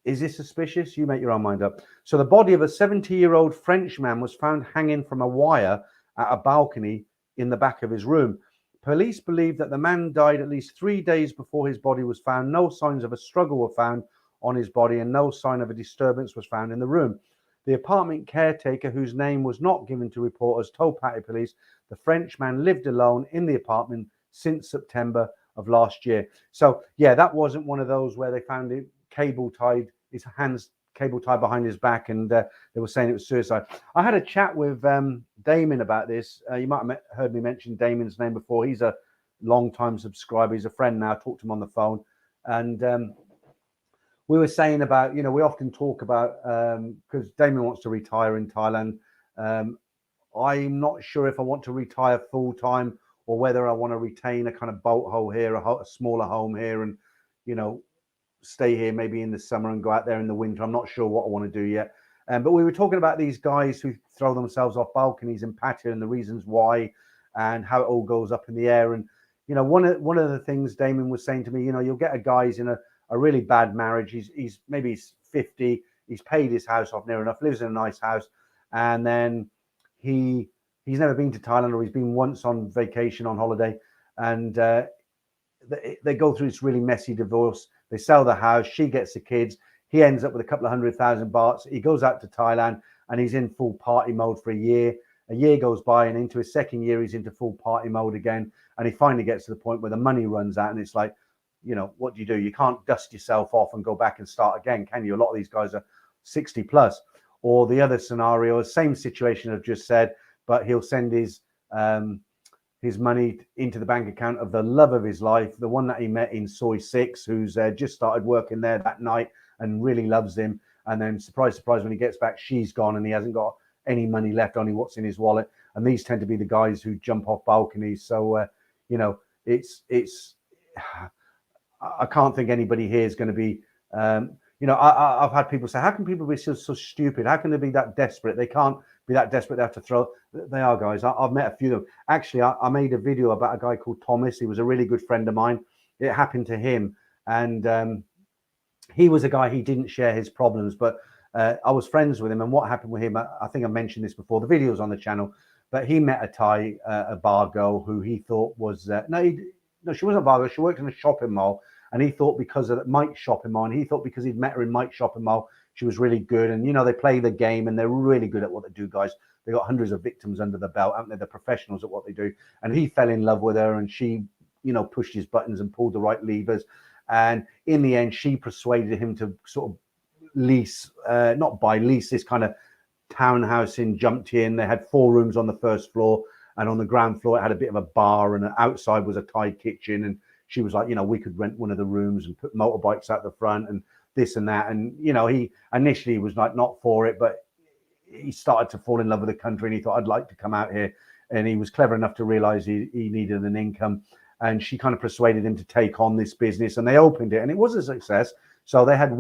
Is this suspicious? You make your own mind up. So, the body of a 70-year-old French man was found hanging from a wire at a balcony in the back of his room. Police believe that the man died at least 3 days before his body was found. No signs of a struggle were found on his body and no sign of a disturbance was found in the room. The apartment caretaker, whose name was not given to reporters, told Pattaya police the Frenchman lived alone in the apartment since September of last year. So, yeah, that wasn't one of those where they found it cable tied, his hands cable tied behind his back, and they were saying it was suicide. I had a chat with Damon about this. You might have heard me mention Damon's name before. He's a long-time subscriber. He's a friend now. I talked to him on the phone. And we were saying about, you know, we often talk about, because Damien wants to retire in Thailand. I'm not sure if I want to retire full time or whether I want to retain a kind of boat hole here, a smaller home here, and, you know, stay here maybe in the summer and go out there in the winter. I'm not sure what I want to do yet. But we were talking about these guys who throw themselves off balconies in patio and the reasons why, and how it all goes up in the air. And, you know, one of the things Damien was saying to me, you know, you'll get a guy who's in a really bad marriage. He's maybe 50. He's paid his house off near enough, lives in a nice house, and then he's never been to Thailand, or he's been once on vacation on holiday, and they go through this really messy divorce. They sell the house, she gets the kids, he ends up with a couple of 100,000 bahts. He goes out to Thailand and he's in full party mode for a year. A year goes by, and into his second year he's into full party mode again, and he finally gets to the point where the money runs out, and it's like, you know, what do? You can't dust yourself off and go back and start again, can you? A lot of these guys are 60 plus. Or the other scenario, same situation I've just said, but he'll send his money into the bank account of the love of his life, the one that he met in Soy 6, who's just started working there that night and really loves him. And then, surprise, surprise, when he gets back, she's gone and he hasn't got any money left, only what's in his wallet. And these tend to be the guys who jump off balconies. So, you know, it's I can't think anybody here is going to be, you know, I've had people say, how can people be so stupid? How can they be that desperate? They can't be that desperate. They have to throw. They are, guys. I've met a few of them. Actually, I made a video about a guy called Thomas. He was a really good friend of mine. It happened to him. And he was a guy, he didn't share his problems, but I was friends with him. And what happened with him, I think I mentioned this before, the video's on the channel, but he met a Thai, a bar girl who he thought was, no, she wasn't a bar girl. She worked in a shopping mall. And he thought because of Mike's shopping mall, and he thought because he'd met her in Mike's shopping mall, she was really good. And, you know, they play the game and they're really good at what they do, guys. They got hundreds of victims under the belt, haven't they? They're professionals at what they do. And he fell in love with her, and she, you know, pushed his buttons and pulled the right levers. And in the end, she persuaded him to sort of lease, not buy, lease this kind of townhouse in Jumtien. They had 4 rooms on the first floor, and on the ground floor, it had a bit of a bar, and outside was a Thai kitchen. And she was like, you know, we could rent one of the rooms and put motorbikes out the front and this and that. And, you know, he initially was like not for it, but he started to fall in love with the country, and he thought, I'd like to come out here. And he was clever enough to realize he needed an income. And she kind of persuaded him to take on this business, and they opened it, and it was a success. So they had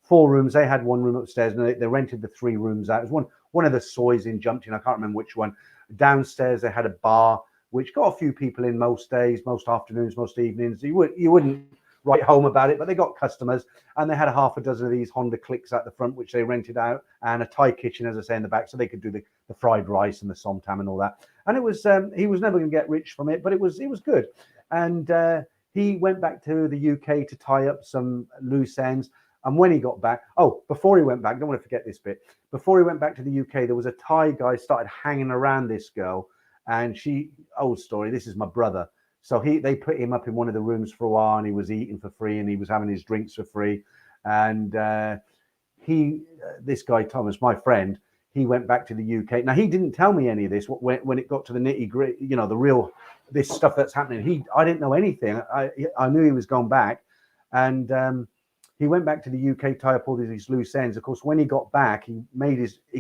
4 rooms. They had 1 room upstairs, and they rented the 3 rooms out. It was one of the soys in Jumtien. I can't remember which one. Downstairs, they had a bar, which got a few people in most days, most afternoons, most evenings. You wouldn't write home about it, but they got customers, and they had a half a dozen of these Honda Clicks at the front, which they rented out, and a Thai kitchen, as I say, in the back, so they could do the fried rice and the som tam and all that. And it was he was never going to get rich from it, but it was good. And he went back to the UK to tie up some loose ends. And when he got back, before he went back, don't want to forget this bit. Before he went back to the UK, there was a Thai guy started hanging around this girl. And old story, this is my brother. So they put him up in one of the rooms for a while, and he was eating for free, and he was having his drinks for free. And this guy, Thomas, my friend, he went back to the UK. Now, he didn't tell me any of this when it got to the nitty gritty, you know, the real, this stuff that's happening. I didn't know anything. I knew he was going back. And he went back to the UK, tie up all these loose ends. Of course, when he got back, he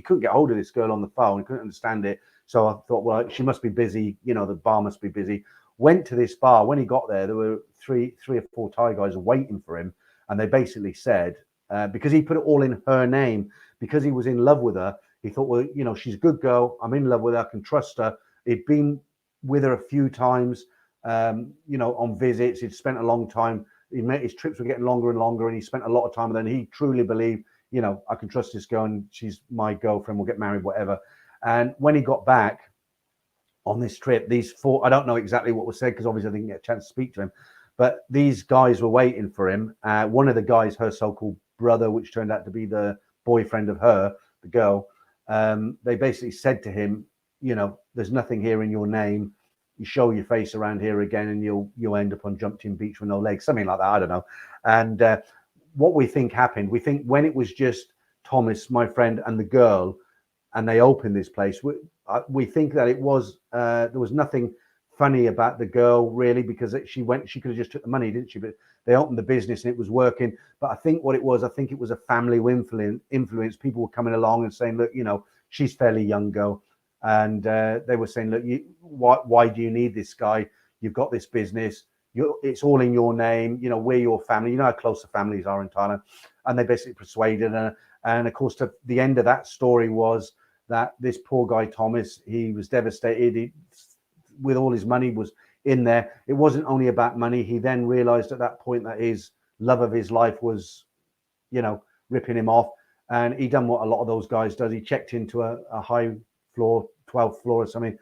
couldn't get hold of this girl on the phone. He couldn't understand it. So I thought, well, she must be busy. You know, the bar must be busy. Went to this bar. When he got there were three or four Thai guys waiting for him. And they basically said, because he put it all in her name, because he was in love with her, he thought, well, you know, she's a good girl. I'm in love with her. I can trust her. He'd been with her a few times, you know, on visits. He'd spent a long time. His trips were getting longer and longer, and he spent a lot of time with her. And he truly believed, you know, I can trust this girl, and she's my girlfriend. We'll get married, whatever. And when he got back on this trip, these 4, I don't know exactly what was said, because obviously I didn't get a chance to speak to him, but these guys were waiting for him. One of the guys, her so-called brother, which turned out to be the boyfriend of her, the girl, they basically said to him, you know, there's nothing here in your name. You show your face around here again, and you'll end up on Jumtien Beach with no legs, something like that. I don't know. And what we think happened, we think when it was just Thomas, my friend, and the girl, and they opened this place, we think that it was there was nothing funny about the girl, really, because she could have just took the money, didn't she? But they opened the business and it was working. But I think what it was, I think it was a family influence. People were coming along and saying, look, you know, she's fairly young girl. And they were saying, look, why do you need this guy? You've got this business. It's all in your name. You know, we're your family. You know how close the families are in Thailand. And they basically persuaded her. And of course, the end of that story was that this poor guy, Thomas, he was devastated. With all his money was in there. It wasn't only about money. He then realized at that point that his love of his life was, you know, ripping him off. And he done what a lot of those guys does. He checked into a high floor, 12th floor or something,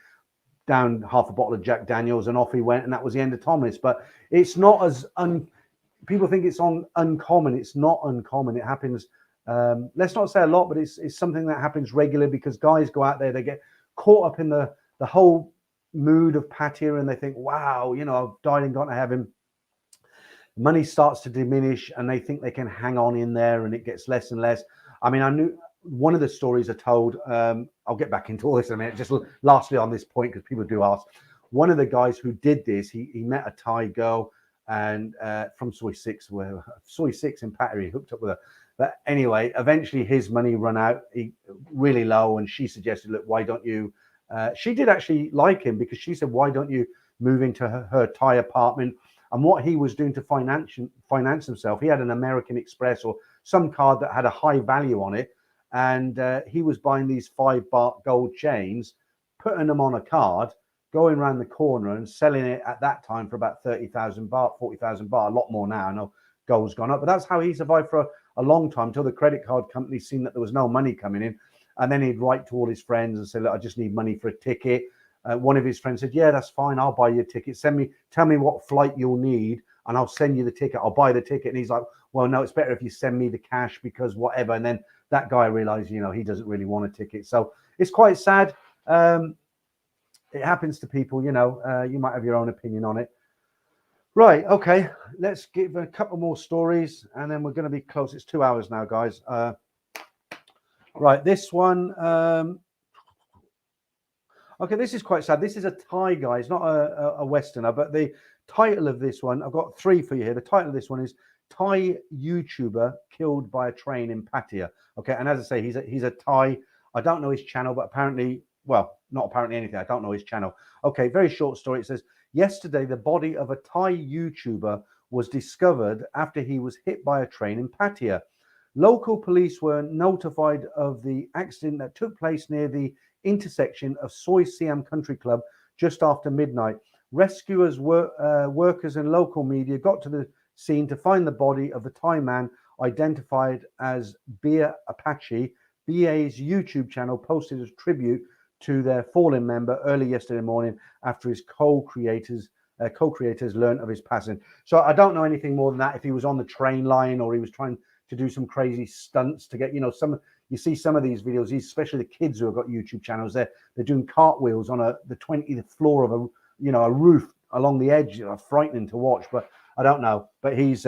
down half a bottle of Jack Daniels, and off he went. And that was the end of Thomas. But it's not as people think it's uncommon. It's not uncommon. It happens. Let's not say a lot, but it's something that happens regularly, because guys go out there, they get caught up in the whole mood of Pattaya, and they think, wow, you know, I've died and gone to heaven. Money starts to diminish and they think they can hang on in there, and it gets less and less. I mean, I knew one of the stories I told, I'll get back into all this in a minute, just lastly on this point, because people do ask. One of the guys who did this, he met a Thai girl, and from Soy 6 in Pattaya, he hooked up with her. But anyway, eventually his money run out, really low, and she suggested, look, why don't you, she did actually like him, because she said, why don't you move into her Thai apartment? And what he was doing to finance himself, he had an American Express or some card that had a high value on it. And he was buying these 5 baht gold chains, putting them on a card, going around the corner and selling it at that time for about 30,000 baht, 40,000 baht, a lot more now. I know gold's gone up, but that's how he survived for a long time, until the credit card company seen that there was no money coming in. And then he'd write to all his friends and say, look, I just need money for a ticket. One of his friends said, yeah, that's fine. I'll buy you a ticket. Tell me what flight you'll need, and I'll send you the ticket. I'll buy the ticket. And he's like, well, no, it's better if you send me the cash, because whatever. And then that guy realized, you know, he doesn't really want a ticket. So it's quite sad. It happens to people, you know. You might have your own opinion on it. Right. Okay. Let's give a couple more stories, and then we're going to be close. It's 2 hours now, guys. Right. This one. Okay, this is quite sad. This is a Thai guy. It's not a Westerner, but the title of this one, I've got 3 for you here. The title of this one is Thai YouTuber Killed by a Train in Pattaya. Okay, and as I say, he's a Thai. I don't know his channel, but apparently, well, not apparently anything. I don't know his channel. Okay, very short story. It says, yesterday, the body of a Thai YouTuber was discovered after he was hit by a train in Pattaya. Local police were notified of the accident that took place near the intersection of Soi Siam Country Club just after midnight. Rescuers, workers and local media got to the scene to find the body of the Thai man identified as Beer Apache. BA's YouTube channel posted a tribute to their fallen member early yesterday morning after his co-creators learned of his passing. So I don't know anything more than that, if he was on the train line or he was trying to do some crazy stunts to get, you know, you see some of these videos, especially the kids who have got YouTube channels, they're doing cartwheels on the 20th floor of a roof along the edge. You know, frightening to watch, but I don't know. But he's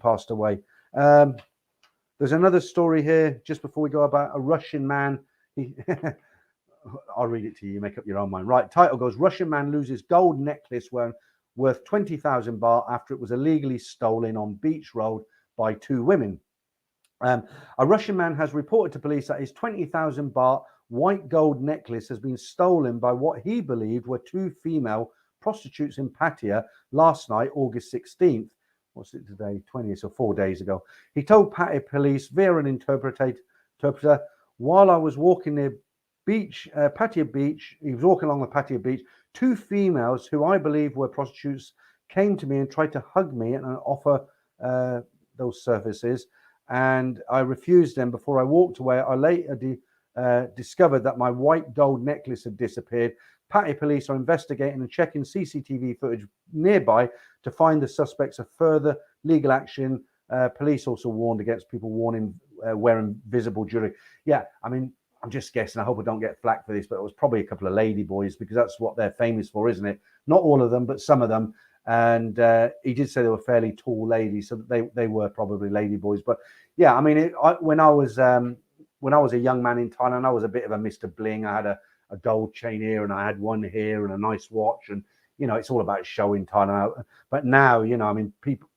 passed away. There's another story here just before we go about a Russian man. I'll read it to you. You make up your own mind. Right. Title goes: Russian man loses gold necklace worth 20,000 baht after it was illegally stolen on Beach Road by 2 women. A Russian man has reported to police that his 20,000 baht white gold necklace has been stolen by what he believed were 2 female prostitutes in Pattaya last night, August 16th. What's it today? 20th, so 4 days ago. He told Pattaya police via an interpreter, while I was walking near Pattaya Beach, he was walking along the Pattaya Beach, 2 females who I believe were prostitutes came to me and tried to hug me and offer those services. And I refused them. Before I walked away, I later discovered that my white gold necklace had disappeared. Pattaya police are investigating and checking CCTV footage nearby to find the suspects of further legal action. Police also warned against people wearing visible jewelry. Yeah, I mean, I'm just guessing. I hope I don't get flack for this, but it was probably a couple of lady boys, because that's what they're famous for, isn't it? Not all of them, but some of them. And he did say they were fairly tall ladies, so they were probably lady boys. But yeah, I mean, when I was a young man in Thailand, I was a bit of a Mr. Bling. I had a gold chain here, and I had one here, and a nice watch, and you know, it's all about showing Thailand out. But now, you know, I mean, people,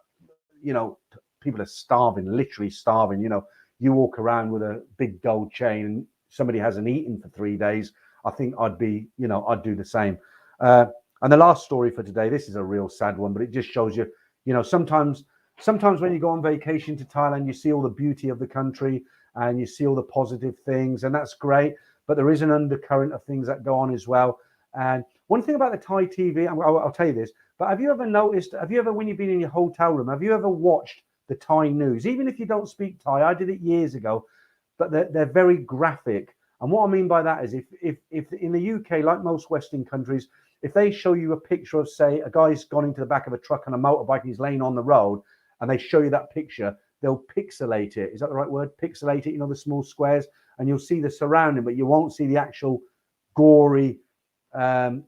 you know, people are starving, literally starving. You know, you walk around with a big gold chain and somebody hasn't eaten for 3 days. I think I'd be, you know, I'd do the same. And the last story for today, this is a real sad one, but it just shows you, you know, sometimes when you go on vacation to Thailand, you see all the beauty of the country and you see all the positive things, and that's great. But there is an undercurrent of things that go on as well. And one thing about the Thai TV, I'll tell you this, but have you ever noticed, when you've been in your hotel room, have you ever watched the Thai news? Even if you don't speak Thai, I did it years ago, but they're very graphic. And what I mean by that is if in the UK, like most Western countries, if they show you a picture of, say, a guy's gone into the back of a truck on a motorbike and he's laying on the road, and they show you that picture, they'll pixelate it. Is that the right word? Pixelate it, you know, the small squares, and you'll see the surrounding, but you won't see the actual gory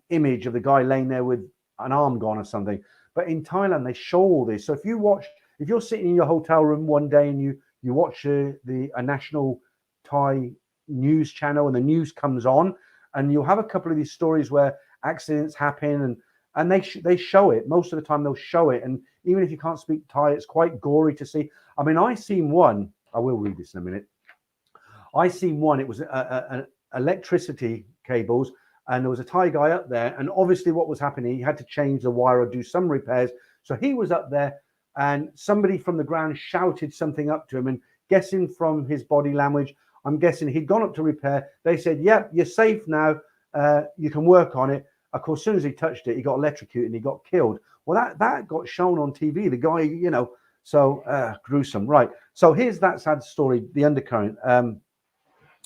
image of the guy laying there with an arm gone or something. But in Thailand, they show all this. So if you're sitting in your hotel room one day and you watch a national Thai news channel and the news comes on, and you'll have a couple of these stories where accidents happen and they show it. Most of the time they'll show it, and even if you can't speak Thai, it's quite gory to see. I mean, I seen one, I will read this in a minute. I seen one, it was an electricity cables, and there was a Thai guy up there, and obviously what was happening, he had to change the wire or do some repairs. So he was up there and somebody from the ground shouted something up to him, and guessing from his body language, I'm guessing he'd gone up to repair. They said, yep, you're safe now. You can work on it. Of course, as soon as he touched it, he got electrocuted and he got killed. Well, that got shown on TV. The guy, you know, so gruesome. Right. So here's that sad story, the undercurrent.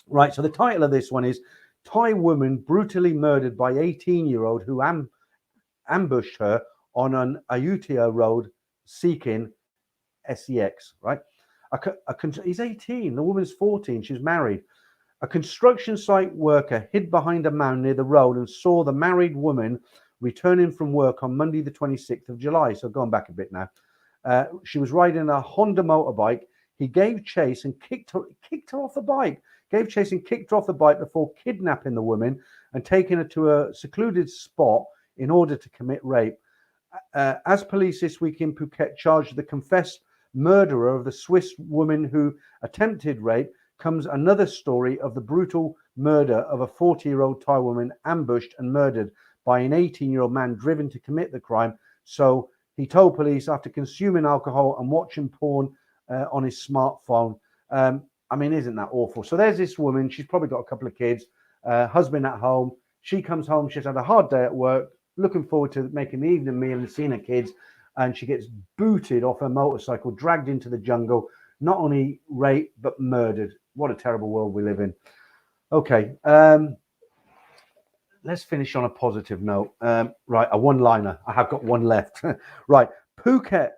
Right. So the title of this one is Thai woman brutally murdered by 18-year-old who ambushed her on an Ayutthaya road seeking sex. Right. He's 18. The woman's 14. She's married. A construction site worker hid behind a mound near the road and saw the married woman returning from work on Monday, the 26th of July. So going back a bit now. She was riding a Honda motorbike. He gave chase and kicked her off the bike. Gave chase and kicked her off the bike before kidnapping the woman and taking her to a secluded spot in order to commit rape. As police this week in Phuket charged the confessed murderer of the Swiss woman who attempted rape, comes another story of the brutal murder of a 40-year-old Thai woman ambushed and murdered by an 18-year-old man driven to commit the crime. So he told police after consuming alcohol and watching porn on his smartphone. I mean, isn't that awful? So there's this woman. She's probably got a couple of kids, husband at home. She comes home. She's had a hard day at work, looking forward to making the evening meal and seeing her kids. And she gets booted off her motorcycle, dragged into the jungle, not only raped, but murdered. What a terrible world we live in. Okay, let's finish on a positive note. Right, a one-liner. I have got one left. Right, Phuket.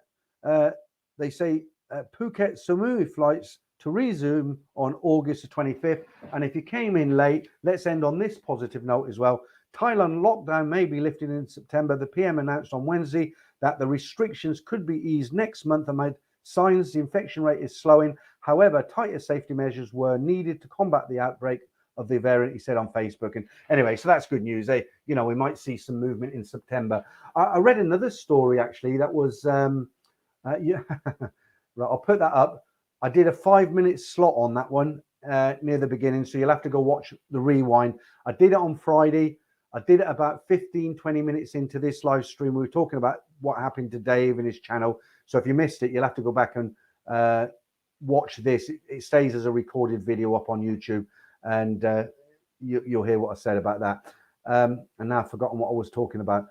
They say Phuket Samui flights to resume on August the 25th. And if you came in late, let's end on this positive note as well. Thailand lockdown may be lifted in September. The PM announced on Wednesday that the restrictions could be eased next month amid signs the infection rate is slowing. However, tighter safety measures were needed to combat the outbreak of the variant, he said on Facebook. And anyway, so that's good news. We might see some movement in September. I read another story actually that was, right, I'll put that up. I did a 5-minute slot on that one near the beginning, so you'll have to go watch the rewind. I did it on Friday. I did it about 15-20 minutes into this live stream. We were talking about what happened to Dave and his channel. So if you missed it, you'll have to go back and watch this. It stays as a recorded video up on YouTube, and you'll hear what I said about that. And now I've forgotten what I was talking about.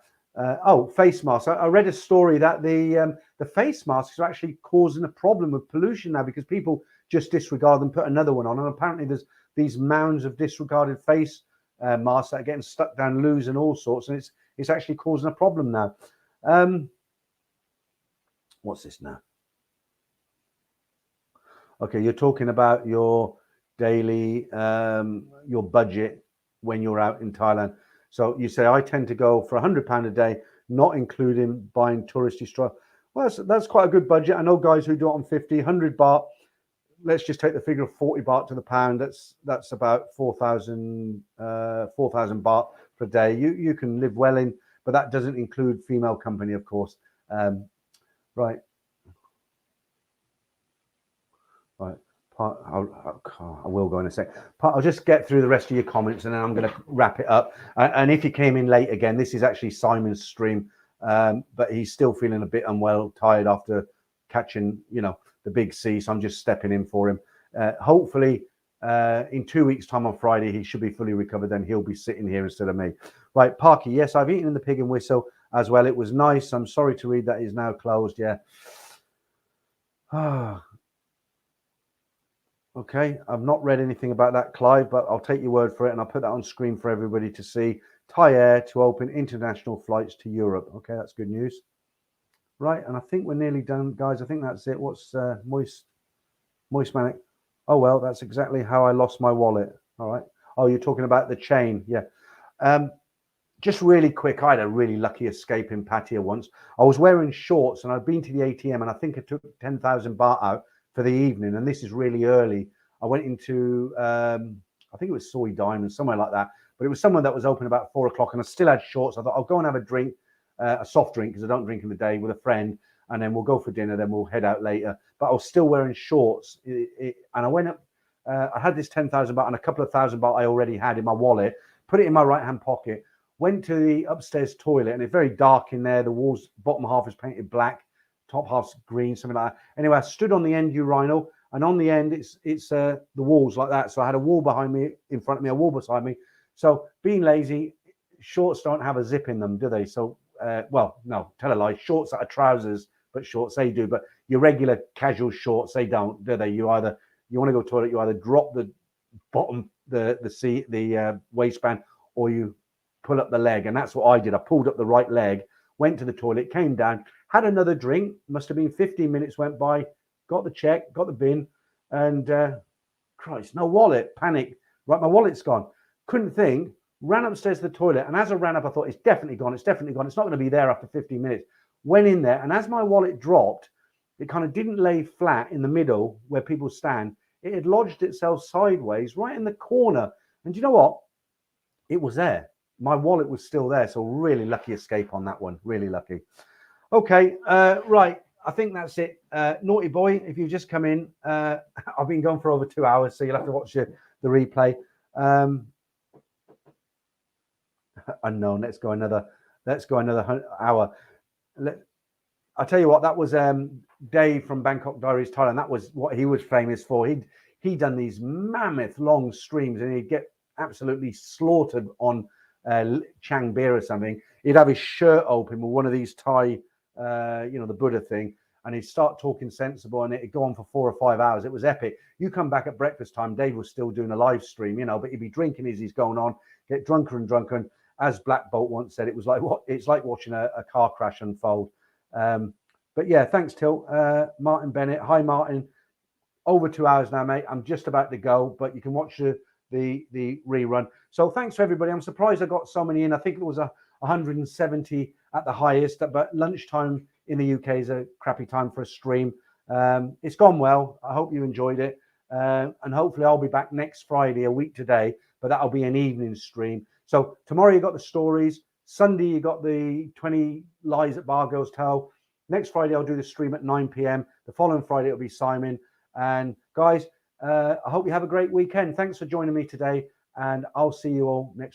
Face masks. I read a story that the face masks are actually causing a problem with pollution now because people just disregard them, put another one on, and apparently there's these mounds of disregarded face masks that are getting stuck down loos and all sorts, and it's actually causing a problem now. What's this now? Okay, you're talking about your daily, your budget when you're out in Thailand. So you say, I tend to go for £100 a day, not including buying touristy stuff. Well, that's quite a good budget. I know guys who do it on 50, 100 baht. Let's just take the figure of 40 baht to the pound. That's about 4,000 baht per day. You can live well in but that doesn't include female company, of course. Right. I will go in a sec. I'll just get through the rest of your comments and then I'm going to wrap it up. And if you came in late again, this is actually Simon's stream, but he's still feeling a bit unwell, tired after catching, the big C. So I'm just stepping in for him. Hopefully, in 2 weeks' time on Friday, he should be fully recovered. Then he'll be sitting here instead of me. Right, Parky. Yes, I've eaten in the Pig and Whistle as well. It was nice. I'm sorry to read that is now closed. Yeah. Okay, I've not read anything about that, Clive, but I'll take your word for it and I'll put that on screen for everybody to see. Thai Air to open international flights to Europe. Okay, that's good news. Right, and I think we're nearly done, guys. I think that's it. What's Moist Manic? Oh, well, that's exactly how I lost my wallet. All right. Oh, you're talking about the chain. Yeah. Just really quick, I had a really lucky escape in Pattaya once. I was wearing shorts and I'd been to the ATM and I think I took 10,000 baht out for the evening, and this is really early. I went into I think it was Soy Diamond, somewhere like that, but it was somewhere that was open about 4 o'clock, and I still had shorts. I thought I'll go and have a drink, a soft drink, because I don't drink in the day, with a friend, and then we'll go for dinner, then we'll head out later. But I was still wearing shorts, and I went up. I had this 10,000 baht and a couple of thousand baht I already had in my wallet. Put it in my right hand pocket. Went to the upstairs toilet, and it's very dark in there. The walls, bottom half is painted black, top half's green, something like that. Anyway, I stood on the end urinal, and on the end it's the walls like that. So I had a wall behind me, in front of me, a wall beside me. So being lazy, shorts don't have a zip in them, do they? So well, no, tell a lie. Shorts that are trousers, but shorts they do. But your regular casual shorts, they don't, do they? You want to go to the toilet, you either drop the bottom, the waistband, or you pull up the leg, and that's what I did. I pulled up the right leg, went to the toilet, came down, had another drink. Must have been 15 minutes went by. Got the check, got the bin, and Christ, no wallet. Panic. Right, my wallet's gone. Couldn't think. Ran upstairs to the toilet, and as I ran up, I thought it's definitely gone. It's definitely gone. It's not going to be there after 15 minutes. Went in there, and as my wallet dropped, it kind of didn't lay flat in the middle where people stand. It had lodged itself sideways right in the corner. And do you know what? It was there. My wallet was still there. So really lucky escape on that one. Really lucky. Okay, right. I think that's it. Naughty boy, if you've just come in, I've been going for over 2 hours, so you'll have to watch the replay. Unknown. Let's go another hour. I'll tell you what, that was Dave from Bangkok Diaries Thailand. That was what he was famous for. He'd done these mammoth long streams, and he'd get absolutely slaughtered on Chang-Mia or something. He'd have his shirt open with one of these Thai, the Buddha thing, and he'd start talking sensible, and it'd go on for 4 or 5 hours. It was epic. You come back at breakfast time, Dave was still doing a live stream, but he'd be drinking as he's going on, get drunker and drunker. And as Black Bolt once said, it's like watching a car crash unfold. But yeah, thanks, Till. Martin Bennett. Hi, Martin. Over 2 hours now, mate. I'm just about to go, but you can watch the rerun. So thanks for everybody. I'm surprised I got so many in. I think it was 170 at the highest, but lunchtime in the UK is a crappy time for a stream. It's gone well. I hope you enjoyed it. And hopefully I'll be back next Friday, a week today, but that'll be an evening stream. So tomorrow you got the stories. Sunday you got the 20 lies that bar girls tell. Next Friday I'll do the stream at 9 p.m. The following Friday it'll be Simon. And guys, I hope you have a great weekend. Thanks for joining me today, and I'll see you all next